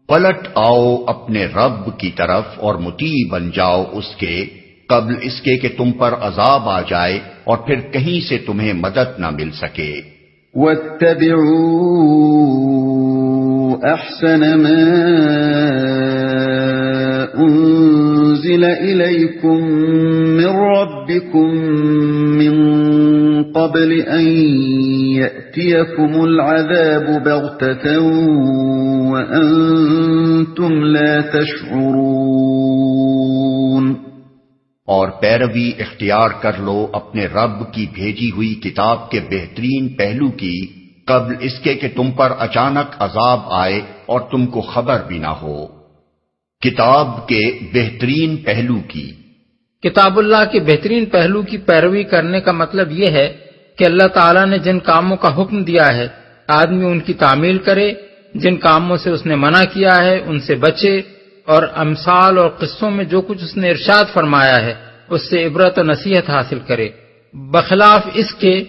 پلٹ آؤ اپنے رب کی طرف اور مطیع بن جاؤ اس کے قبل اس کے کہ تم پر عذاب آ جائے اور پھر کہیں سے تمہیں مدد نہ مل سکے۔ وَاتَّبِعُوا أَحْسَنَ مَا أُنزِلَ إِلَيْكُم مِّن رَّبِّكُم مِّن قَبْلِ أَن يَأْتِيَكُمُ الْعَذَابُ بَغْتَةً وَأَنتُمْ لَا تَشْعُرُونَ۔ اور پیروی اختیار کر لو اپنے رب کی بھیجی ہوئی کتاب کے بہترین پہلو کی قبل اس کے کہ تم پر اچانک عذاب آئے اور تم کو خبر بھی نہ ہو۔ کتاب کے بہترین پہلو کی، کتاب اللہ کے بہترین پہلو کی پیروی کرنے کا مطلب یہ ہے کہ اللہ تعالیٰ نے جن کاموں کا حکم دیا ہے آدمی ان کی تعمیل کرے، جن کاموں سے اس نے منع کیا ہے ان سے بچے، اور امثال اور قصوں میں جو کچھ اس نے ارشاد فرمایا ہے اس سے عبرت و نصیحت حاصل کرے، بخلاف اس کے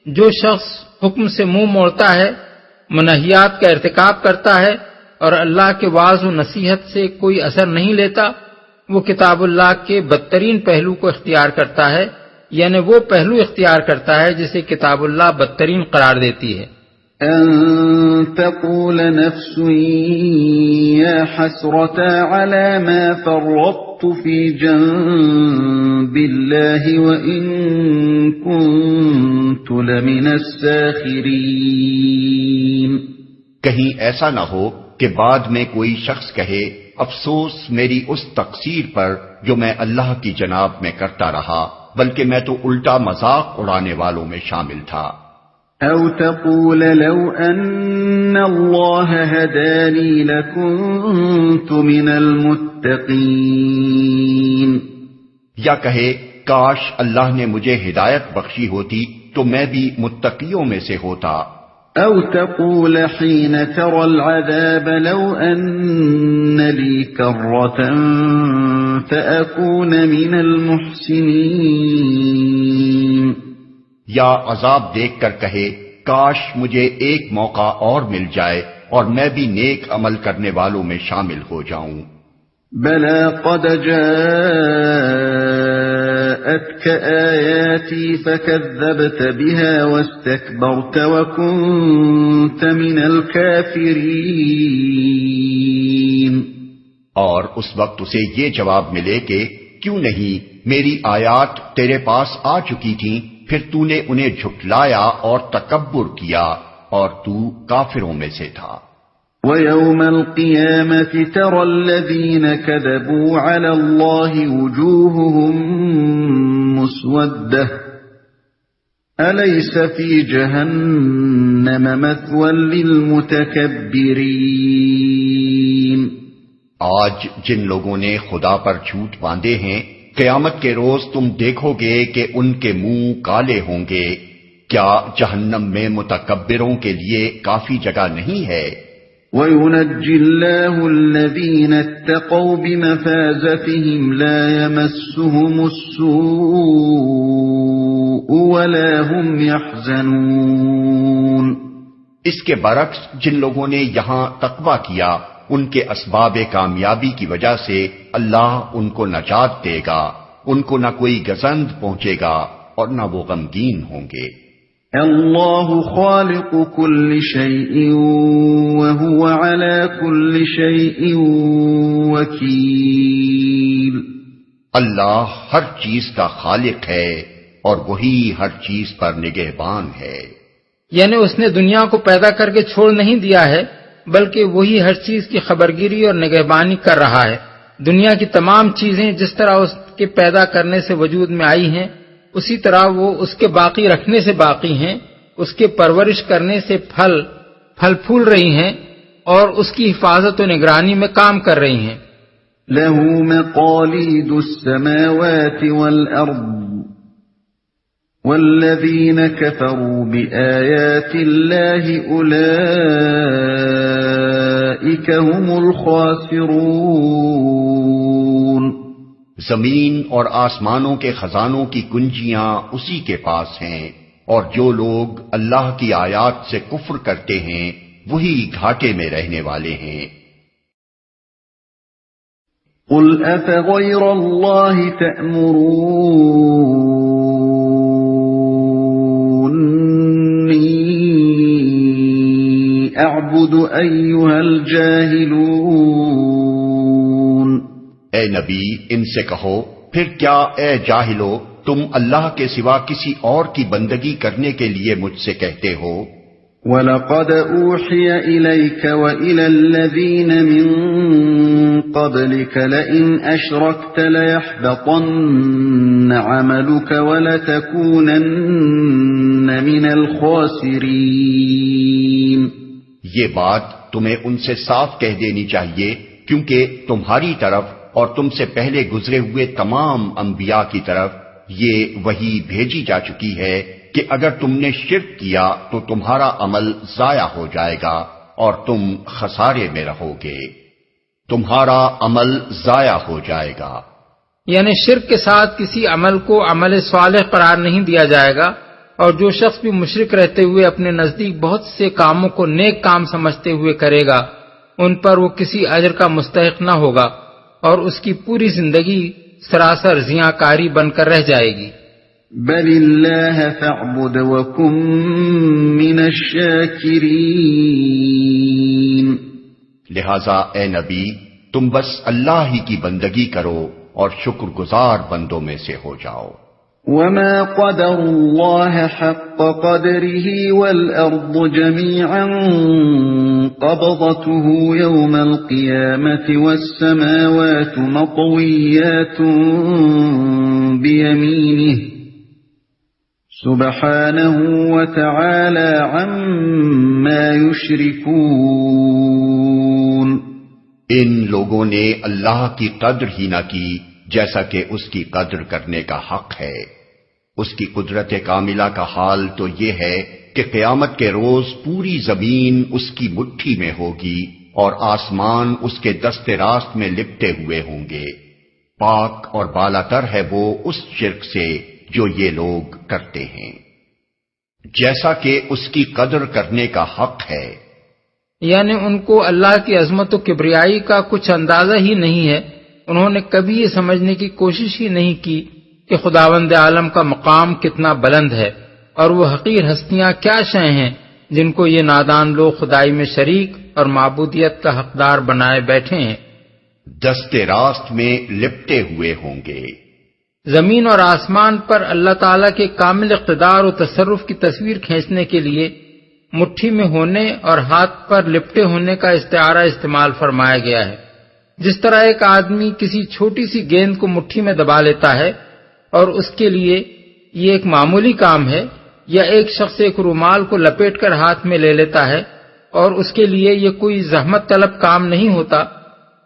جو شخص حکم سے منہ موڑتا ہے، منہیات کا ارتکاب کرتا ہے اور اللہ کے وعظ و نصیحت سے کوئی اثر نہیں لیتا، وہ کتاب اللہ کے بدترین پہلو کو اختیار کرتا ہے، یعنی وہ پہلو اختیار کرتا ہے جسے کتاب اللہ بدترین قرار دیتی ہے۔ أن تقول نفس يا حسرة على ما فرطت في جنب الله وإن كنت لمن الساخرين۔ کہیں ایسا نہ ہو کہ بعد میں کوئی شخص کہے افسوس میری اس تقصیر پر جو میں اللہ کی جناب میں کرتا رہا، بلکہ میں تو الٹا مذاق اڑانے والوں میں شامل تھا۔ أو تقول لو أن الله هداني لكنت من المتقين۔ یا کہے کاش اللہ نے مجھے ہدایت بخشی ہوتی تو میں بھی متقیوں میں سے ہوتا۔ أو تقول حين ترى العذاب لو أن لي كرة فأكون من المحسنين۔ یا عذاب دیکھ کر کہے کاش مجھے ایک موقع اور مل جائے اور میں بھی نیک عمل کرنے والوں میں شامل ہو جاؤں۔ بلى قد جاءتك آياتي فكذبت بها واستكبرت وكنت من الكافرين۔ اور اس وقت اسے یہ جواب ملے کہ کیوں نہیں میری آیات تیرے پاس آ چکی تھیں، پھر تو نے انہیں جھٹلایا اور تکبر کیا اور تو کافروں میں سے تھا۔ وَيَوْمَ الْقِيَامَةِ تَرَى الَّذِينَ كَذَبُوا عَلَى اللَّهِ وُجُوهُهُمْ مُسْوَدَّةٌ أَلَيْسَ فِي جَهَنَّمَ مَثْوًى لِلْمُتَكَبِّرِينَ۔ آج جن لوگوں نے خدا پر جھوٹ باندھے ہیں قیامت کے روز تم دیکھو گے کہ ان کے منہ کالے ہوں گے، کیا جہنم میں متکبروں کے لیے کافی جگہ نہیں ہے؟ وَيُنَجِّي اللَّهُ الَّذِينَ اتَّقَوْا بِمَفَازَتِهِمْ لَا يَمَسُّهُمُ السُّوءُ وَلَا هُمْ يَحْزَنُونَ۔ اس کے برعکس جن لوگوں نے یہاں تقویٰ کیا ان کے اسباب کامیابی کی وجہ سے اللہ ان کو نجات دے گا، ان کو نہ کوئی گزند پہنچے گا اور نہ وہ غمگین ہوں گے۔ اللہ خالق کل شیء وهو على كل شیء وکیل۔ اللہ ہر چیز کا خالق ہے اور وہی ہر چیز پر نگہبان ہے۔ یعنی اس نے دنیا کو پیدا کر کے چھوڑ نہیں دیا ہے، بلکہ وہی ہر چیز کی خبرگیری اور نگہبانی کر رہا ہے۔ دنیا کی تمام چیزیں جس طرح اس کے پیدا کرنے سے وجود میں آئی ہیں اسی طرح وہ اس کے باقی رکھنے سے باقی ہیں، اس کے پرورش کرنے سے پھل پھول رہی ہیں اور اس کی حفاظت و نگرانی میں کام کر رہی ہیں۔ له مقاليد السماوات والأرض والذين كفروا بآيات الله أولئك هم الخاسرون۔ زمین اور آسمانوں کے خزانوں کی کنجیاں اسی کے پاس ہیں، اور جو لوگ اللہ کی آیات سے کفر کرتے ہیں وہی گھاٹے میں رہنے والے ہیں۔ قل أفغير الله تأمروني أعبد أيها الجاهلون۔ اے نبی ان سے کہو پھر کیا اے جاہلو تم اللہ کے سوا کسی اور کی بندگی کرنے کے لیے مجھ سے کہتے ہو؟ وَلَقَدْ أُوحِيَ إِلَيْكَ وَإِلَى الَّذِينَ مِن قَبْلِكَ لَئِنْ أَشْرَكْتَ لَيَحْبَطَنَّ عَمَلُكَ وَلَتَكُونَنَّ مِنَ الْخَاسِرِينَ۔ یہ بات تمہیں ان سے صاف کہہ دینی چاہیے، کیونکہ تمہاری طرف اور تم سے پہلے گزرے ہوئے تمام انبیاء کی طرف یہ وحی بھیجی جا چکی ہے کہ اگر تم نے شرک کیا تو تمہارا عمل ضائع ہو جائے گا اور تم خسارے میں رہو گے، تمہارا عمل ضائع ہو جائے گا۔ یعنی شرک کے ساتھ کسی عمل کو عمل صالح قرار نہیں دیا جائے گا، اور جو شخص بھی مشرک رہتے ہوئے اپنے نزدیک بہت سے کاموں کو نیک کام سمجھتے ہوئے کرے گا، ان پر وہ کسی اجر کا مستحق نہ ہوگا، اور اس کی پوری زندگی سراسر زیاں کاری بن کر رہ جائے گی۔ بل اللہ فاعبد وکن من الشاکرین۔ لہذا اے نبی تم بس اللہ ہی کی بندگی کرو اور شکر گزار بندوں میں سے ہو جاؤ۔ وما قدر اللہ حق قدره والارض جميعا قبضته يوم القيامة والسماوات مطويات بيمينه سبحانه وتعالى عما يشركون۔ ان لوگوں نے اللہ کی قدر ہی نہ کی جیسا کہ اس کی قدر کرنے کا حق ہے۔ اس کی قدرت کاملہ کا حال تو یہ ہے کہ قیامت کے روز پوری زمین اس کی مٹھی میں ہوگی اور آسمان اس کے دست راست میں لپٹے ہوئے ہوں گے۔ پاک اور بالاتر ہے وہ اس شرک سے جو یہ لوگ کرتے ہیں، جیسا کہ اس کی قدر کرنے کا حق ہے۔ یعنی ان کو اللہ کی عظمت و کبریائی کا کچھ اندازہ ہی نہیں ہے، انہوں نے کبھی یہ سمجھنے کی کوشش ہی نہیں کی کہ خداوند عالم کا مقام کتنا بلند ہے، اور وہ حقیر ہستیاں کیا شے ہیں جن کو یہ نادان لوگ خدائی میں شریک اور معبودیت کا حقدار بنائے بیٹھے ہیں۔ دست راست میں لپٹے ہوئے ہوں گے۔ زمین اور آسمان پر اللہ تعالیٰ کے کامل اقتدار و تصرف کی تصویر کھینچنے کے لیے مٹھی میں ہونے اور ہاتھ پر لپٹے ہونے کا استعارہ استعمال فرمایا گیا ہے۔ جس طرح ایک آدمی کسی چھوٹی سی گیند کو مٹھی میں دبا لیتا ہے اور اس کے لیے یہ ایک معمولی کام ہے، یا ایک شخص ایک رومال کو لپیٹ کر ہاتھ میں لے لیتا ہے اور اس کے لیے یہ کوئی زحمت طلب کام نہیں ہوتا،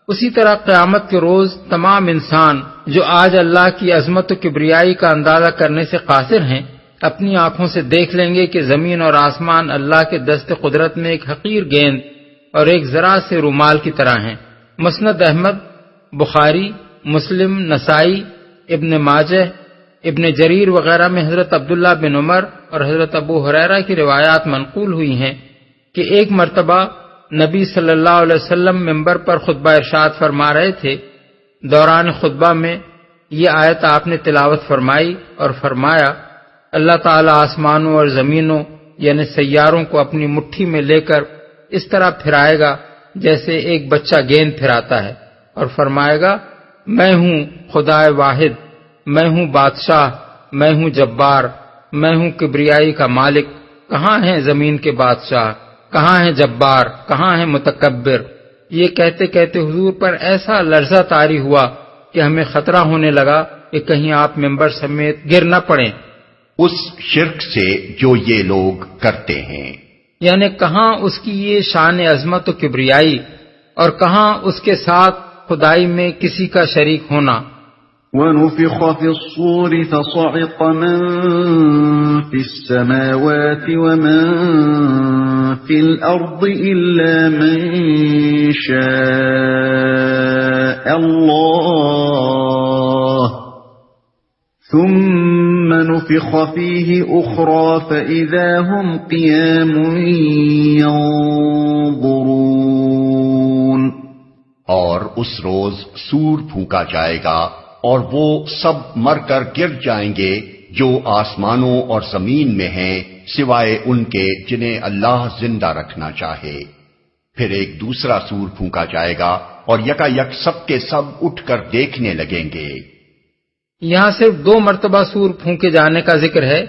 اسی طرح قیامت کے روز تمام انسان جو آج اللہ کی عظمت و کبریائی کا اندازہ کرنے سے قاصر ہیں، اپنی آنکھوں سے دیکھ لیں گے کہ زمین اور آسمان اللہ کے دست قدرت میں ایک حقیر گیند اور ایک ذرا سے رومال کی طرح ہیں۔ مسند احمد، بخاری، مسلم، نسائی، ابن ماجہ، ابن جریر وغیرہ میں حضرت عبداللہ بن عمر اور حضرت ابو ہریرہ کی روایات منقول ہوئی ہیں کہ ایک مرتبہ نبی صلی اللہ علیہ وسلم ممبر پر خطبہ ارشاد فرما رہے تھے۔ دوران خطبہ میں یہ آیت آپ نے تلاوت فرمائی اور فرمایا، اللہ تعالیٰ آسمانوں اور زمینوں یعنی سیاروں کو اپنی مٹھی میں لے کر اس طرح پھرائے گا جیسے ایک بچہ گیند پھراتا ہے، اور فرمائے گا، میں ہوں خدا واحد، میں ہوں بادشاہ، میں ہوں جبار، میں ہوں کبریائی کا مالک، کہاں ہیں زمین کے بادشاہ، کہاں ہیں جبار، کہاں ہیں متکبر۔ یہ کہتے کہتے حضور پر ایسا لرزہ طاری ہوا کہ ہمیں خطرہ ہونے لگا کہ کہیں آپ ممبر سمیت گر نہ پڑیں۔ اس شرک سے جو یہ لوگ کرتے ہیں، یعنی کہاں اس کی یہ شان عظمت و کبریائی اور کہاں اس کے ساتھ خدائی میں کسی کا شریک ہونا۔ وَنُفِخَ فِي الصُّورِ فَصَعِقَ مَن فِي السَّمَاوَاتِ وَمَن فِي الْأَرْضِ إِلَّا مَن شَاءَ اللَّهُ ثُمَّ نُفِخَ فِيهِ أُخْرَى فَإِذَا هُمْ قِيَامٌ يَنظُرُونَ۔ اور اس روز سور پھونکا جائے گا اور وہ سب مر کر گر جائیں گے جو آسمانوں اور زمین میں ہیں سوائے ان کے جنہیں اللہ زندہ رکھنا چاہے۔ پھر ایک دوسرا سور پھونکا جائے گا اور یکا یک سب کے سب اٹھ کر دیکھنے لگیں گے۔ یہاں صرف 2 مرتبہ سور پھونکے جانے کا ذکر ہے۔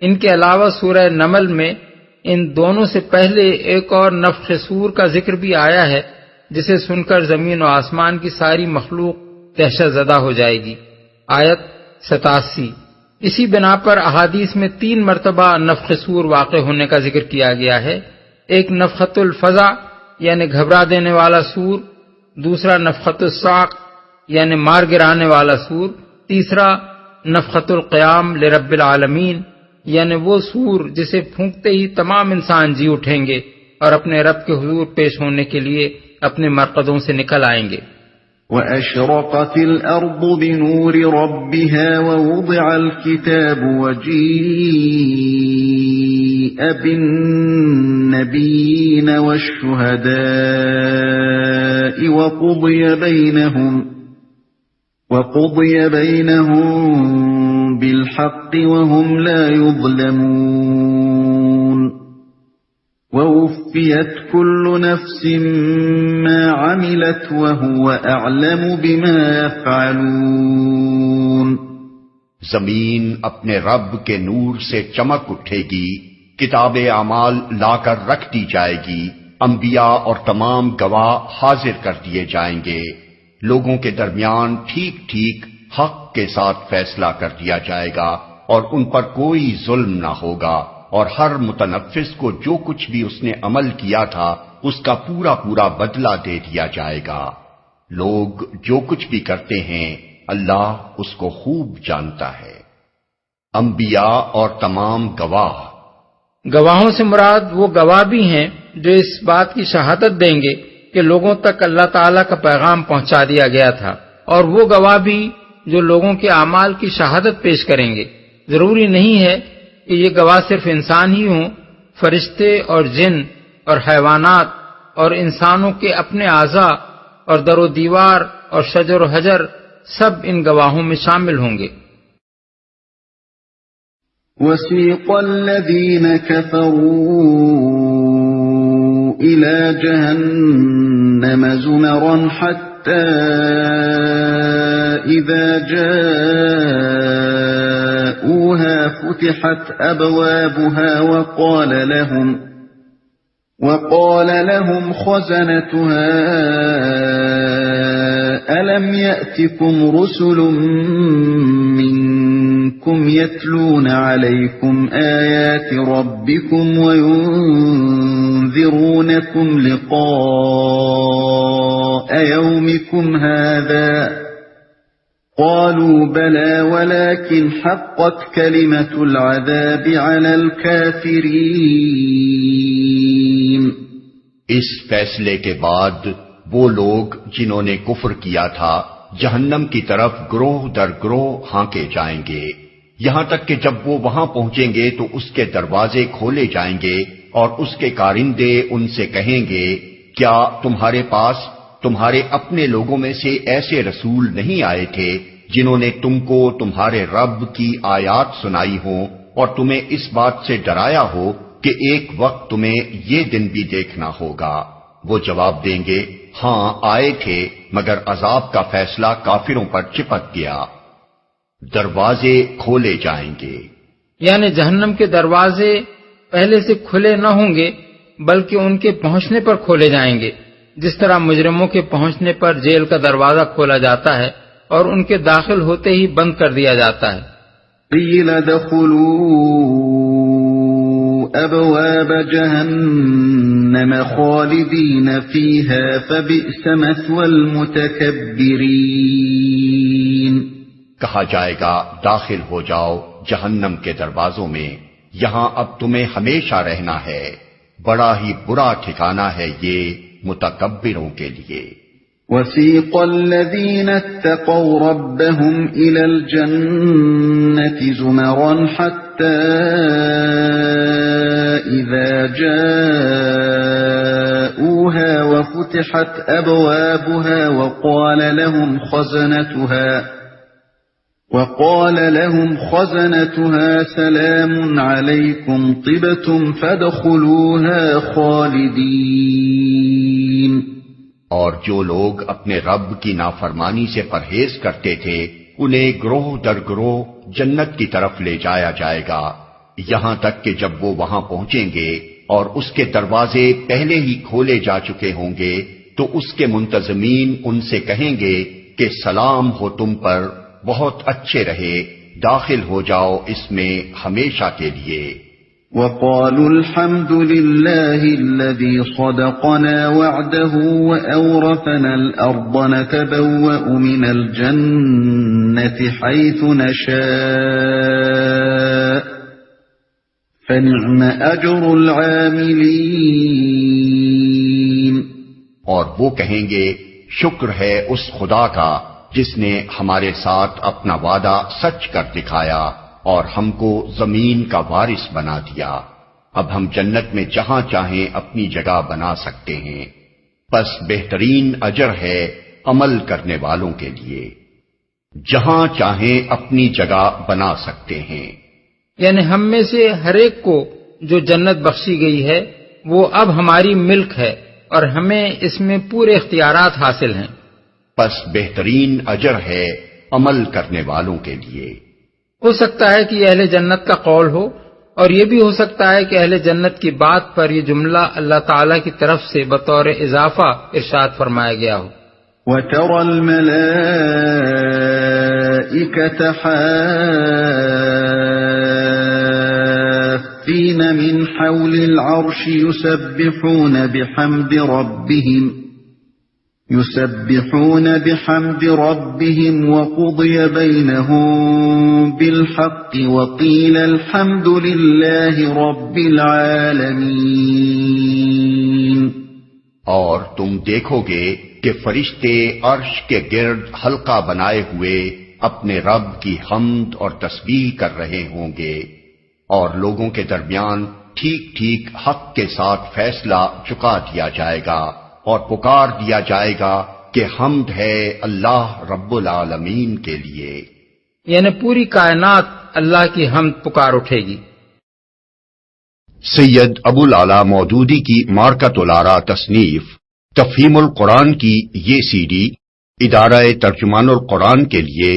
ان کے علاوہ سورہ نمل میں ان دونوں سے پہلے ایک اور نفخ سور کا ذکر بھی آیا ہے، جسے سن کر زمین و آسمان کی ساری مخلوق دہشت زدہ ہو جائے گی۔ آیت 87۔ اسی بنا پر احادیث میں 3 مرتبہ نفخ سور واقع ہونے کا ذکر کیا گیا ہے۔ ایک نفخۃ الفزع یعنی گھبرا دینے والا سور، دوسرا نفخۃ الصاق یعنی مار گرانے والا سور، تیسرا نفخۃ القیام لرب العالمین یعنی وہ سور جسے پھونکتے ہی تمام انسان جی اٹھیں گے اور اپنے رب کے حضور پیش ہونے کے لیے اپنے مرقدوں سے نکل آئیں گے۔ وَأَشْرَقَتِ الْأَرْضُ بِنُورِ رَبِّهَا وَوُضِعَ الْكِتَابُ وَجِيءَ بِالنَّبِيِّينَ وَالشُّهَدَاءِ وَقُضِيَ بَيْنَهُم بِالْحَقِّ وَهُمْ لَا يُظْلَمُونَ وَوُفِّيَتْ كُلُّ نَفْسٍ مَّا عَمِلَتْ وَهُوَ أَعْلَمُ بِمَا يَفْعَلُونَ۔ زمین اپنے رب کے نور سے چمک اٹھے گی، کتاب اعمال لا کر رکھ دی جائے گی، انبیاء اور تمام گواہ حاضر کر دیے جائیں گے، لوگوں کے درمیان ٹھیک ٹھیک حق کے ساتھ فیصلہ کر دیا جائے گا اور ان پر کوئی ظلم نہ ہوگا، اور ہر متنفس کو جو کچھ بھی اس نے عمل کیا تھا اس کا پورا پورا بدلہ دے دیا جائے گا۔ لوگ جو کچھ بھی کرتے ہیں اللہ اس کو خوب جانتا ہے۔ انبیاء اور تمام گواہ، گواہوں سے مراد وہ گواہ بھی ہیں جو اس بات کی شہادت دیں گے کہ لوگوں تک اللہ تعالیٰ کا پیغام پہنچا دیا گیا تھا، اور وہ گواہ بھی جو لوگوں کے اعمال کی شہادت پیش کریں گے۔ ضروری نہیں ہے کہ یہ گواہ صرف انسان ہی ہوں، فرشتے اور جن اور حیوانات اور انسانوں کے اپنے اعضاء اور در و دیوار اور شجر و حجر سب ان گواہوں میں شامل ہوں گے۔ وَسِيقَ الَّذِينَ كَفَرُوا إِلَى جَهَنَّمَ زُمَرًا حَتَّى إِذَا جَاءُوهَا فُتِحَتْ أَبْوَابُهَا وَقَالَ لَهُمْ خَزَنَتُهَا أَلَمْ يَأْتِكُمْ رُسُلٌ مِّنكُمْ يَتْلُونَ عَلَيْكُمْ آيَاتِ رَبِّكُمْ وَيُنذِرُونَكُمْ لِقَاءَ يَوْمِكُمْ هَذَا قَالُوا بَلَى وَلَكِنْ حَقَّتْ كَلِمَةُ الْعَذَابِ عَلَى الْكَافِرِينَ۔ اس فیصلے کے بعد وہ لوگ جنہوں نے کفر کیا تھا جہنم کی طرف گروہ در گروہ ہانکے جائیں گے، یہاں تک کہ جب وہ وہاں پہنچیں گے تو اس کے دروازے کھولے جائیں گے اور اس کے کارندے ان سے کہیں گے، کیا تمہارے پاس تمہارے اپنے لوگوں میں سے ایسے رسول نہیں آئے تھے جنہوں نے تم کو تمہارے رب کی آیات سنائی ہوں اور تمہیں اس بات سے ڈرایا ہو کہ ایک وقت تمہیں یہ دن بھی دیکھنا ہوگا؟ وہ جواب دیں گے، ہاں آئے تھے، مگر عذاب کا فیصلہ کافروں پر چپک گیا۔ دروازے کھولے جائیں گے، یعنی جہنم کے دروازے پہلے سے کھلے نہ ہوں گے بلکہ ان کے پہنچنے پر کھولے جائیں گے، جس طرح مجرموں کے پہنچنے پر جیل کا دروازہ کھولا جاتا ہے اور ان کے داخل ہوتے ہی بند کر دیا جاتا ہے۔ قیل دخلوا أبواب جهنم خالدين فيها فبئس مثوى المتكبرين. کہا جائے گا داخل ہو جاؤ جہنم کے دروازوں میں، یہاں اب تمہیں ہمیشہ رہنا ہے، بڑا ہی برا ٹھکانہ ہے یہ متکبروں کے لیے. وسيق الذين اتقوا ربهم إلى الجنة زمرا حتى إذا جاءوها وفتحت أبوابها وقال لهم خزنتها سلام عليكم طبتم فادخلوها خالدين. اور جو لوگ اپنے رب کی نافرمانی سے پرہیز کرتے تھے انہیں گروہ در گروہ جنت کی طرف لے جایا جائے گا، یہاں تک کہ جب وہ وہاں پہنچیں گے اور اس کے دروازے پہلے ہی کھولے جا چکے ہوں گے تو اس کے منتظمین ان سے کہیں گے کہ سلام ہو تم پر، بہت اچھے رہے، داخل ہو جاؤ اس میں ہمیشہ کے لیے. وقالوا الحمد لله الذي صدقنا وعده وأورثنا الأرض نتبوأ من الجنة حيث نشاء فنعم أجر العاملين. اور وہ کہیں گے شکر ہے اس خدا کا جس نے ہمارے ساتھ اپنا وعدہ سچ کر دکھایا اور ہم کو زمین کا وارث بنا دیا، اب ہم جنت میں جہاں چاہیں اپنی جگہ بنا سکتے ہیں، پس بہترین اجر ہے عمل کرنے والوں کے لیے، جہاں چاہیں اپنی جگہ بنا سکتے ہیں. یعنی ہم میں سے ہر ایک کو جو جنت بخشی گئی ہے وہ اب ہماری ملک ہے اور ہمیں اس میں پورے اختیارات حاصل ہیں. پس بہترین اجر ہے عمل کرنے والوں کے لیے. ہو سکتا ہے کہ یہ اہل جنت کا قول ہو، اور یہ بھی ہو سکتا ہے کہ اہل جنت کی بات پر یہ جملہ اللہ تعالیٰ کی طرف سے بطور اضافہ ارشاد فرمایا گیا ہو. وَتَرَى الْمَلَائِكَةَ حَافِّينَ مِنْ حَوْلِ الْعَرْشِ يسبحون بحمد ربهم وقضي بينهم بالحق وقيل الحمد لله رب العالمين. اور تم دیکھو گے کہ فرشتے عرش کے گرد حلقہ بنائے ہوئے اپنے رب کی حمد اور تسبیح کر رہے ہوں گے، اور لوگوں کے درمیان ٹھیک ٹھیک حق کے ساتھ فیصلہ چکا دیا جائے گا اور پکار دیا جائے گا کہ حمد ہے اللہ رب العالمین کے لیے. یعنی پوری کائنات اللہ کی حمد پکار اٹھے گی. سید ابو العلا مودودی کی مارکۃ الآراء تصنیف تفہیم القرآن کی یہ CD ادارہ ترجمان القرآن کے لیے